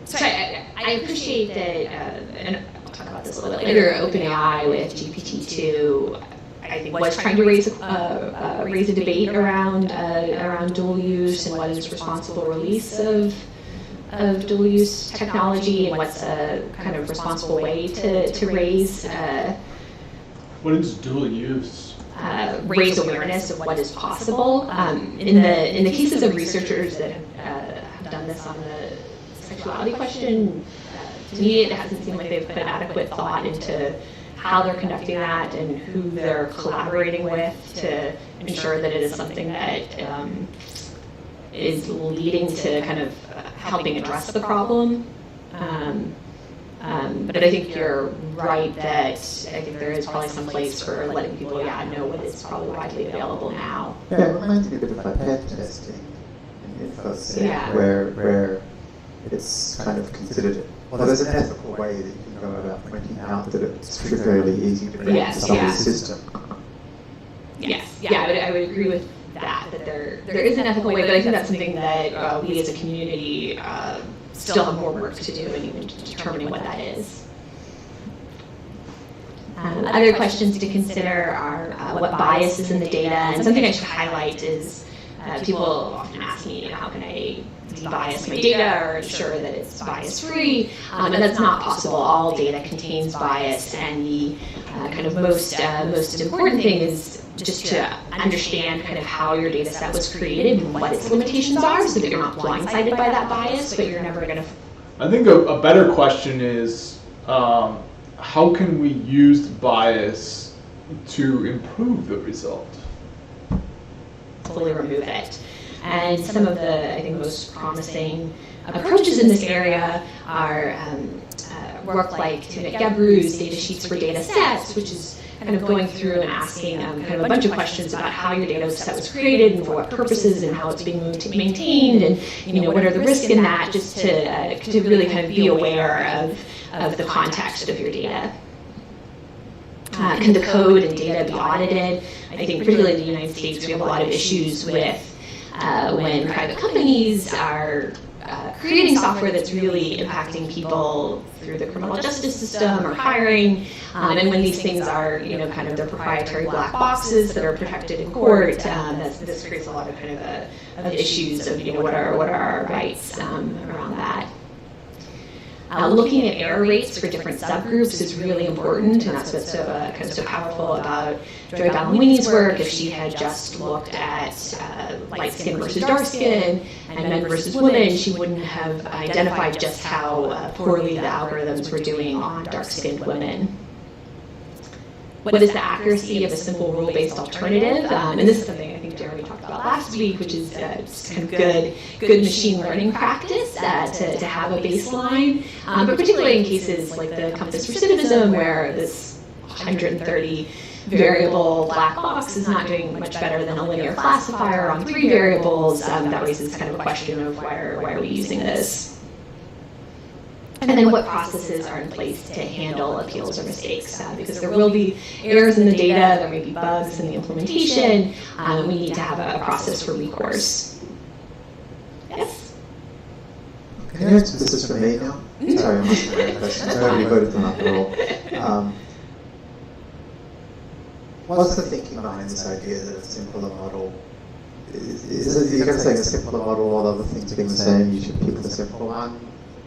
So I appreciate that, and I'll talk about this a little bit later. OpenAI with GPT-2, I think, was trying to raise a debate around dual use and what is responsible release of dual use technology, and what's a kind of responsible way to raise. What is dual use? Raise awareness of what is possible. In the cases of researchers that have done this on the sexuality question, to me it hasn't seemed like they've put adequate thought into how they're conducting that and who they're collaborating with to ensure that it is something that is leading to kind of helping address the problem. But I think you're right that I think there is probably some place for letting people know what is probably widely available now. Yeah, it reminds me a bit of like pen testing in InfoSec, where it's kind of considered, well, there's an ethical way that you can go about pointing out that it's fairly easy to break someone's system. Yes, I would agree with that there is an ethical way, but I think that's something that we as a community still have more work to do in even determining what that is. Other questions to consider are what bias is in the data, and something I should highlight is people often ask me, how can I de-bias my data or ensure that it's bias-free, and that's not possible. All data contains bias, and the kind of most important thing is just to understand kind of how your data set was created and what its limitations are, so that you're not blindsided by that bias, but you're never going to... I think a better question is, how can we use bias to improve the result? Fully remove it. And some of the, I think, most promising approaches in this area are work like Timothy Gebru's data sheets for data sets, which is kind of going through and asking kind of a bunch of questions about how your data set was created and for what purposes and how it's being maintained, and what are the risks in that, just to really kind of be aware of the context of your data. Can the code and data be audited? I think particularly in the United States we have a lot of issues with when private companies are creating software that's really impacting people through the criminal justice system or hiring. And when these things are, kind of their proprietary black boxes that are protected in court, this creates a lot of kind of issues of, what are our rights around that. Looking at error rates for different subgroups is really important, and that's what's so powerful about Joy Balwini's work. If she had just looked at light skin versus dark skin and men versus women, she wouldn't have identified just how poorly the algorithms were doing on dark-skinned women. What is the accuracy of a simple rule-based alternative? And this is something I think Jeremy talked about last week, which is just kind of good machine learning practice to have a baseline. But particularly in cases like the compass recidivism, where this 130 variable black box is not doing much better than a linear classifier on 3 variables, that raises kind of a question of why are we using this? And then what processes are in place to handle appeals or mistakes, because there will be errors in the data, there may be bugs in the implementation, we need to have a process for recourse. Yes? Can I answer this is for me now? Sorry, I'm asking a question. I already voted them after all. What's the thinking behind this idea that a simpler model is you're going to say a simpler model, all other things being the same, you should pick the simpler one?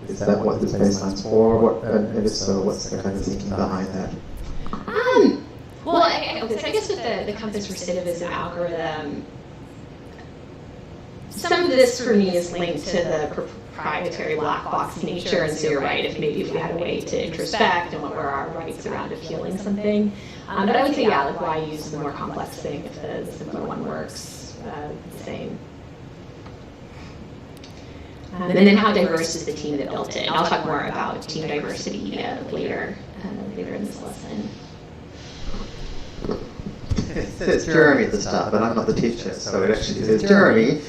Is that what this baseline's for? And if so, what's the kind of thinking behind that? Well, I guess with the compass recidivism algorithm, some of this for me is linked to the proprietary black box nature, and so you're right, if we had a way to introspect and what were our rights around appealing something. But I would say, like why use the more complex thing if the simpler one works the same. And then how diverse is the team that built it? And I'll talk more about team diversity later in this lesson. It says Jeremy at the start, but I'm not the teacher, so it actually says, Jeremy,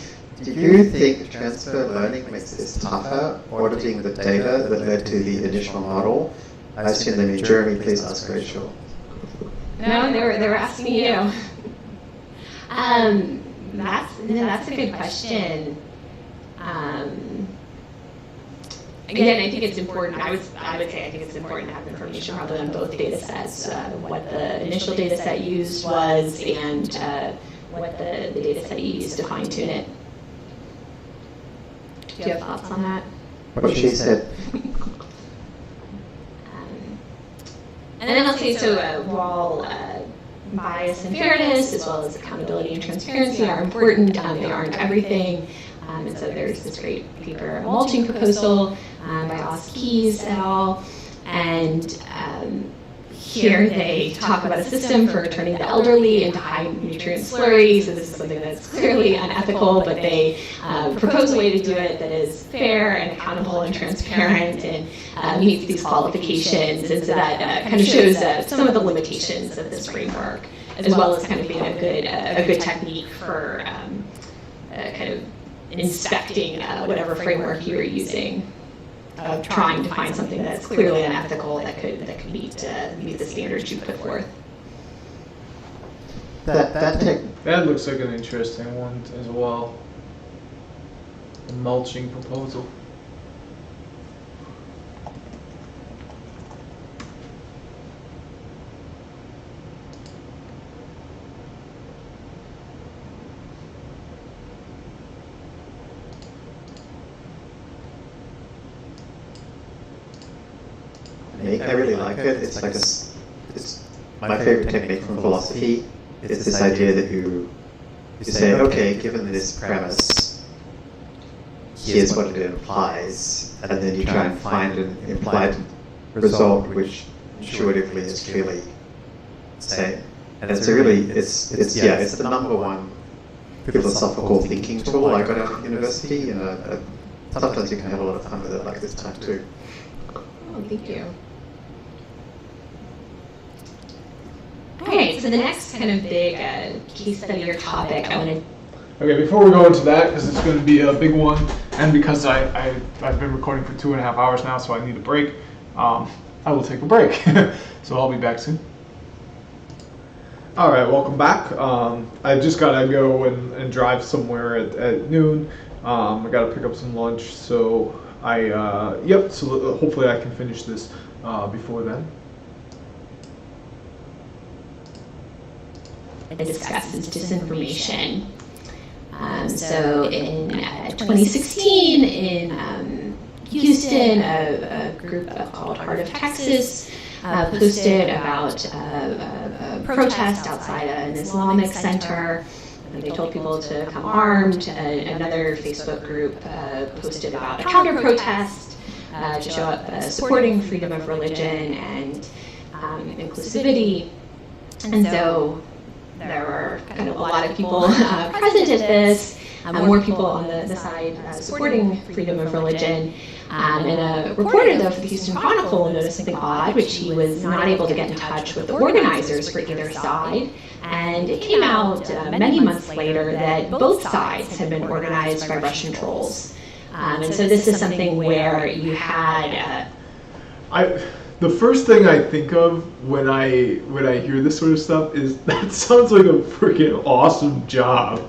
do you think transfer learning makes this tougher, auditing the data that led to the initial model? I assume they mean Jeremy, please ask Rachel. No, they were asking you. That's a good question. Again, I think it's important. I would say I think it's important to have information probably on both data sets, what the initial data set used was and what the data set you used to fine tune it. Do you have thoughts on that? What she said. And then I'll say, while bias and fairness, as well as accountability and transparency are important, they aren't everything. And so there's this great paper, a mulching proposal by Oz Keys et al. And here they talk about a system for turning the elderly into high nutrient slurry. So this is something that's clearly unethical, but they propose a way to do it that is fair and accountable and transparent and meets these qualifications. And so that kind of shows some of the limitations of this framework, as well as kind of being a good technique for kind of inspecting whatever framework you're using, trying to find something that's clearly unethical that could meet the standards you put forth. That looks like an interesting one as well. The mulching proposal. I really like it. It's like it's my favorite technique from philosophy. It's this idea that you say, okay, given this premise, here's what it implies, and then you try and find an implied result which intuitively is clearly the same. And it's it's the number one philosophical thinking tool I got out of university, and sometimes you can have a lot of fun with it, like this time too. Oh, thank you. Okay, so the next kind of big case study or topic I want to... Okay, before we go into that, because it's going to be a big one, and because I've been recording for 2.5 hours now, so I need a break, I will take a break. So I'll be back soon. All right, welcome back. I just got to go and drive somewhere at noon. I got to pick up some lunch, so so hopefully I can finish this before then. Discusses disinformation. So in 2016, in Houston, a group called Heart of Texas posted about a protest outside an Islamic center. They told people to come armed. Another Facebook group posted about a counter-protest to show up supporting freedom of religion and inclusivity. And so there were kind of a lot of people present at this, more people on the side supporting freedom of religion. And a reporter, though, for the Houston Chronicle noticed something odd, which he was not able to get in touch with the organizers for either side. And it came out many months later that both sides had been organized by Russian trolls. And so this is something where you had... The first thing I think of when I hear this sort of stuff is that sounds like a freaking awesome job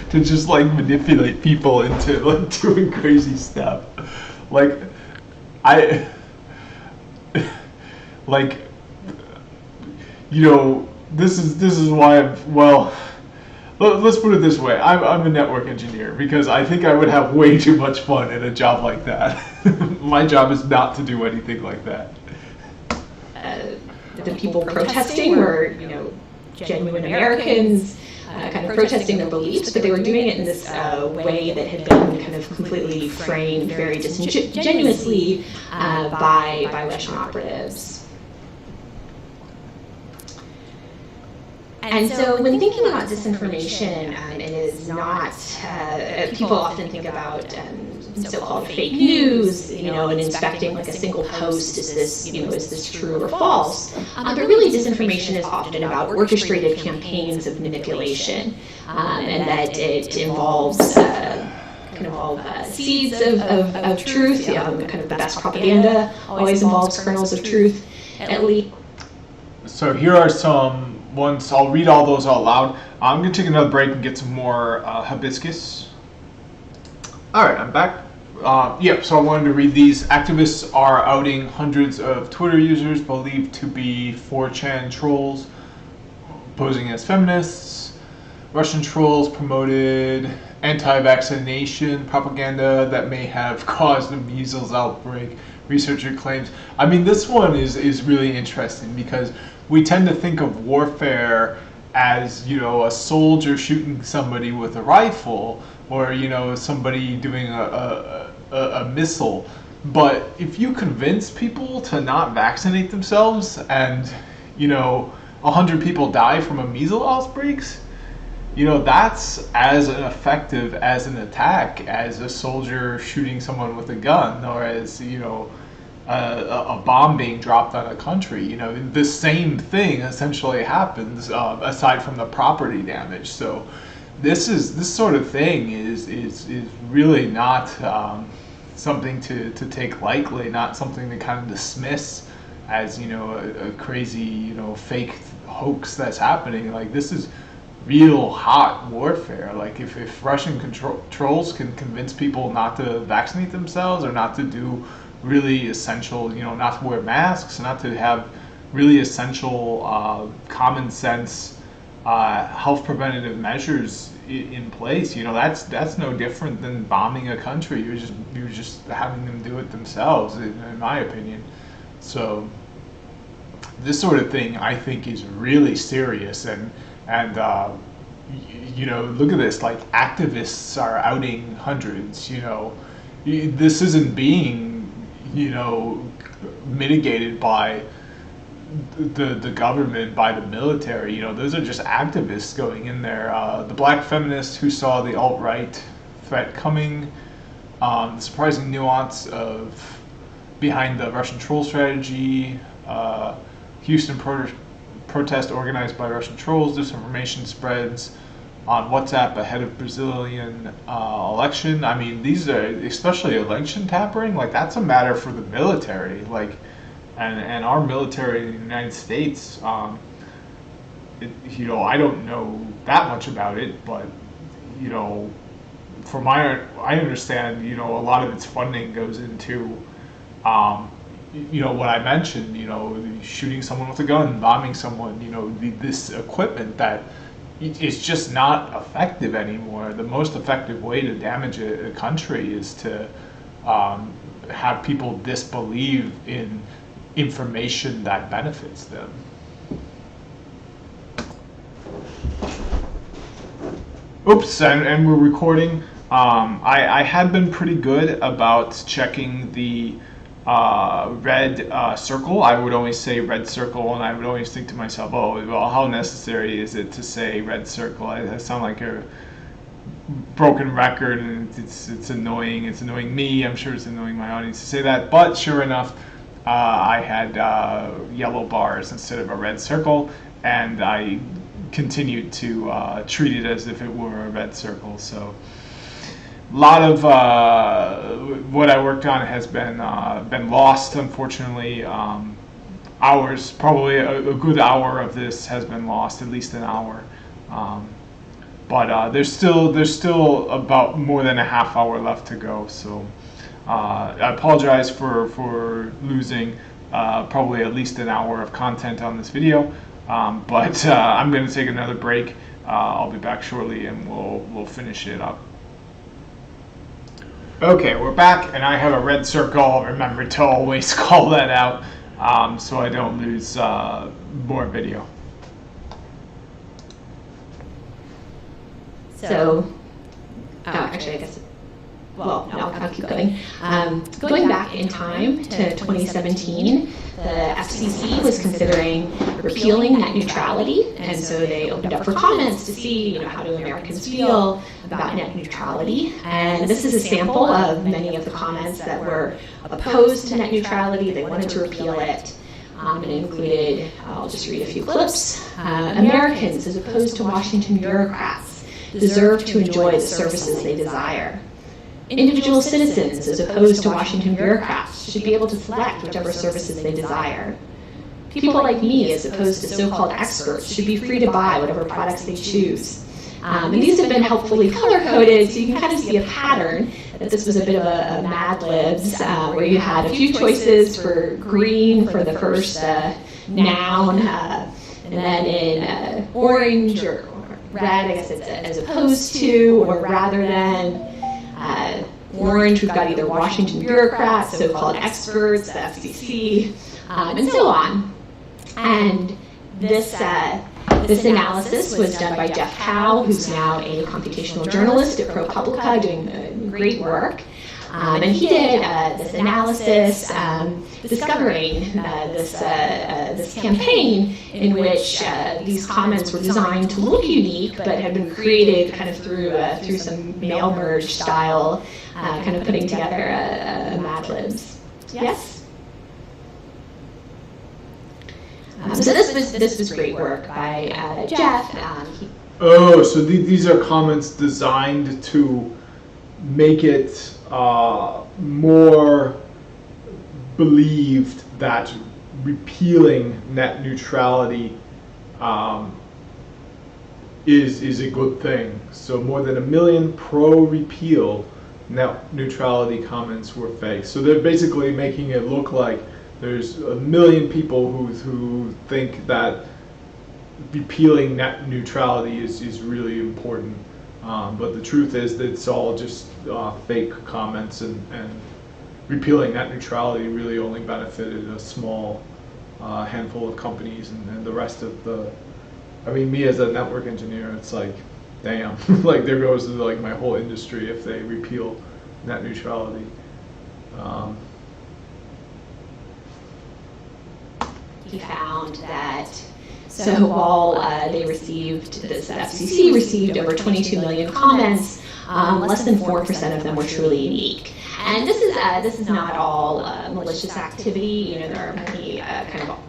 to just like manipulate people into like doing crazy stuff. Like this is why let's put it this way. I'm a network engineer because I think I would have way too much fun in a job like that. My job is not to do anything like that. The people protesting were, genuine Americans, kind of protesting their beliefs, but they were doing it in this way that had been kind of completely framed very disingenuously by Russian operatives. And so when thinking about disinformation, it is not, people often think about so-called fake news, and inspecting like a single post, is this true or false? But really disinformation is often about orchestrated campaigns of manipulation, and that it involves seeds of truth, kind of the best propaganda always involves kernels of truth, at least. So here are some ones, I'll read all those out loud. I'm going to take another break and get some more hibiscus. Alright, I'm back. So I wanted to read these. Activists are outing hundreds of Twitter users believed to be 4chan trolls posing as feminists. Russian trolls promoted anti-vaccination propaganda that may have caused a measles outbreak, researcher claims. I mean, this one is really interesting because we tend to think of warfare as, a soldier shooting somebody with a rifle, or somebody doing a missile. But if you convince people to not vaccinate themselves and 100 people die from a measles outbreaks, that's as effective as an attack as a soldier shooting someone with a gun, or as a bomb being dropped on a country. The same thing essentially happens, aside from the property damage. So this sort of thing is really not something to take lightly, not something to kind of dismiss as a crazy fake hoax that's happening. Like, this is real hot warfare. Like, if Russian trolls can convince people not to vaccinate themselves, or not to do really essential, not to wear masks, not to have really essential common sense health preventative measures in place, that's no different than bombing a country. You're just having them do it themselves, in my opinion. So this sort of thing, I think, is really serious, and look at this. Like, activists are outing hundreds. This isn't being mitigated by the government, by the military. Those are just activists going in there. The black feminists who saw the alt-right threat coming, the surprising nuance behind the Russian troll strategy, Houston protest organized by Russian trolls, disinformation spreads on WhatsApp ahead of Brazilian election. I mean, these are, especially election tampering, like, that's a matter for the military. Like, and our military in the United States, I don't know that much about it, but from I understand, a lot of its funding goes into, what I mentioned, shooting someone with a gun, bombing someone, this equipment that is just not effective anymore. The most effective way to damage a country is to have people disbelieve in information that benefits them. Oops, and we're recording. I had been pretty good about checking the red circle. I would always say red circle, and I would always think to myself, oh, well, how necessary is it to say red circle? I sound like a broken record, and it's annoying. It's annoying me. I'm sure it's annoying my audience to say that. But sure enough, I had yellow bars instead of a red circle, and I continued to treat it as if it were a red circle. So a lot of what I worked on has been lost, unfortunately. Hours, probably a good hour of this has been lost, at least an hour. But there's still about more than a half hour left to go. So I apologize for losing probably at least an hour of content on this video. But I'm going to take another break. I'll be back shortly, and we'll finish it up. Okay, we're back, and I have a red circle. Remember to always call that out so I don't lose more video. So, actually, I guess, well, no, I'll keep going. Going back in time to 2017, the FCC was considering repealing net neutrality, and so they opened up for comments to see, how do Americans feel about net neutrality. And this is a sample of many of the comments that were opposed to net neutrality. They wanted to repeal it. And it included, I'll just read a few clips. Americans, as opposed to Washington bureaucrats, deserve to enjoy the services they desire. Individual citizens, as opposed to Washington bureaucrats, should be able to select whichever services they desire. People like me, as opposed to so-called experts, should be free to buy whatever products they choose. And these have been helpfully color-coded, so you can kind of see a pattern that this was a bit of a Mad Libs, where you had a few choices for green for the first noun, and then in orange or red, I guess it's as opposed to or rather than. Orange, we've got either Washington bureaucrats, so-called experts, the FCC, and so on. And this analysis was done by Jeff Howe, who's now a computational journalist at ProPublica, doing great work. And he did this analysis discovering this campaign in which these comments were designed to look unique, but had been created kind of through some mail merge style, kind of putting together a Mad Libs. Yes? So this was great work by Jeff. So these are comments designed to make it more believed that repealing net neutrality is a good thing. So more than 1 million pro-repeal net neutrality comments were fake. So they're basically making it look like there's 1 million people who think that repealing net neutrality is really important. But the truth is that it's all just fake comments, and repealing net neutrality really only benefited a small handful of companies, and the rest of me as a network engineer, it's like, damn, like there goes like my whole industry if they repeal net neutrality. He found that so while they received, the FCC received over 22 million comments, less than 4% of them were truly unique. And this is not all malicious activity. There are many kind of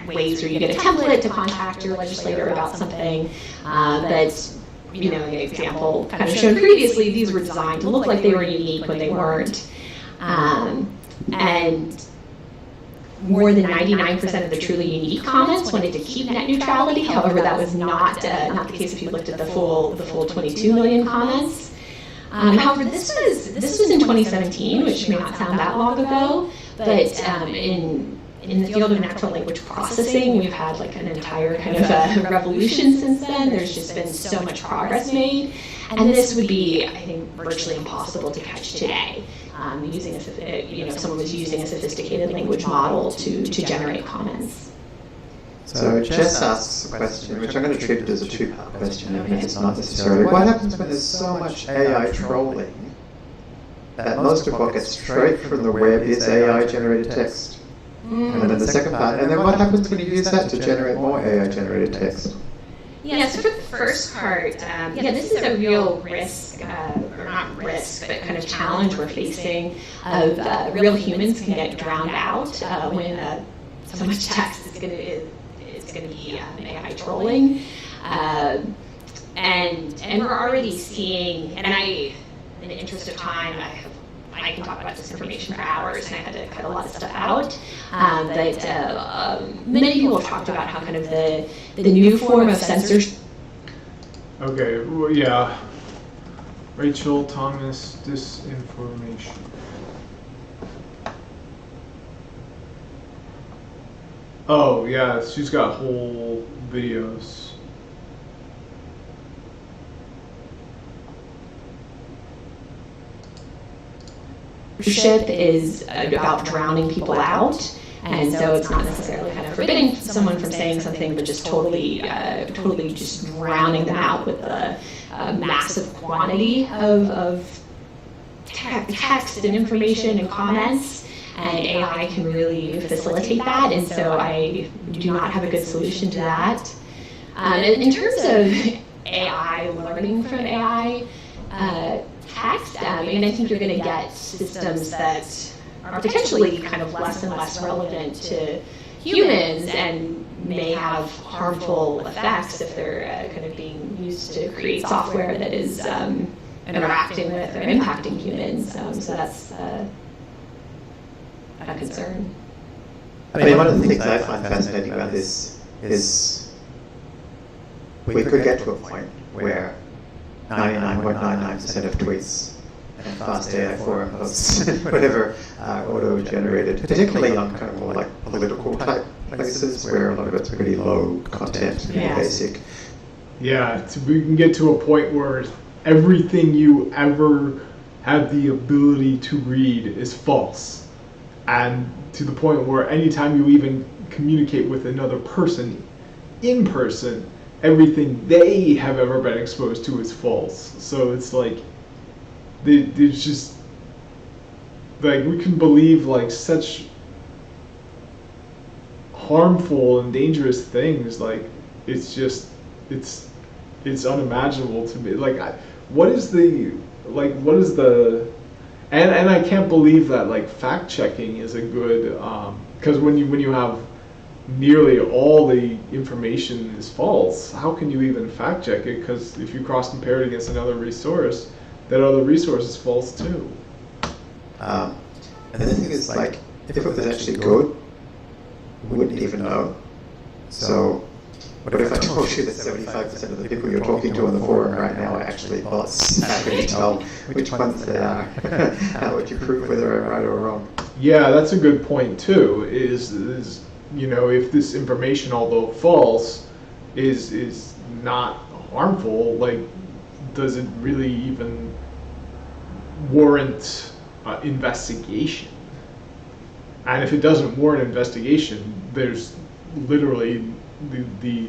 ways where you get a template to contact your legislator about something. But the example kind of shown previously, these were designed to look like they were unique when they weren't. And more than 99% of the truly unique comments wanted to keep net neutrality. However, that was not the case if you looked at the full 22 million comments. However, this was in 2017, which may not sound that long ago, but in the field of natural language processing, we've had like an entire kind of revolution since then. There's just been so much progress made, and this would be, I think, virtually impossible to catch today. Using if someone was using a sophisticated language model to generate comments. So Jess asks a question, which I'm going to treat it as a two-part question, even if it's not necessarily. What happens when there's so much AI trolling that most of what gets straight from the web is AI-generated text? And then the second part, and then what happens when you use that to generate more AI-generated text? Yeah, so for the first part, this is a real risk, or not risk, but kind of challenge we're facing of real humans can get drowned out when so much text is going to be AI trolling. And we're already seeing, and in the interest of time, I can talk about this information for hours, and I had to cut a lot of stuff out. But many people have talked about how kind of the new form of censorship. Okay, well, yeah. Rachel Thomas disinformation. Oh, yeah, she's got whole videos. Censorship is about drowning people out, and so it's not necessarily kind of forbidding someone from saying something, but just totally just drowning them out with a massive quantity of text and information and comments, and AI can really facilitate that, and so I do not have a good solution to that. In terms of AI learning from AI, text, I think you're going to get systems that are potentially kind of less and less relevant to humans and may have harmful effects if they're kind of being used to create software that is interacting with or impacting humans. So that's a concern. I mean, one of the things I find fascinating about this is we could get to a point where 99.99% of tweets and fast AI forum posts, whatever, are auto-generated, particularly on kind of more like political type places where a lot of it's pretty low content and basic. Yeah, we can get to a point where everything you ever have the ability to read is false. And to the point where anytime you even communicate with another person in person, everything they have ever been exposed to is false. So it's like, there's just, like, we can believe like such harmful and dangerous things. Like, it's just, it's unimaginable to me. Like, what is the, and I can't believe that like fact checking is a good, because when you have nearly all the information is false, how can you even fact check it? Because if you cross compare it against another resource, that other resource is false too. And the thing is, like, if it was actually good, we wouldn't even know. So, what if I told you that 75% of the people you're talking to on the forum right now are actually bots? How can you tell which ones they are? How would you prove whether they're right or wrong? Yeah, that's a good point too. Is if this information, although false, is not harmful, like, does it really even warrant investigation? And if it doesn't warrant investigation, there's literally the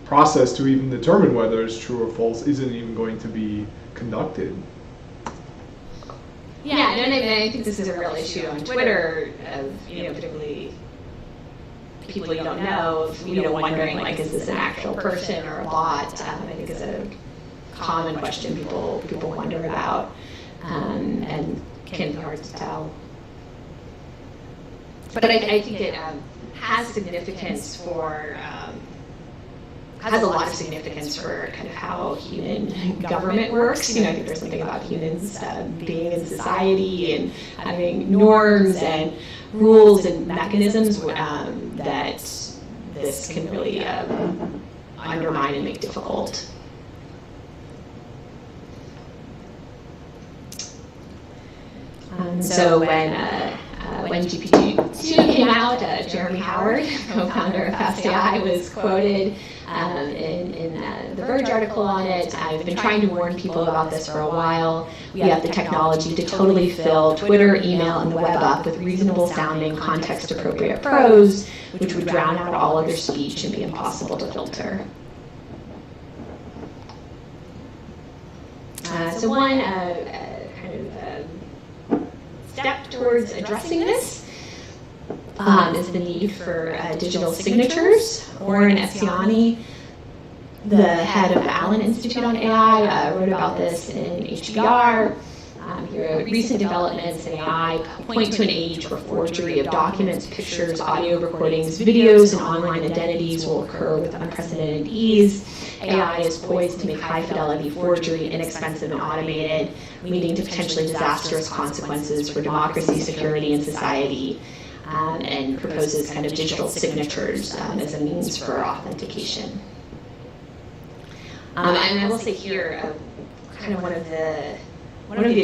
process to even determine whether it's true or false isn't even going to be conducted. Yeah, and I think this is a real issue on Twitter, of particularly people you don't know, wondering, like, is this an actual person or a bot? I think is a common question people wonder about, and can be hard to tell. But I think it has significance for, has a lot of significance for kind of how human government works. I think there's something about humans being in society and having norms and rules and mechanisms that this can really undermine and make difficult. So when GPT-2 came out, Jeremy Howard, co-founder of FastAI, was quoted in the Verge article on it. I've been trying to warn people about this for a while. We have the technology to totally fill Twitter, email, and the web up with reasonable sounding, context-appropriate prose, which would drown out all other speech and be impossible to filter. So one step towards addressing this is the need for digital signatures. Oren Essiani, the head of the Allen Institute on AI, wrote about this in HBR. Recent developments in AI point to an age where forgery of documents, pictures, audio recordings, videos, and online identities will occur with unprecedented ease. AI is poised to make high-fidelity forgery inexpensive and automated, leading to potentially disastrous consequences for democracy, security, and society, and proposes kind of digital signatures as a means for authentication. And I will say here, kind of one of the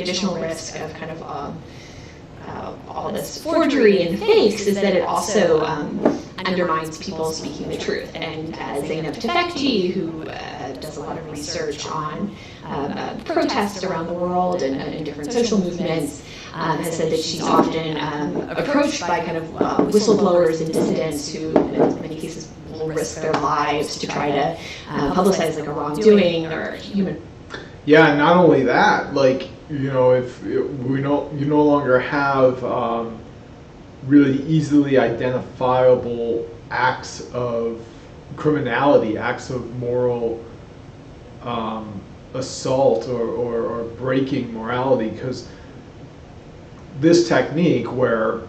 additional risks of kind of all this forgery and fakes is that it also undermines people speaking the truth. And Zainab Tufekci, who does a lot of research on protests around the world and different social movements, has said that she's often approached by kind of whistleblowers and dissidents who, in many cases, will risk their lives to try to publicize like a wrongdoing or human. Yeah, and not only that, like, you know, if you no longer have really easily identifiable acts of criminality, acts of moral assault or breaking morality, because this technique where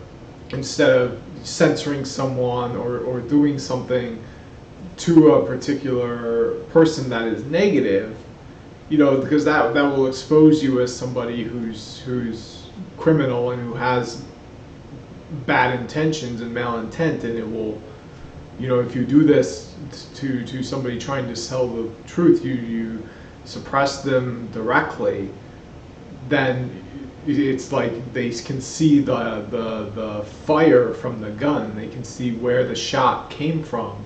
instead of censoring someone or doing something to a particular person that is negative, you know, because that will expose you as somebody who's criminal and who has bad intentions and malintent, and it will, you know, if you do this to somebody trying to sell the truth, you suppress them directly, then it's like they can see the fire from the gun, they can see where the shot came from,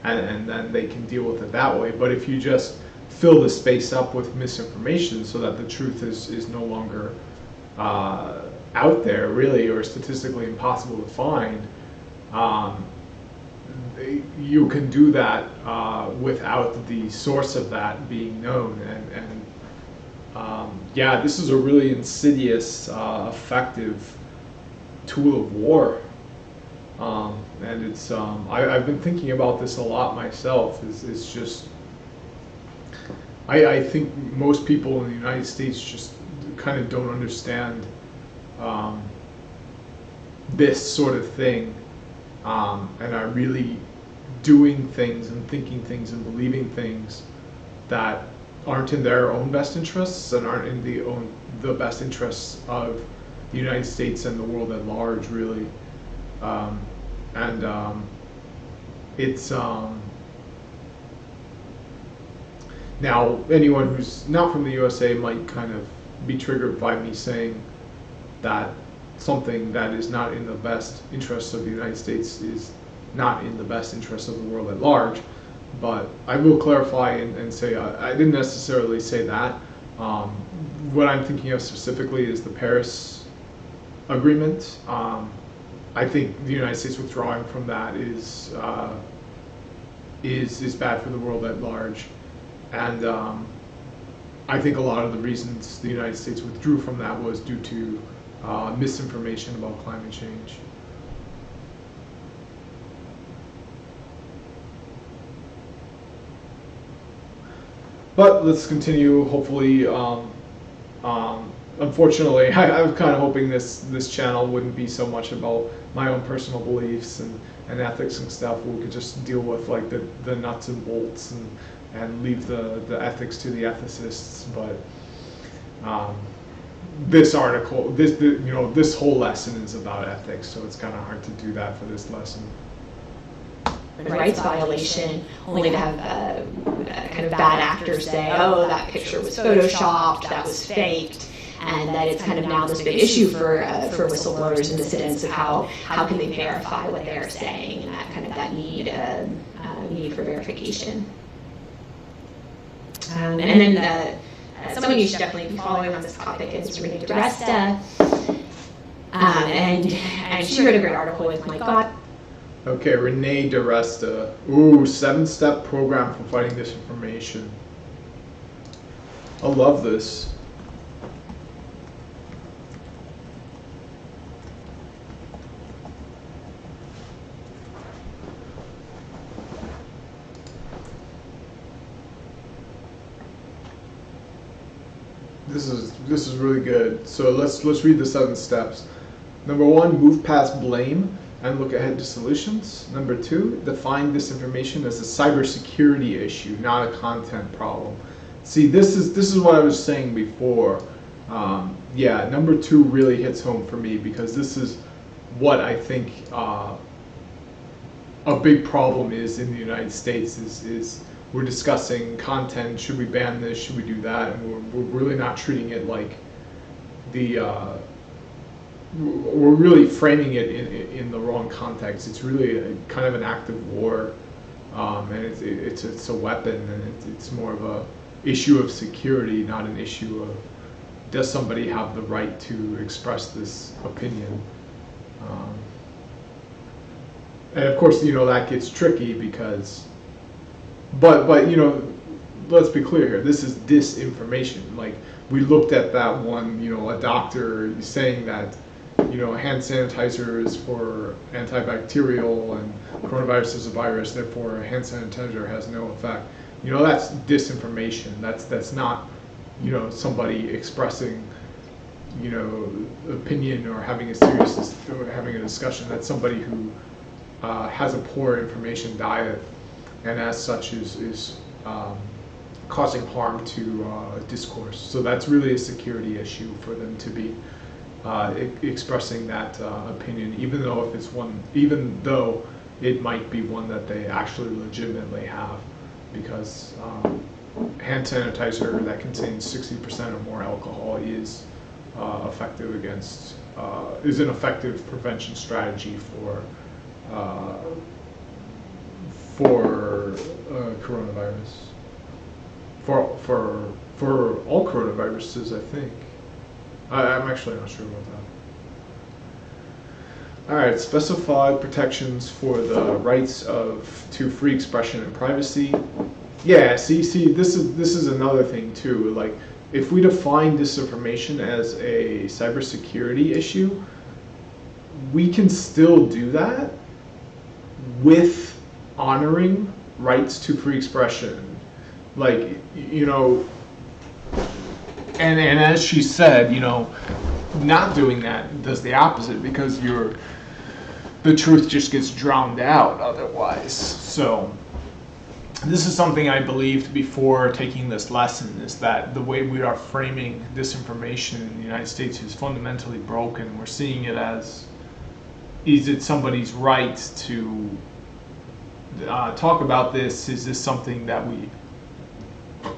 and then they can deal with it that way. But if you just fill the space up with misinformation so that the truth is no longer out there, really, or statistically impossible to find, you can do that without the source of that being known. And yeah, this is a really insidious, effective tool of war. And it's I've been thinking about this a lot myself. It's just, I think most people in the United States just kind of don't understand this sort of thing, and are really doing things and thinking things and believing things that aren't in their own best interests and aren't in the best interests of the United States and the world at large, really. It's now, anyone who's not from the USA might kind of be triggered by me saying that something that is not in the best interests of the United States is not in the best interests of the world at large. But I will clarify and say I didn't necessarily say that. What I'm thinking of specifically is the Paris Agreement. I think the United States withdrawing from that is bad for the world at large. And I think a lot of the reasons the United States withdrew from that was due to misinformation about climate change. But let's continue. Hopefully, unfortunately, I was kind of hoping this channel wouldn't be so much about my own personal beliefs and ethics and stuff. We could just deal with like the nuts and bolts and leave the ethics to the ethicists. But this article, this whole lesson is about ethics, so it's kind of hard to do that for this lesson. Rights violation, only to have kind of bad actors say, oh, that picture was photoshopped, that was faked, and that it's kind of now this big issue for whistleblowers and dissidents of how can they verify what they're saying, and that kind of that need for verification. And then someone you should definitely be following on this topic is Renee DiResta, and she wrote a great article with my God. Okay, Renee DiResta. Ooh, 7-step program for fighting disinformation. I love this. This is really good. So let's read the 7 steps. Number 1, move past blame and look ahead to solutions. Number 2, define disinformation as a cybersecurity issue, not a content problem. See, this is what I was saying before. Yeah, number 2 really hits home for me, because this is what I think a big problem is in the United States. Is we're discussing content. Should we ban this? Should we do that? And we're really not treating it like we're really framing it in the wrong context. It's really kind of an act of war, and it's a weapon, and it's more of a issue of security, not an issue of does somebody have the right to express this opinion. And of course, that gets tricky because, but let's be clear here. This is disinformation. Like, we looked at that one, a doctor saying that, hand sanitizer is for antibacterial and coronavirus is a virus, therefore hand sanitizer has no effect. That's disinformation. That's not, somebody expressing, opinion or having a discussion. That's somebody who has a poor information diet, and as such is causing harm to discourse. So that's really a security issue for them to be expressing that opinion, even though it might be one that they actually legitimately have, because hand sanitizer that contains 60% or more alcohol is is an effective prevention strategy for coronavirus, for all coronaviruses, I think. I'm actually not sure about that. All right, specified protections for the rights to free expression and privacy. Yeah, see, this is another thing too. Like, if we define disinformation as a cybersecurity issue, we can still do that with honoring rights to free expression. Like, and as she said, not doing that does the opposite, because the truth just gets drowned out otherwise. So this is something I believed before taking this lesson, is that the way we are framing disinformation in the United States is fundamentally broken. We're seeing it as, is it somebody's right to talk about this? Is this something that we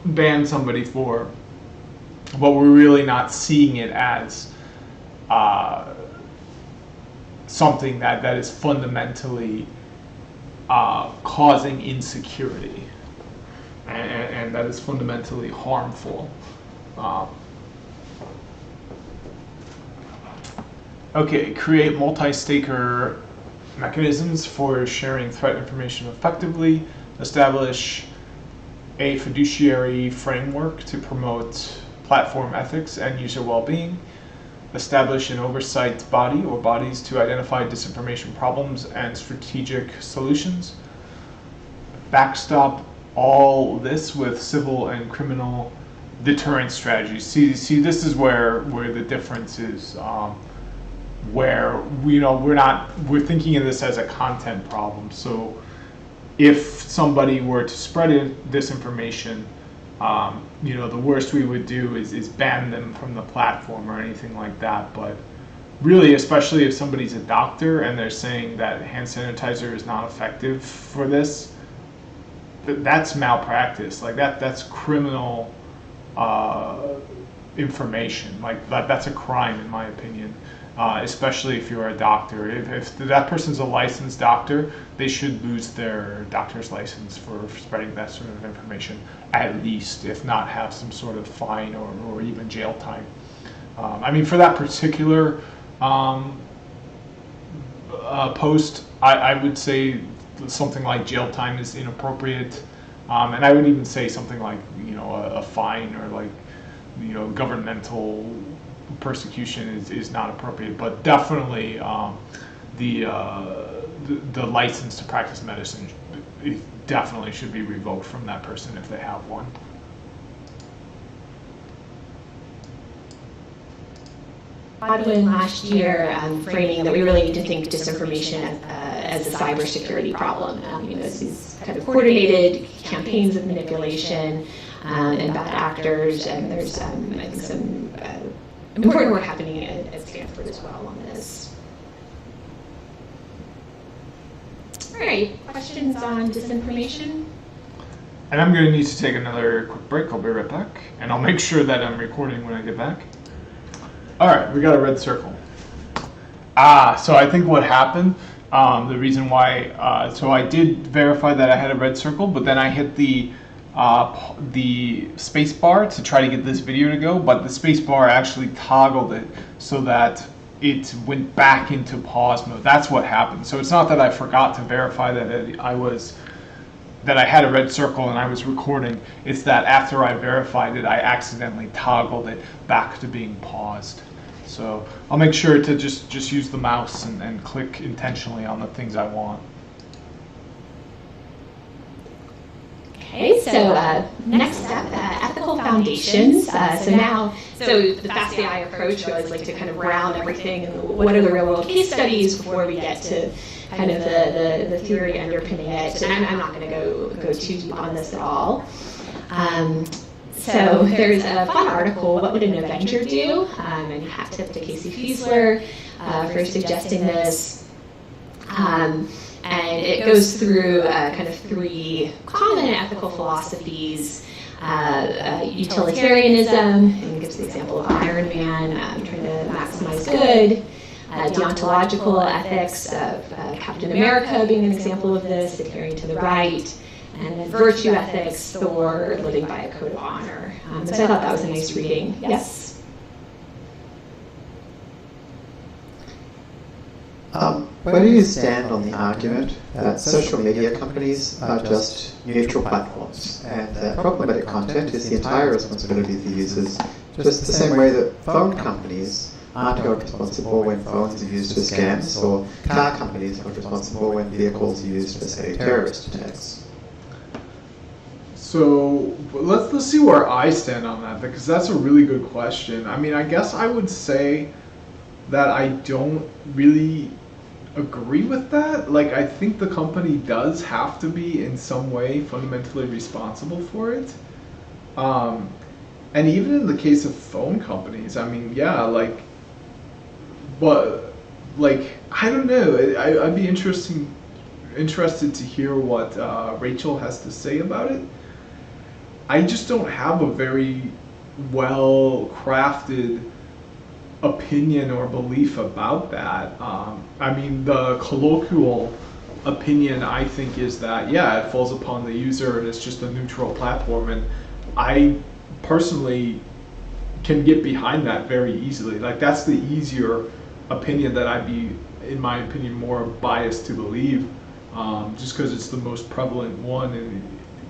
ban somebody for? But we're really not seeing it as something that is fundamentally causing insecurity, and that is fundamentally harmful. Okay, create multi-staker mechanisms for sharing threat information effectively. Establish a fiduciary framework to promote platform ethics and user well-being. Establish an oversight body or bodies to identify disinformation problems and strategic solutions. Backstop all this with civil and criminal deterrence strategies. See, this is where the difference is. Where we're thinking of this as a content problem. So if somebody were to spread disinformation, the worst we would do is ban them from the platform or anything like that. But really, especially if somebody's a doctor and they're saying that hand sanitizer is not effective for this, that's malpractice. Like that's criminal information. Like that's a crime in my opinion, especially if you're a doctor. If that person's a licensed doctor, they should lose their doctor's license for spreading that sort of information, at least, if not have some sort of fine or even jail time. I mean, for that particular post, I would say something like jail time is inappropriate, and I would even say something like, you know, a fine or like, you know, governmental persecution is not appropriate. But definitely the license to practice medicine, it definitely should be revoked from that person if they have one. Godwin last year framing that we really need to think disinformation as a cybersecurity problem. You know, these kind of coordinated campaigns of manipulation and bad actors, and there's I think some important work happening at Stanford as well on this. All right, questions on disinformation? And I'm going to need to take another quick break. I'll be right back, and I'll make sure that I'm recording when I get back. All right, we got a red circle. So I think what happened, the reason why, so I did verify that I had a red circle, but then I hit the space bar to try to get this video to go, but the space bar actually toggled it so that it went back into pause mode. That's what happened. So it's not that I forgot to verify that I had a red circle and I was recording. It's that after I verified it, I accidentally toggled it back to being paused. So I'll make sure to just use the mouse and click intentionally on the things I want. Okay, so next up, ethical foundations. So the Fast AI approach, we always like to kind of ground everything and what are the real world case studies before we get to kind of the theory underpinning it. And I'm not going to go too deep on this at all. So there's a fun article, What Would an Avenger Do? And hat tip to Casey Fiesler for suggesting this. And it goes through kind of three common ethical philosophies: utilitarianism, and gives the example of Iron Man trying to maximize good; deontological ethics of Captain America being an example of this, adhering to the right; and then virtue ethics, Thor, living by a code of honor. So I thought that was a nice reading. Yes? Where do you stand on the argument that social media companies are just neutral platforms, and that problematic content is the entire responsibility of the users, just the same way that phone companies aren't held responsible when phones are used for scams, or car companies are responsible when vehicles are used for, say, terrorist attacks? So let's see where I stand on that, because that's a really good question. I mean, I guess I would say that I don't really agree with that. Like, I think the company does have to be in some way fundamentally responsible for it. And even in the case of phone companies, I mean, yeah, like, but like, I don't know. I'd be interested to hear what Rachel has to say about it. I just don't have a very well crafted opinion or belief about that. I mean, the colloquial opinion, I think, is that, yeah, it falls upon the user and it's just a neutral platform. And I personally can get behind that very easily. Like, that's the easier opinion that I'd be, in my opinion, more biased to believe, just because it's the most prevalent one. And,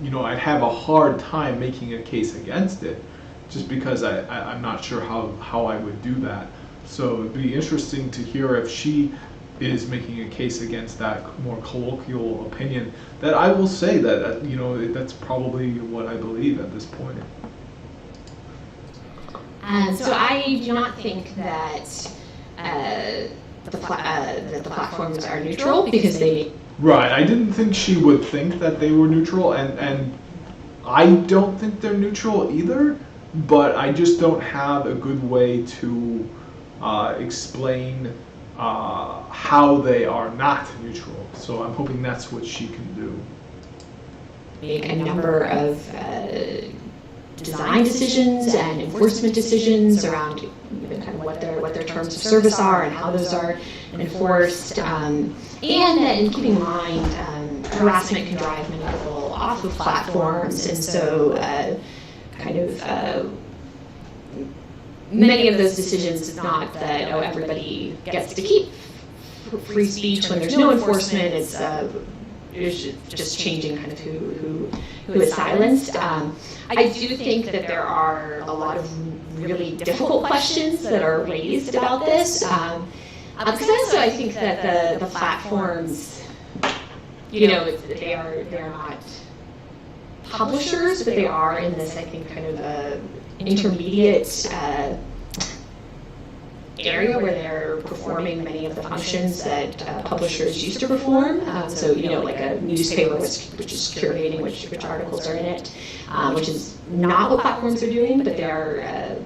you know, I'd have a hard time making a case against it, just because I'm not sure how I would do that. So it'd be interesting to hear if she is making a case against that more colloquial opinion. That I will say that, you know, that's probably what I believe at this point. So I do not think that the platforms are neutral because they... Right, I didn't think she would think that they were neutral, and I don't think they're neutral either, but I just don't have a good way to explain how they are not neutral. So I'm hoping that's what she can do. A number of design decisions and enforcement decisions around even kind of what their terms of service are and how those are enforced, and then keeping in mind harassment can drive many people off of platforms, and so many of those decisions, it's not that everybody gets to keep free speech when there's no enforcement. It's just changing kind of who is silenced. I do think that there are a lot of really difficult questions that are raised about this. Because also I think that the platforms, they're not publishers, but they are in this, I think, kind of intermediate area where they're performing many of the functions that publishers used to perform. So, like a newspaper, which is curating which articles are in it, which is not what platforms are doing, but they are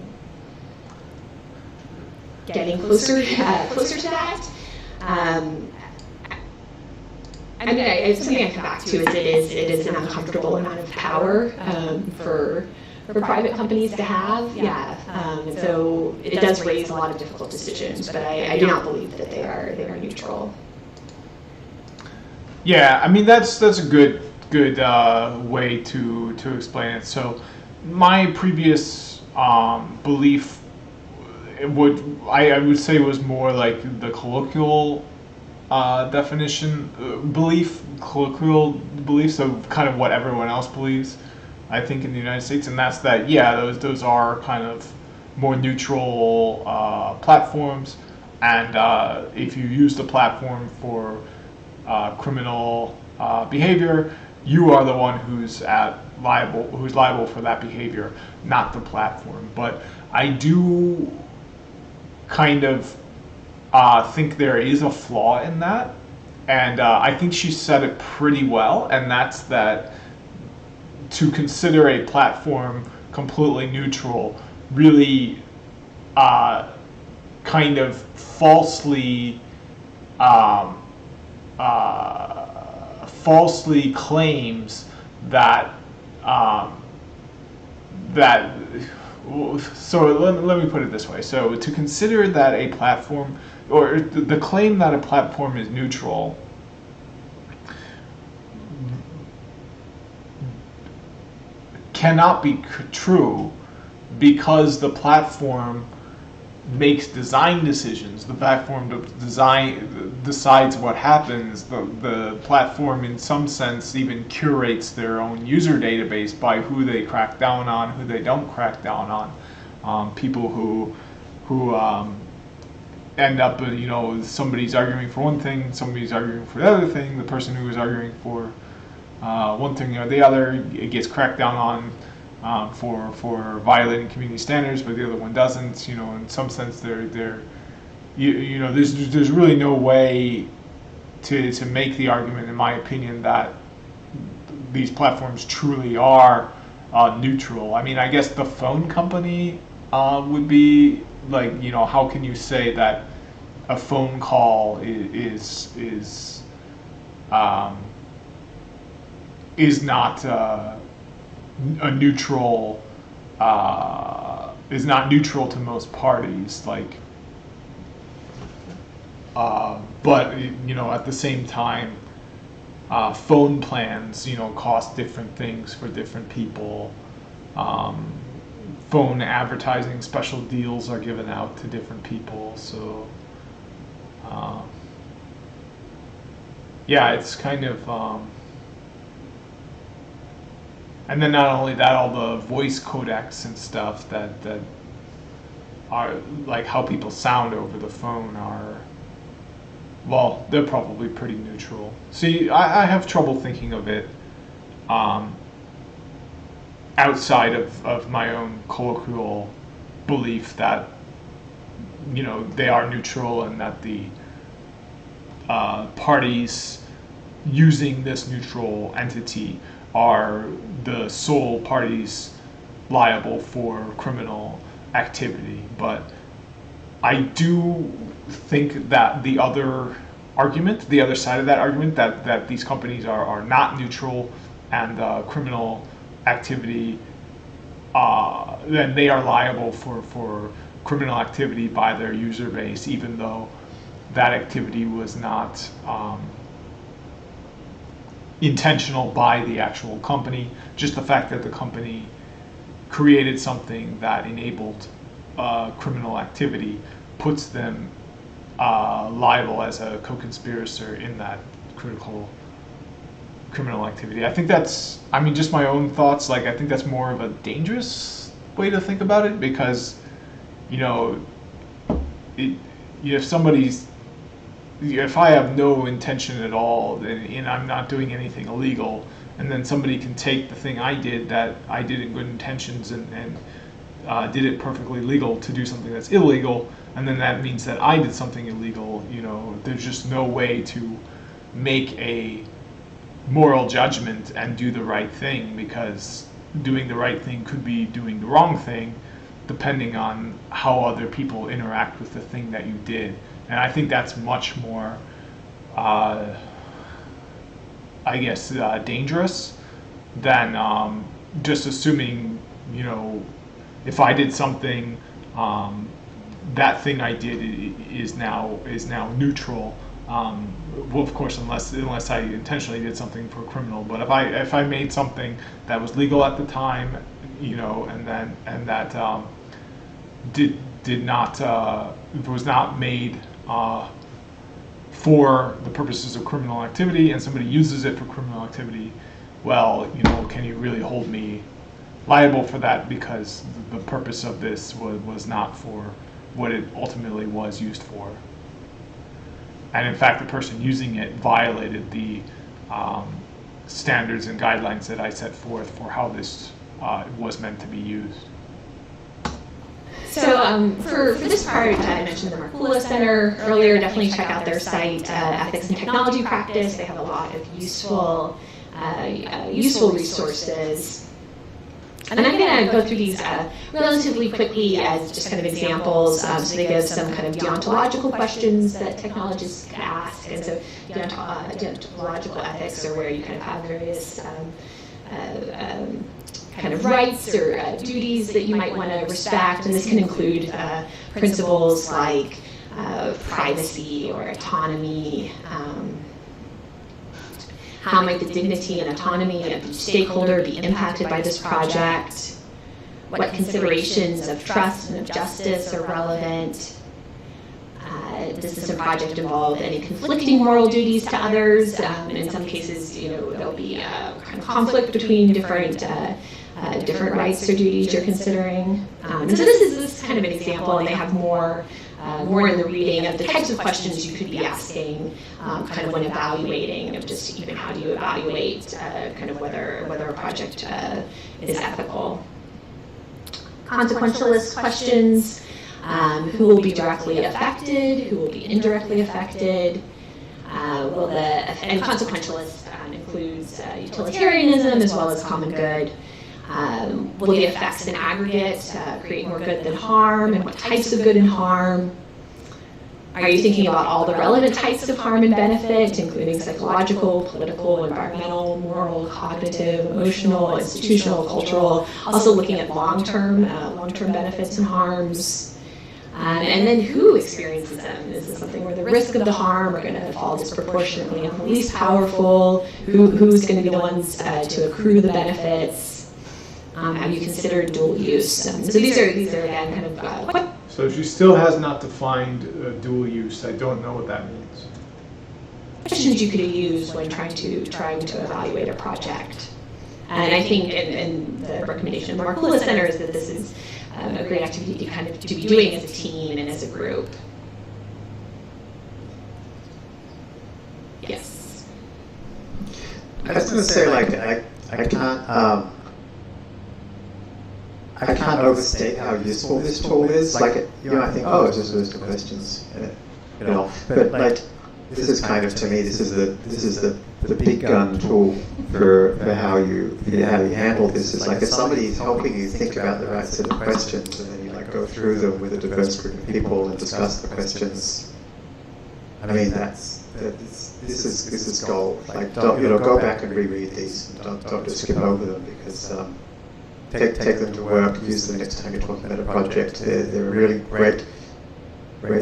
getting closer to that. It's something I come back to is it is an uncomfortable amount of power for private companies to have, and so it does raise a lot of difficult decisions, but I do not believe that they are neutral. Yeah, I mean that's a good way to explain it. So my previous belief I would say was more like the colloquial definition colloquial belief, so kind of what everyone else believes, I think, in the United States, and that's that, those are kind of more neutral platforms, and if you use the platform for criminal behavior, you are the one who's liable for that behavior, not the platform. But I do kind of think there is a flaw in that, and I think she said it pretty well, and that's that to consider a platform completely neutral really kind of falsely claims that so let me put it this way. So to consider that a platform, or the claim that a platform is neutral, cannot be true because the platform makes design decisions. The platform decides what happens. The platform, in some sense, even curates their own user database by who they crack down on, who they don't crack down on. People who end up, somebody's arguing for one thing, somebody's arguing for the other thing. The person who is arguing for one thing or the other, it gets cracked down on for violating community standards, but the other one doesn't. In some sense, there's really no way to make the argument, in my opinion, that these platforms truly are neutral. I mean, I guess the phone company would be like, how can you say that a phone call is not a neutral, is not neutral to most parties, like, but at the same time, phone plans cost different things for different people. Phone advertising special deals are given out to different people, so it's kind of and then not only that, all the voice codecs and stuff that are like how people sound over the phone are, well, they're probably pretty neutral. See, I have trouble thinking of it outside of my own colloquial belief that they are neutral, and that the parties using this neutral entity are the sole parties liable for criminal activity. But I do think that the other side of that argument, that these companies are not neutral, and criminal activity then they are liable for criminal activity by their user base, even though that activity was not intentional by the actual company. Just the fact that the company created something that enabled criminal activity puts them liable as a co-conspirator in that critical criminal activity. I think that's, I mean, just my own thoughts, like I think that's more of a dangerous way to think about it, because if I have no intention at all and I'm not doing anything illegal, and then somebody can take the thing I did that I did in good intentions and did it perfectly legal to do something that's illegal, and then that means that I did something illegal, there's just no way to make a moral judgment and do the right thing, because doing the right thing could be doing the wrong thing depending on how other people interact with the thing that you did. And I think that's much more dangerous than just assuming, if I did something, that thing I did is now neutral. Well, of course, unless I intentionally did something for a criminal. But if I made something that was legal at the time, and that was not made for the purposes of criminal activity, and somebody uses it for criminal activity, well, can you really hold me liable for that, because the purpose of this was not for what it ultimately was used for. And in fact, the person using it violated the standards and guidelines that I set forth for how this was meant to be used. So for this part, I mentioned the Markula Center earlier. Definitely check out their site, Ethics and Technology Practice. They have a lot of useful resources. And I'm going to go through these relatively quickly as just kind of examples. So they give some kind of deontological questions that technologists could ask. And so deontological ethics are where you kind of have various kind of rights or duties that you might want to respect. And this can include principles like privacy or autonomy. How might the dignity and autonomy of each stakeholder be impacted by this project? What considerations of trust and of justice are relevant? Does this project involve any conflicting moral duties to others? In some cases, there'll be a kind of conflict between different rights or duties you're considering. And so this is kind of an example, and they have more in the reading of the types of questions you could be asking kind of when evaluating, of just even how do you evaluate kind of whether a project is ethical. Consequentialist questions, who will be directly affected, who will be indirectly affected, and consequentialist includes utilitarianism as well as common good. Will the effects in aggregate create more good than harm, and what types of good and harm? Are you thinking about all the relevant types of harm and benefit, including psychological, political, environmental, moral, cognitive, emotional, institutional, cultural, also looking at long-term benefits and harms? And then who experiences them? Is this something where the risk of the harm are going to fall disproportionately on the least powerful? Who's going to be the ones to accrue the benefits? Have you considered dual use? So these are again kind of So she still has not defined dual use. I don't know what that means. questions you could use when trying to evaluate a project. And I think in the recommendation of the Markula Center is that this is a great activity to be doing as a team and as a group. Yes. I was going to say, I can't overstate how useful this tool is. I think, oh, it's just a list of questions, But this is kind of, to me, this is the big gun tool for how you handle this. It's like if somebody's helping you think about the right set of questions, and then you go through them with a diverse group of people and discuss the questions. I mean, this is gold. Don't go back and reread these. Don't just skip over them, because take them to work, use them next time you're talking about a project. They're a really great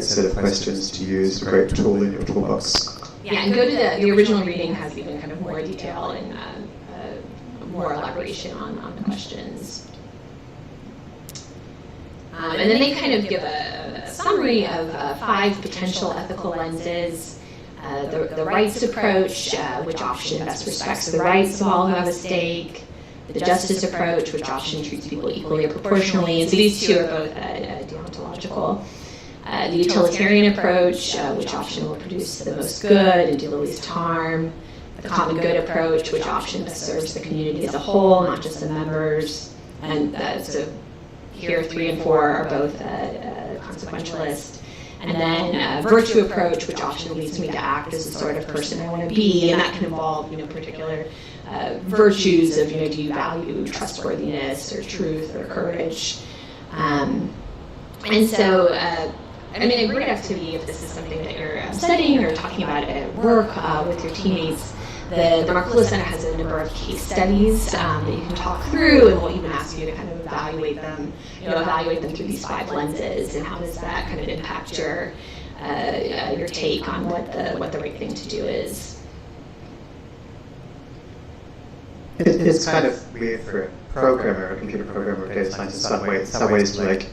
set of questions to use, a great tool in your toolbox. Yeah, and go to the original reading has even kind of more detail and more elaboration on the questions. And then they kind of give a summary of 5 potential ethical lenses. The rights approach, which often best respects the rights of all who have a stake. The justice approach, which often treats people equally or proportionally. And so these two are both deontological. The utilitarian approach, which often will produce the most good and do the least harm. The common good approach, which often best serves the community as a whole, not just the members. And so here 3 and 4 are both consequentialist. And then virtue approach, which often leads me to act as the sort of person I want to be, and that can involve, particular virtues of, do you value trustworthiness or truth or courage? And so, a great activity, if this is something that you're studying or talking about at work with your teammates, the Markkula Center has a number of case studies that you can talk through, and we'll even ask you to kind of evaluate them through these 5 lenses, and how does that kind of impact your take on what the right thing to do is. It's kind of weird for a programmer, a computer programmer, or data scientist in some ways to like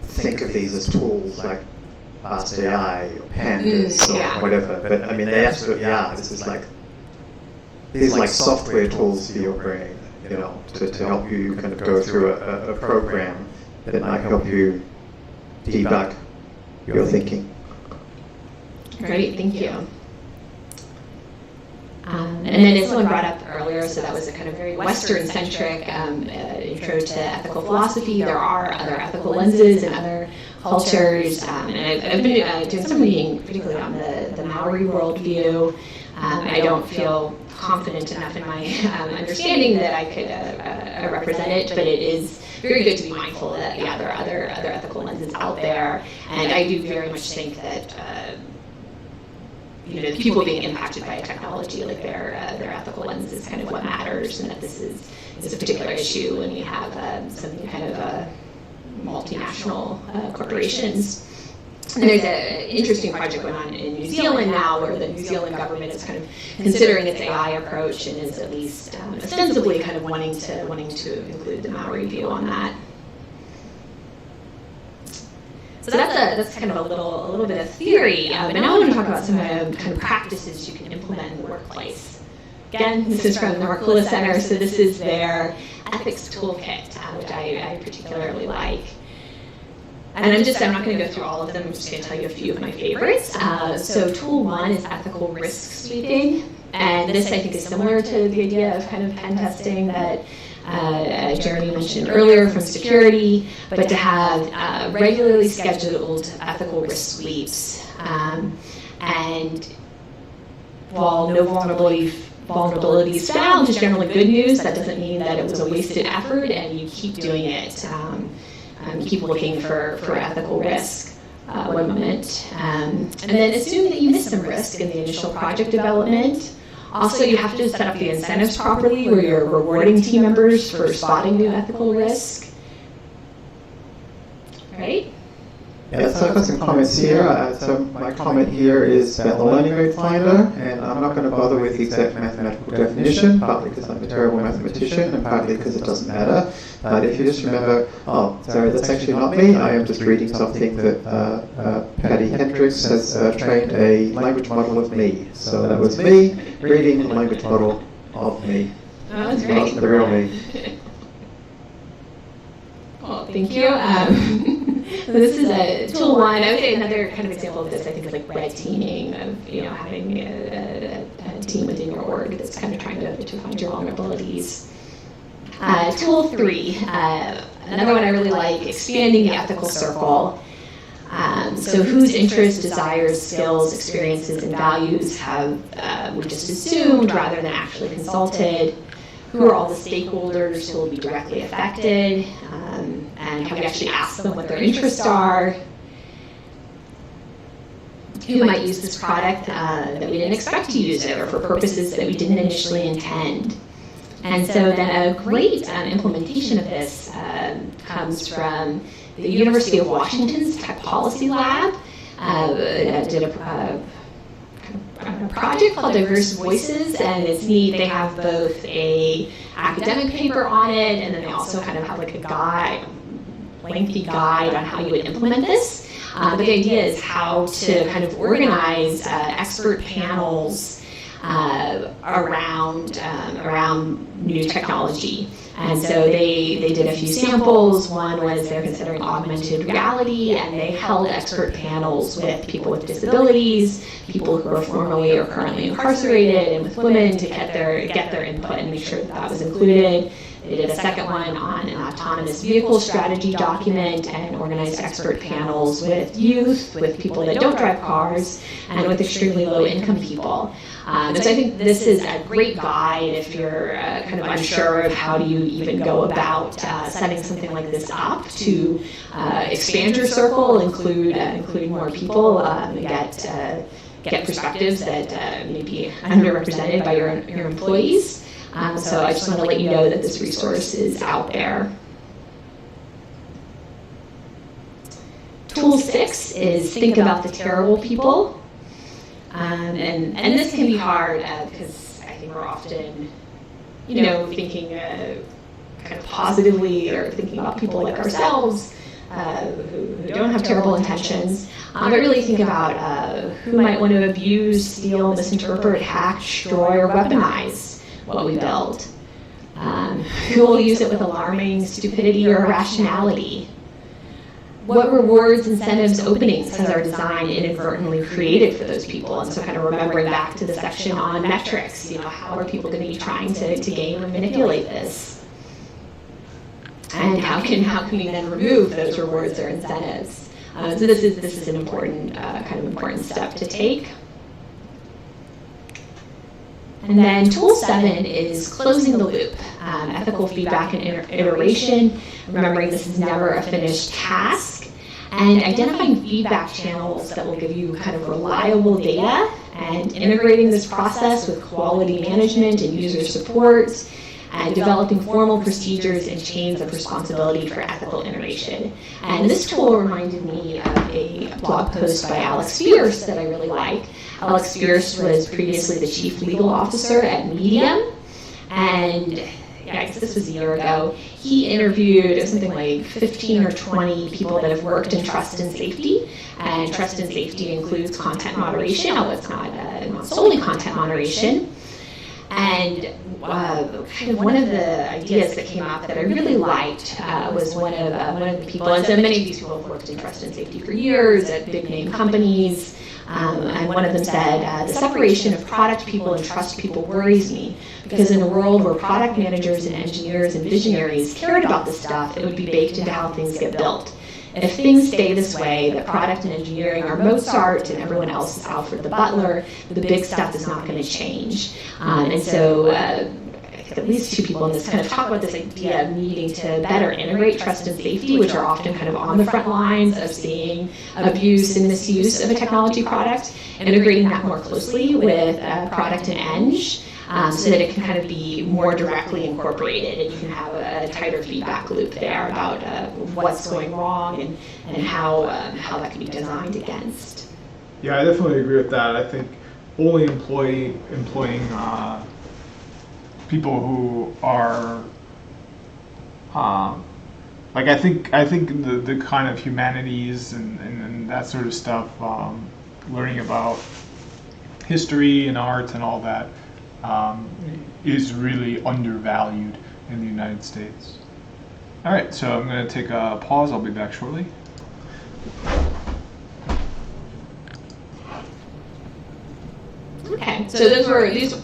think of these as tools like Fast AI or Pandas or whatever. But I mean, they absolutely are. These are like software tools for your brain, to help you kind of go through a program that might help you debug your thinking. Great, thank you. And then as someone brought up earlier, so that was a kind of very Western-centric intro to ethical philosophy. There are other ethical lenses in other cultures, and I've been doing some reading, particularly on the Maori worldview. I don't feel confident enough in my understanding that I could represent it, but it is very good to be mindful that, there are other ethical lenses out there, and I do very much think that the people being impacted by a technology, like their ethical lens is kind of what matters, and that this is a particular issue when you have something kind of multinational corporations. And there's an interesting project going on in New Zealand now, where the New Zealand government is kind of considering its AI approach and is at least ostensibly kind of wanting to include the Maori view on that. So that's kind of a little bit of theory, but now I want to talk about some kind of practices you can implement in the workplace. Again, this is from the Markkula Center, so this is their ethics toolkit, which I particularly like. And I'm not going to go through all of them, I'm just going to tell you a few of my favorites. So tool 1 is ethical risk sweeping, and this I think is similar to the idea of kind of pen testing that Jeremy mentioned earlier from security, but to have regularly scheduled ethical risk sweeps. And while no vulnerability is found is generally good news, that doesn't mean that it was a wasted effort, and you keep doing it. Keep looking for ethical risk. One moment. And then assume that you missed some risk in the initial project development. Also, you have to set up the incentives properly, where you're rewarding team members for spotting new ethical risk. Right? Yeah, so I've got some comments here. So my comment here is about the learning rate finder, and I'm not going to bother with the exact mathematical definition, partly because I'm a terrible mathematician and partly because it doesn't matter. But if you just remember, sorry, that's actually not me. I am just reading something that Patty Hendricks has trained a language model of me. So that was me reading a language model of me. Oh, that's great. Not the real me. Well, thank you. So this is a tool 1. I would say another kind of example of this, I think, is like red teaming, of having a team within your org that's kind of trying to find your vulnerabilities. Tool 3, another one I really like, expanding the ethical circle. So whose interests, desires, skills, experiences, and values have we just assumed rather than actually consulted? Who are all the stakeholders who will be directly affected? And have we actually asked them what their interests are? Who might use this product that we didn't expect to use it, or for purposes that we didn't initially intend? And so then a great implementation of this comes from the University of Washington's Tech Policy Lab. Did a project called Diverse Voices, and it's neat. They have both a academic paper on it, and then they also kind of have like a guide, lengthy guide on how you would implement this. But the idea is how to kind of organize expert panels around new technology. And so they did a few samples. One was they're considering augmented reality, and they held expert panels with people with disabilities, people who are formerly or currently incarcerated, and with women to get their input and make sure that was included. They did a second one on an autonomous vehicle strategy document and organized expert panels with youth, with people that don't drive cars, and with extremely low income people. And so I think this is a great guide if you're kind of unsure of how do you even go about setting something like this up to expand your circle, include more people, get perspectives that may be underrepresented by your employees. So I just want to let you know that this resource is out there. Tool 6 is think about the terrible people. And this can be hard because I think we're often, thinking kind of positively or thinking about people like ourselves who don't have terrible intentions. But really think about who might want to abuse, steal, misinterpret, hack, destroy, or weaponize what we build. Who will use it with alarming stupidity or irrationality? What rewards, incentives, openings has our design inadvertently created for those people? And so kind of remembering back to the section on metrics, how are people going to be trying to game or manipulate this? And how can we then remove those rewards or incentives? So this is an important important step to take. And then tool 7 is closing the loop, ethical feedback and iteration, remembering this is never a finished task, and identifying feedback channels that will give you kind of reliable data, and integrating this process with quality management and user support, and developing formal procedures and chains of responsibility for ethical iteration. And this tool reminded me of a blog post by Alex Fierce that I really like. Alex Fierce was previously the chief legal officer at Medium, and I guess this was a year ago. He interviewed something like 15 or 20 people that have worked in trust and safety, and trust and safety includes content moderation, although it's not solely content moderation. And kind of one of the ideas that came out that I really liked was one of the people, and so many of these people have worked in trust and safety for years at big name companies, and one of them said, the separation of product people and trust people worries me, because in a world where product managers and engineers and visionaries cared about this stuff, it would be baked into how things get built. And if things stay this way, that product and engineering are Mozart and everyone else is Alfred the Butler, the big stuff is not going to change. And so at least 2 people in this kind of talk about this idea of needing to better integrate trust and safety, which are often kind of on the front lines of seeing abuse and misuse of a technology product, integrating that more closely with product and eng, so that it can kind of be more directly incorporated, and you can have a tighter feedback loop there about what's going wrong and how that can be designed against. Yeah, I definitely agree with that. I think only employing people who are I think the kind of humanities and that sort of stuff, learning about history and art and all that, is really undervalued in the United States. All right, so I'm going to take a pause. I'll be back shortly. Okay, so these.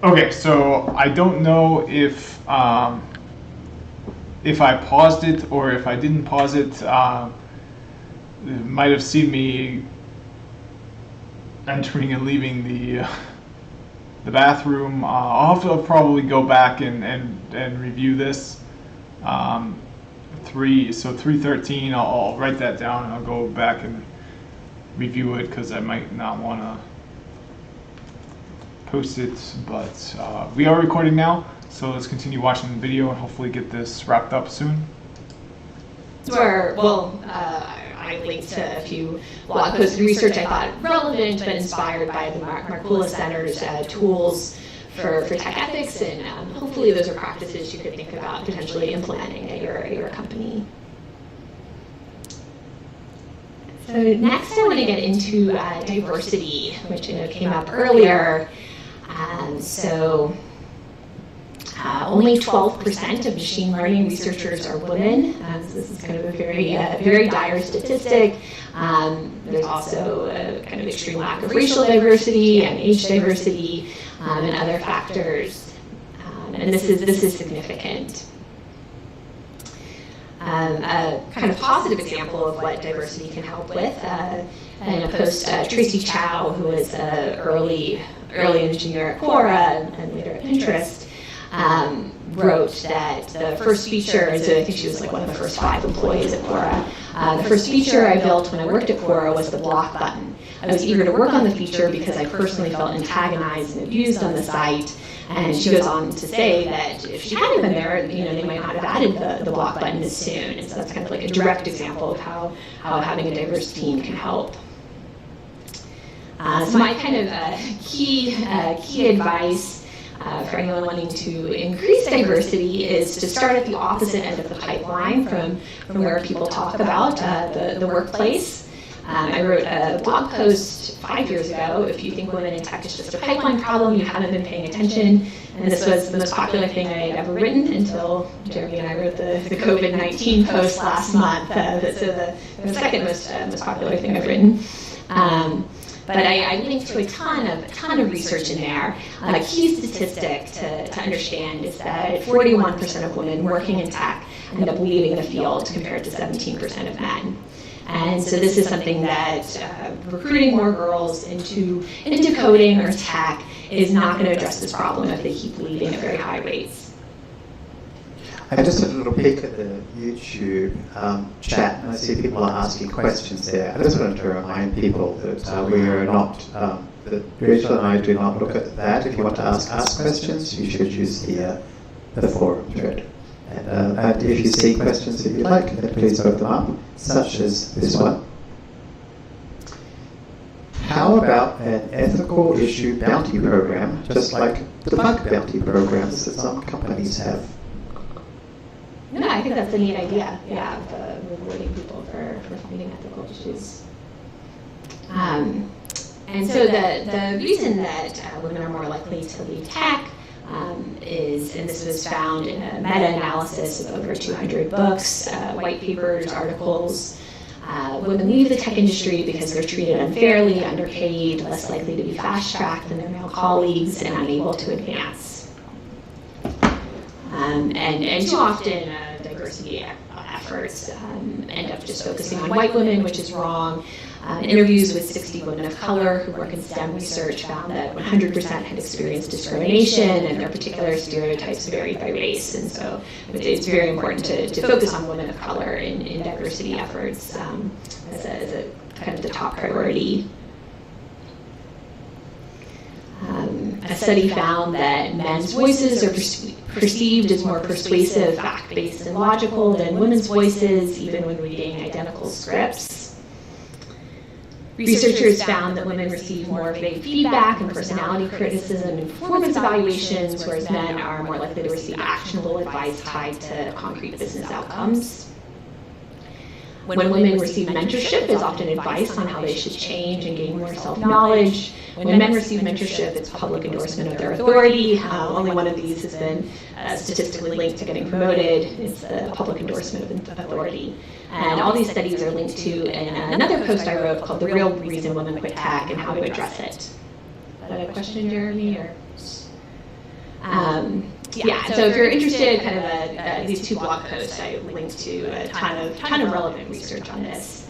Okay, so I don't know if I paused it or if I didn't pause it. You might have seen me entering and leaving the bathroom. I'll have to probably go back and review this. 313. I'll write that down and I'll go back and review it because I might not want to post it, but we are recording now, so let's continue watching the video and hopefully get this wrapped up soon. I linked to a few blog posts and research I thought relevant but inspired by the Markula Center's tools for tech ethics, and hopefully those are practices you could think about potentially implementing at your company. So next I want to get into diversity, which came up earlier. Only 12% of machine learning researchers are women. So this is kind of a very dire statistic. There's also a kind of extreme lack of racial diversity and age diversity and other factors. And this is significant. A kind of positive example of what diversity can help with, in a post, Tracy Chow, who was an early engineer at Quora and later at Pinterest, wrote that the first feature, and so I think she was like one of the first 5 employees at Quora, the first feature I built when I worked at Quora was the block button. I was eager to work on the feature because I personally felt antagonized and abused on the site. And she goes on to say that if she hadn't been there, they might not have added the block button as soon. And so that's kind of like a direct example of how having a diverse team can help. So my kind of key advice for anyone wanting to increase diversity is to start at the opposite end of the pipeline from where people talk about the workplace. I wrote a blog post 5 years ago, if you think women in tech is just a pipeline problem, you haven't been paying attention. And this was the most popular thing I had ever written until Jeremy and I wrote the COVID-19 post last month. So the second most popular thing I've written. But I linked to a ton of research in there. A key statistic to understand is that 41% of women working in tech end up leaving the field compared to 17% of men. And so this is something that recruiting more girls into coding or tech is not going to address this problem if they keep leaving at very high rates. I just had a little peek at the YouTube chat, and I see people are asking questions there. I just wanted to remind people that we are not, that Rachel and I do not look at that. If you want to ask us questions, you should use the forum thread. And if you see questions that you'd like, then please vote them up, such as this one. How about an ethical issue bounty program, just like the bug bounty programs that some companies have? No, I think that's a neat idea. Yeah, of rewarding people for finding ethical issues. And so the reason that women are more likely to leave tech is, and this was found in a meta-analysis of over 200 books, white papers, articles. Women leave the tech industry because they're treated unfairly, underpaid, less likely to be fast-tracked than their male colleagues, and unable to advance. And too often, diversity efforts end up just focusing on white women, which is wrong. Interviews with 60 women of color who work in STEM research found that 100% had experienced discrimination, and their particular stereotypes varied by race. And so it's very important to focus on women of color in diversity efforts as a kind of the top priority. A study found that men's voices are perceived as more persuasive, fact-based, and logical than women's voices, even when reading identical scripts. Researchers found that women receive more vague feedback and personality criticism in performance evaluations, whereas men are more likely to receive actionable advice tied to concrete business outcomes. When women receive mentorship, it's often advice on how they should change and gain more self-knowledge. When men receive mentorship, it's public endorsement of their authority. Only one of these has been statistically linked to getting promoted. It's the public endorsement of authority. And all these studies are linked to in another post I wrote called The Real Reason Women Quit Tech and How to Address It. Is that a question, Jeremy? Or? Yeah, so if you're interested, kind of these 2 blog posts, I linked to a ton of relevant research on this.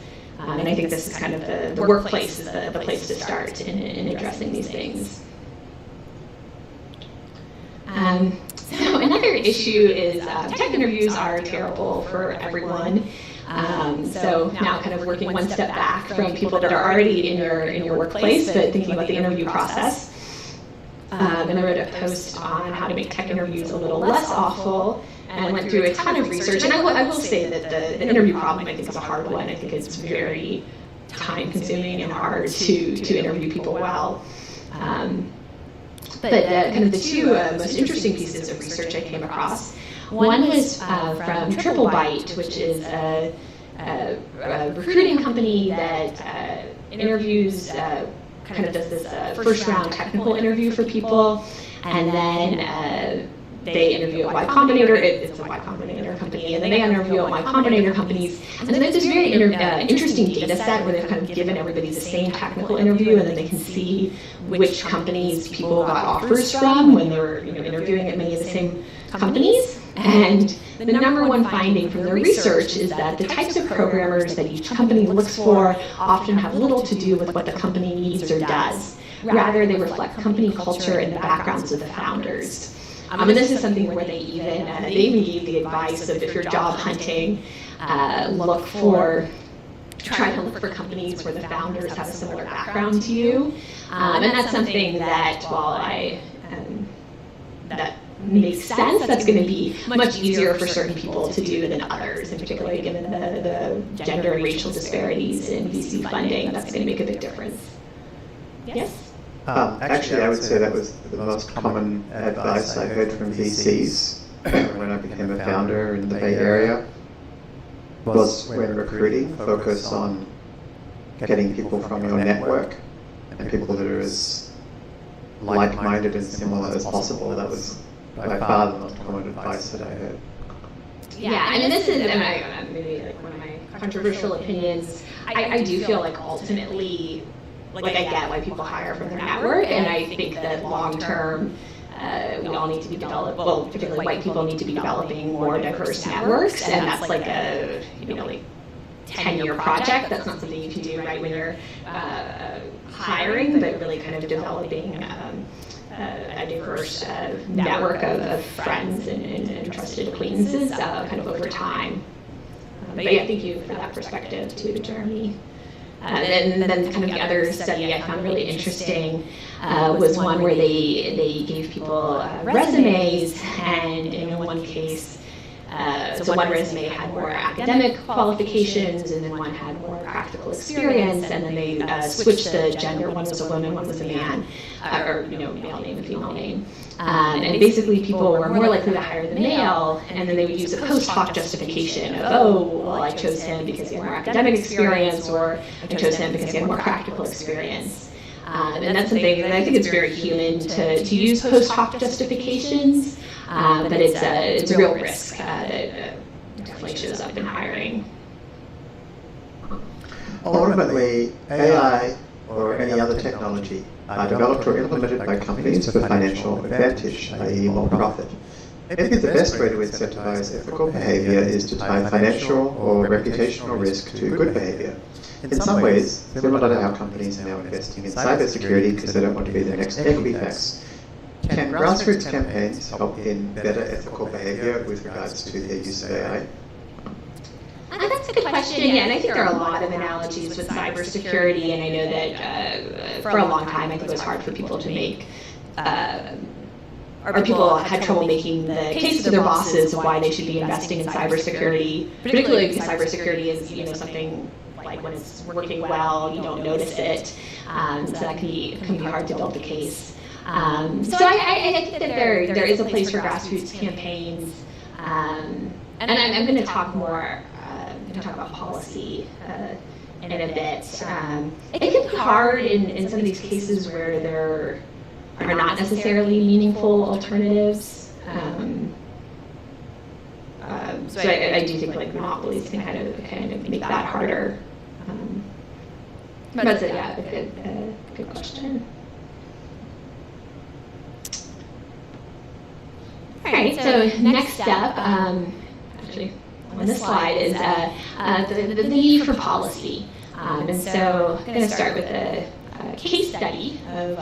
And I think this is kind of the workplace is the place to start in addressing these things. So another issue is tech interviews are terrible for everyone. So now kind of working one step back from people that are already in your workplace, but thinking about the interview process. and I wrote a post on how to make tech interviews a little less awful, and I went through a ton of research. And I will say that the interview problem, I think, is a hard one. I think it's very time-consuming and hard to interview people well. But kind of the two most interesting pieces of research I came across, one was from TripleByte, which is a recruiting company that interviews, kind of does this first-round technical interview for people, and then they interview at Y Combinator. It's a Y Combinator company, and then they interview at Y Combinator companies. And then there's this very interesting data set where they've kind of given everybody the same technical interview, and then they can see which companies people got offers from when they were interviewing at many of the same companies. And the number one finding from their research is that the types of programmers that each company looks for often have little to do with what the company needs or does. Rather, they reflect company culture and the backgrounds of the founders. And this is something where they even gave the advice of, if you're job hunting, try to look for companies where the founders have a similar background to you. And that's something that, while that makes sense, that's going to be much easier for certain people to do than others, and particularly given the gender and racial disparities in VC funding, that's going to make a big difference. Yes? Actually, I would say that was the most common advice I heard from VCs when I became a founder in the Bay Area, was when recruiting, focus on getting people from your network and people that are as like-minded and similar as possible. That was by far the most common advice that I heard. Yeah, I mean, this is maybe like one of my controversial opinions. I do feel like ultimately, like I get why people hire from their network, and I think that long term, we all need to be particularly white people need to be developing more diverse networks, and that's like a 10-year project. That's not something you can do right when you're hiring, but really kind of developing a diverse network of friends and trusted acquaintances kind of over time. But yeah, thank you for that perspective too, Jeremy. And then kind of the other study I found really interesting was one where they gave people resumes, and in one case, so one resume had more academic qualifications, and then one had more practical experience, and then they switched the gender. One was a woman, one was a man, or male name and female name. And basically people were more likely to hire the male, and then they would use a post hoc justification of, I chose him because he had more academic experience, or I chose him because he had more practical experience. And that's something that I think it's very human to use post hoc justifications, but it's a real risk that definitely shows up in hiring. Ultimately, AI or any other technology are developed or implemented by companies for financial advantage, i.e. more profit. Maybe the best way to incentivize ethical behavior is to tie financial or reputational risk to good behavior. In some ways, similar to how companies are now investing in cybersecurity because they don't want to be the next Equifax, can grassroots campaigns help in better ethical behavior with regards to their use of AI? That's a good question, yeah, and I think there are a lot of analogies with cybersecurity, and I know that for a long time I think it was hard for people to make, or people had trouble making the case to their bosses of why they should be investing in cybersecurity, particularly because cybersecurity is something like when it's working well, you don't notice it, so that can be hard to build the case. So I think that there is a place for grassroots campaigns, and I'm going to talk more. Talk about policy in a bit. It can be hard in some of these cases where there are not necessarily meaningful alternatives. So I do think like monopolies can kind of make that harder. But that's a good question. All right, so next up, actually, on this slide is the need for policy. And so I'm going to start with a case study of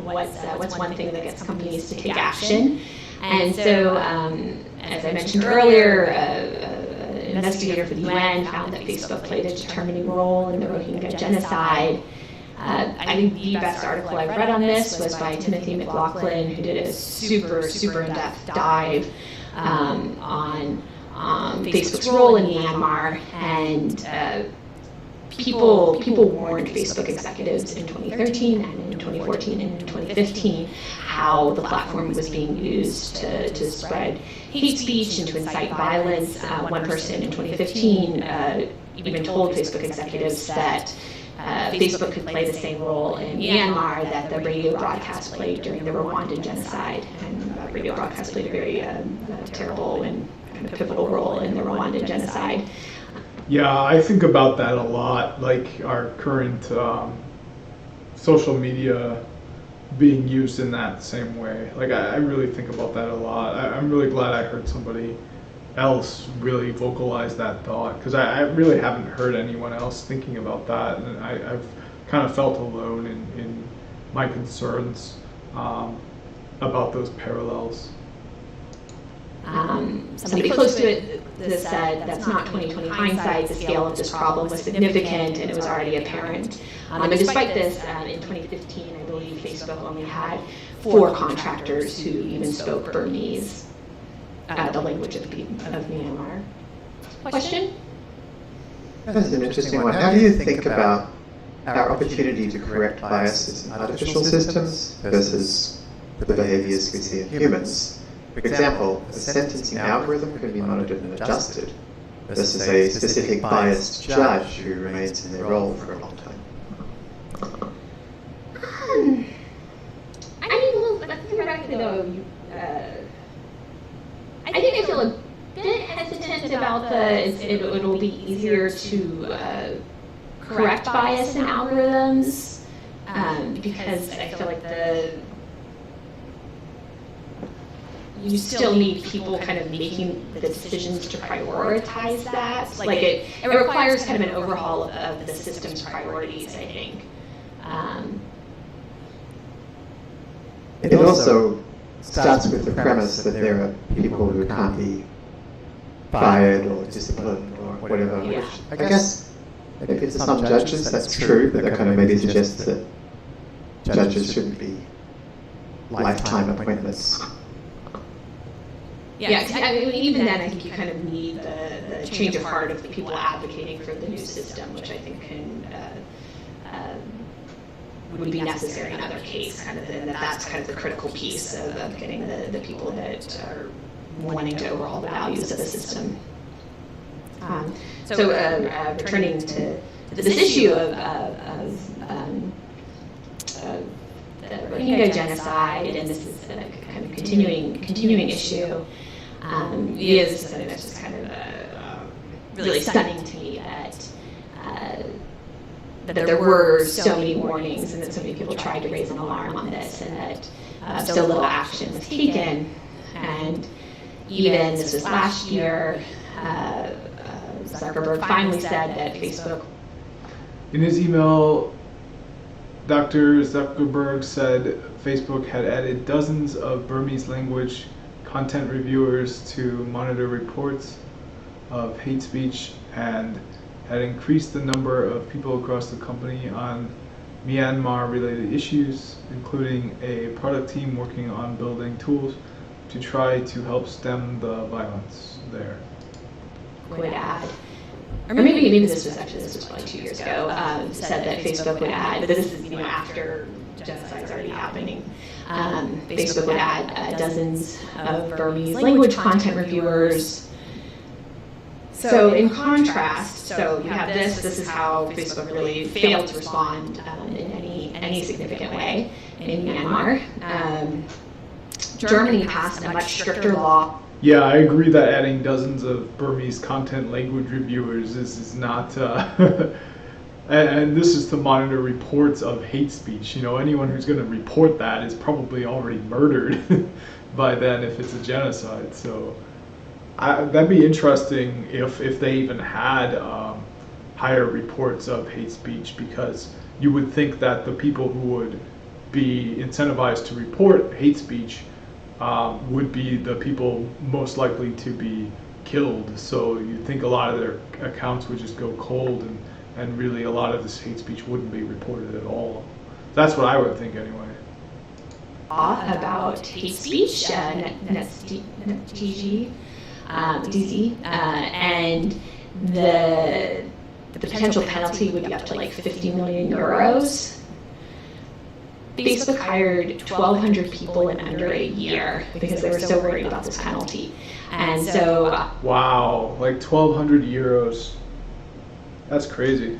what's one thing that gets companies to take action. And so, as I mentioned earlier, an investigator for the UN found that Facebook played a determining role in the Rohingya genocide. I think the best article I've read on this was by Timothy McLaughlin, who did a super, super in-depth dive on Facebook's role in Myanmar, and people warned Facebook executives in 2013 and in 2014 and in 2015 how the platform was being used to spread hate speech and to incite violence. One person in 2015 even told Facebook executives that Facebook could play the same role in Myanmar that the radio broadcast played during the Rwandan genocide. And radio broadcast played a very terrible and kind of pivotal role in the Rwandan genocide. Yeah, I think about that a lot, like our current social media being used in that same way. Like, I really think about that a lot. I'm really glad I heard somebody else really vocalize that thought, because I really haven't heard anyone else thinking about that, and I've kind of felt alone in my concerns about those parallels. Somebody close to it said that's not 2020 hindsight. The scale of this problem was significant, and it was already apparent. And despite this, in 2015, I believe Facebook only had 4 contractors who even spoke Burmese, the language of Myanmar. Question? That's an interesting one. How do you think about our opportunity to correct biases in artificial systems versus the behaviors we see in humans? For example, a sentencing algorithm can be monitored and adjusted versus a specific biased judge who remains in their role for a long time. I mean, well, theoretically though, I think I feel a bit hesitant about it'll be easier to correct bias in algorithms, because I feel like you still need people kind of making the decisions to prioritize that. Like it requires kind of an overhaul of the system's priorities, I think. It also starts with the premise that there are people who can't be fired or disciplined or whatever. Yeah. Which I guess maybe for some judges that's true, but that kind of maybe suggests that judges shouldn't be lifetime appointments. Yeah, I mean, even then, I think you kind of need the change of heart of the people advocating for the new system, which I think would be necessary in other cases. Kind of, and that's kind of the critical piece of getting the people that are wanting to overhaul the values of the system. So returning to this issue of the Rohingya genocide, and this is a kind of continuing issue. This is something that's just kind of really stunning to me that there were so many warnings and that so many people tried to raise an alarm on this, and that so little action was taken. And even this was last year, Zuckerberg finally said that Facebook. In his email, Dr. Zuckerberg said Facebook had added dozens of Burmese language content reviewers to monitor reports of hate speech and had increased the number of people across the company on Myanmar-related issues, including a product team working on building tools to try to help stem the violence there. Would add, or maybe this was probably 2 years ago, said that Facebook would add, but this is after genocide's already happening. Facebook would add dozens of Burmese language content reviewers. So in contrast, so you have this is how Facebook really failed to respond in any significant way in Myanmar. Germany passed a much stricter law. Yeah, I agree that adding dozens of Burmese content language reviewers is not, and this is to monitor reports of hate speech. Anyone who's going to report that is probably already murdered by then if it's a genocide. So that'd be interesting if they even had higher reports of hate speech, because you would think that the people who would be incentivized to report hate speech would be the people most likely to be killed. So you'd think a lot of their accounts would just go cold, and and really a lot of this hate speech wouldn't be reported at all. That's what I would think anyway. About hate speech, DZ, and the potential penalty would be up to like 50 million euros. Facebook hired 1,200 people in under a year because they were so worried about this penalty. And so... Wow, like 1,200 euros. That's crazy.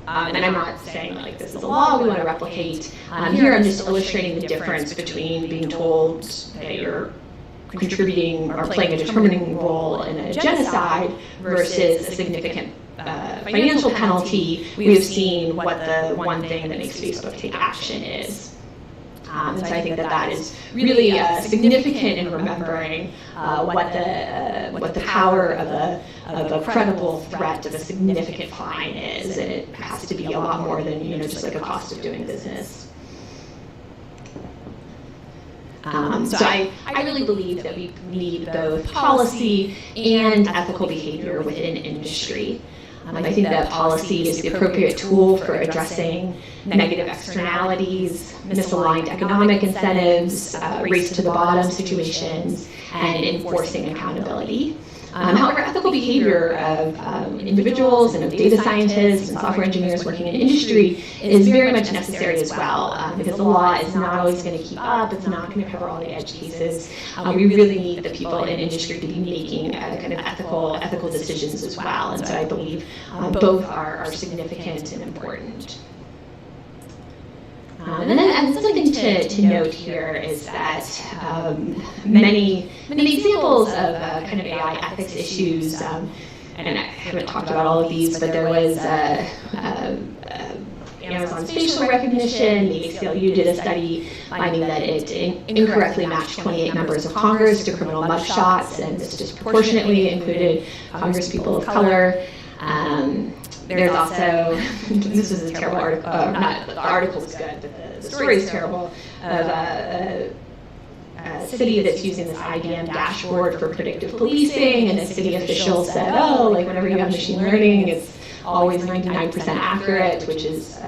And I'm not saying like this is a law we want to replicate. Here I'm just illustrating the difference between being told that you're contributing or playing a determining role in a genocide versus a significant financial penalty. We have seen what the one thing that makes Facebook take action is. And so I think that is really significant in remembering what the power of a credible threat of a significant fine is, and it has to be a lot more than just like a cost of doing business. So I really believe that we need both policy and ethical behavior within industry. I think that policy is the appropriate tool for addressing negative externalities, misaligned economic incentives, race to the bottom situations, and enforcing accountability. However, ethical behavior of individuals and of data scientists and software engineers working in industry is very much necessary as well, because the law is not always going to keep up. It's not going to cover all the edge cases. We really need the people in industry to be making kind of ethical decisions as well. And so I believe both are significant and important. And something to note here is that many examples of kind of AI ethics issues, and I haven't talked about all of these, but there was Amazon's facial recognition. The ACLU did a study finding that it incorrectly matched 28 members of Congress to criminal mugshots, and this disproportionately included Congresspeople of color. There's also, this is a terrible article, not the article is good, but the story is terrible, of a city that's using this IBM dashboard for predictive policing, and a city official said, like whenever you have machine learning, it's always 99% accurate, which is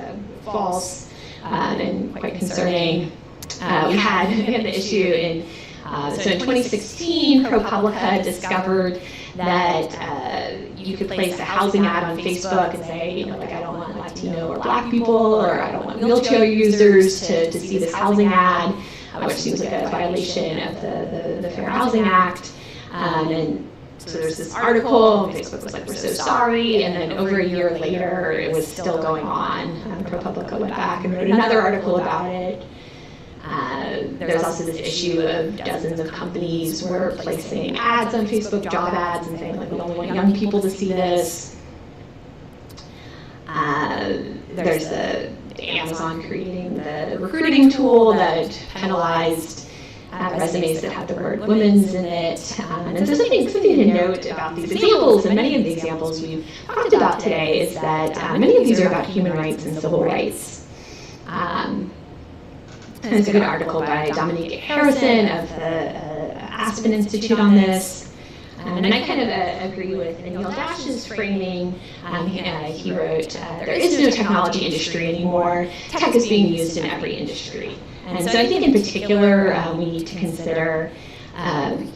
false and quite concerning. We had the issue in 2016, ProPublica discovered that you could place a housing ad on Facebook and say, like, I don't want Latino or Black people, or I don't want wheelchair users to see this housing ad, which seems like a violation of the Fair Housing Act. And so there's this article, and Facebook was like, we're so sorry, and then over a year later, it was still going on. ProPublica went back and wrote another article about it. There's also this issue of dozens of companies were placing ads on Facebook, job ads, and saying, like, we only want young people to see this. There's the Amazon creating the recruiting tool that penalized resumes that had the word women's in it. And so something to note about these examples, and many of the examples we've talked about today, is that many of these are about human rights and civil rights. And it's a good article by Dominique Harrison of the Aspen Institute on this. And I kind of agree with Neil Dash's framing. He wrote, there is no technology industry anymore. Tech is being used in every industry. And so I think in particular, we need to consider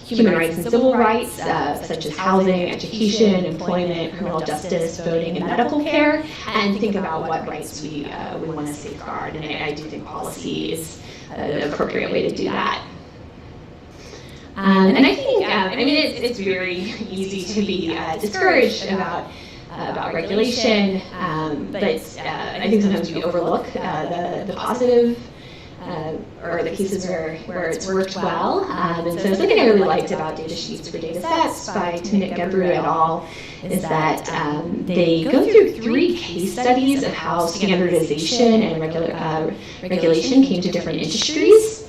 human rights and civil rights, such as housing, education, employment, criminal justice, voting, and medical care, and think about what rights we want to safeguard. And I do think policy is an appropriate way to do that. And I think, it's very easy to be discouraged about regulation, but I think sometimes we overlook the positive or the cases where it's worked well. And so something I really liked about Data Sheets for Data Sets by Timnit Gebru et al. Is that they go through 3 case studies of how standardization and regulation came to different industries.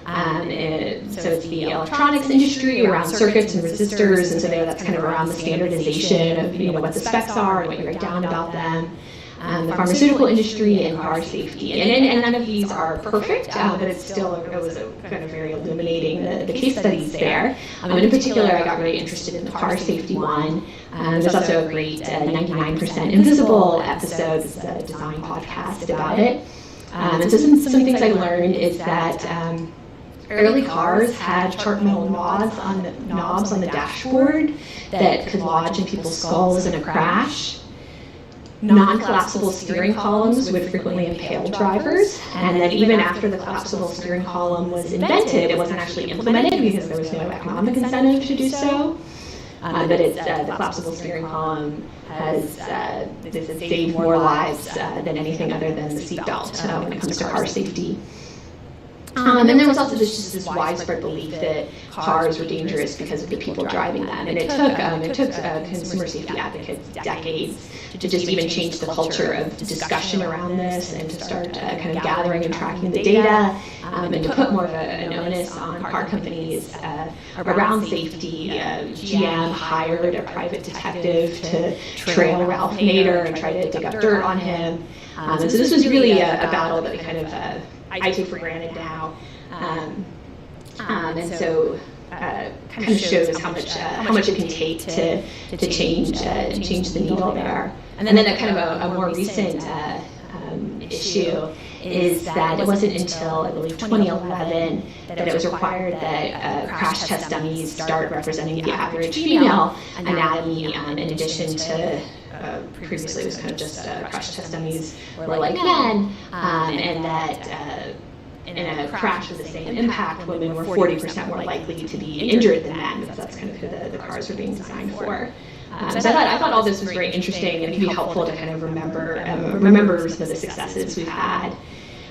So it's the electronics industry around circuits and resistors, and so that's kind of around the standardization of what the specs are and what you write down about them. the pharmaceutical industry, and car safety. And none of these are perfect, but it was a kind of very illuminating, the case studies there. And in particular, I got really interested in the car safety one. There's also a great 99% Invisible episode, this is a design podcast about it. And so some things I learned is that early cars had sharp metal knobs on the dashboard that could lodge in people's skulls in a crash. Non-collapsible steering columns would frequently impale drivers, and then even after the collapsible steering column was invented, it wasn't actually implemented because there was no economic incentive to do so. But the collapsible steering column has saved more lives than anything other than the seatbelt when it comes to car safety. And there was also this widespread belief that cars were dangerous because of the people driving them, and it took consumer safety advocates decades to just even change the culture of discussion around this, and to start kind of gathering and tracking the data, and to put more of an onus on car companies around safety. GM hired a private detective to trail Ralph Nader and try to dig up dirt on him. And so this was really a battle that we kind of I take for granted now, and so kind of shows how much it can take to change the needle there. And then a kind of a more recent issue is that it wasn't until I believe 2011 that it was required that crash test dummies start representing the average female anatomy, in addition to previously it was kind of just crash test dummies were like men, and that in a crash with the same impact, women were 40% more likely to be injured than men, because that's kind of who the cars were being designed for. So I thought all this was very interesting, and it can be helpful to kind of remember some of the successes we've had.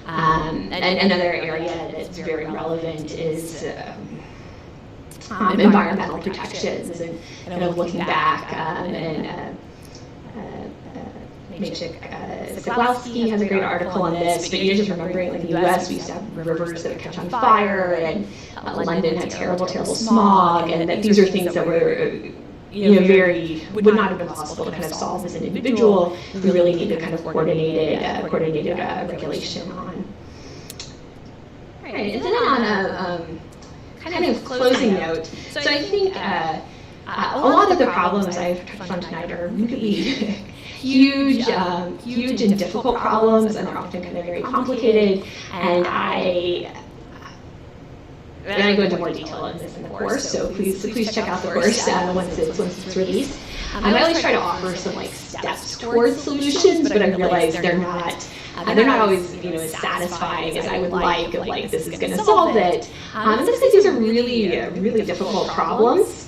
And another area that's very relevant is environmental protections, and kind of looking back and Siglowski has a great article on this, but you're just remembering, like in the U.S., we used to have rivers that would catch on fire, and London had terrible smog, and that these are things that were, would not have been possible to kind of solve as an individual. We really needed kind of coordinated regulation on. All right, and then on a kind of closing note, so I think a lot of the problems I've touched on tonight are really huge and difficult problems, and they're often kind of very complicated. And I go into more detail on this in the course, so please check out the course once it's released. I always try to offer some steps towards solutions, but I realize they're not always as satisfying as I would like this is going to solve it. And that's because these are really difficult problems.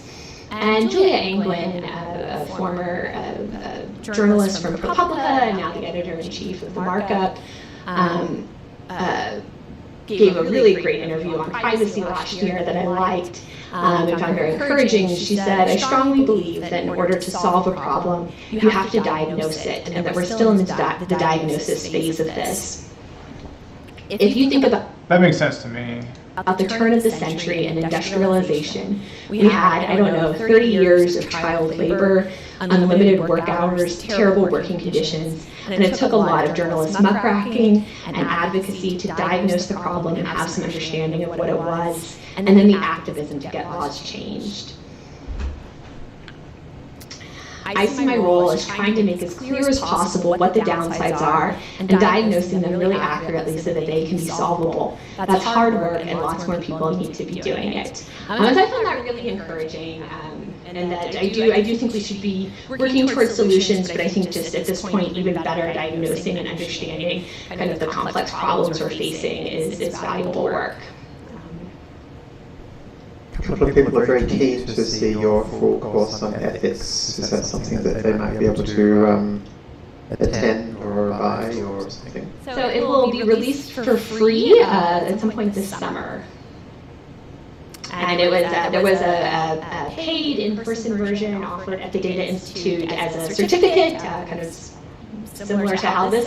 And Julia Anglin, a former journalist from ProPublica and now the editor-in-chief of The Markup, gave a really great interview on privacy last year that I liked and found very encouraging. She said, "I strongly believe that in order to solve a problem, you have to diagnose it, and that we're still in the diagnosis phase of this. If you think about..." That makes sense to me. At the turn of the century and industrialization, we had, 30 years of child labor, unlimited work hours, terrible working conditions, and it took a lot of journalists muckraking and advocacy to diagnose the problem and have some understanding of what it was, and then the activism to get laws changed. I see my role as trying to make as clear as possible what the downsides are and diagnosing them really accurately so that they can be solvable. That's hard work, and lots more people need to be doing it. So I found that really encouraging, and that I do think we should be working towards solutions, but I think just at this point, even better diagnosing and understanding kind of the complex problems we're facing is valuable work. A couple of people are very keen to see your full course on ethics. Is that something that they might be able to attend or buy or something? So it will be released for free at some point this summer. And there was a paid in-person version offered at the Data Institute as a certificate, kind of similar to how this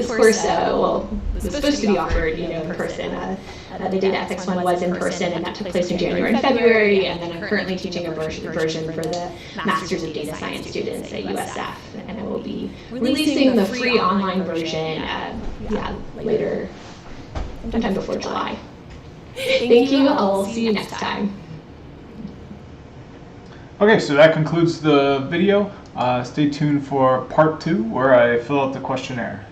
course was supposed to be offered, in person. The data ethics one was in person, and that took place in January and February. And then I'm currently teaching a version for the Masters of Data Science students at USF, and I will be releasing the free online version, later, sometime before July. Thank you. I'll see you next time. Okay, so that concludes the video. Stay tuned for part 2, where I fill out the questionnaire.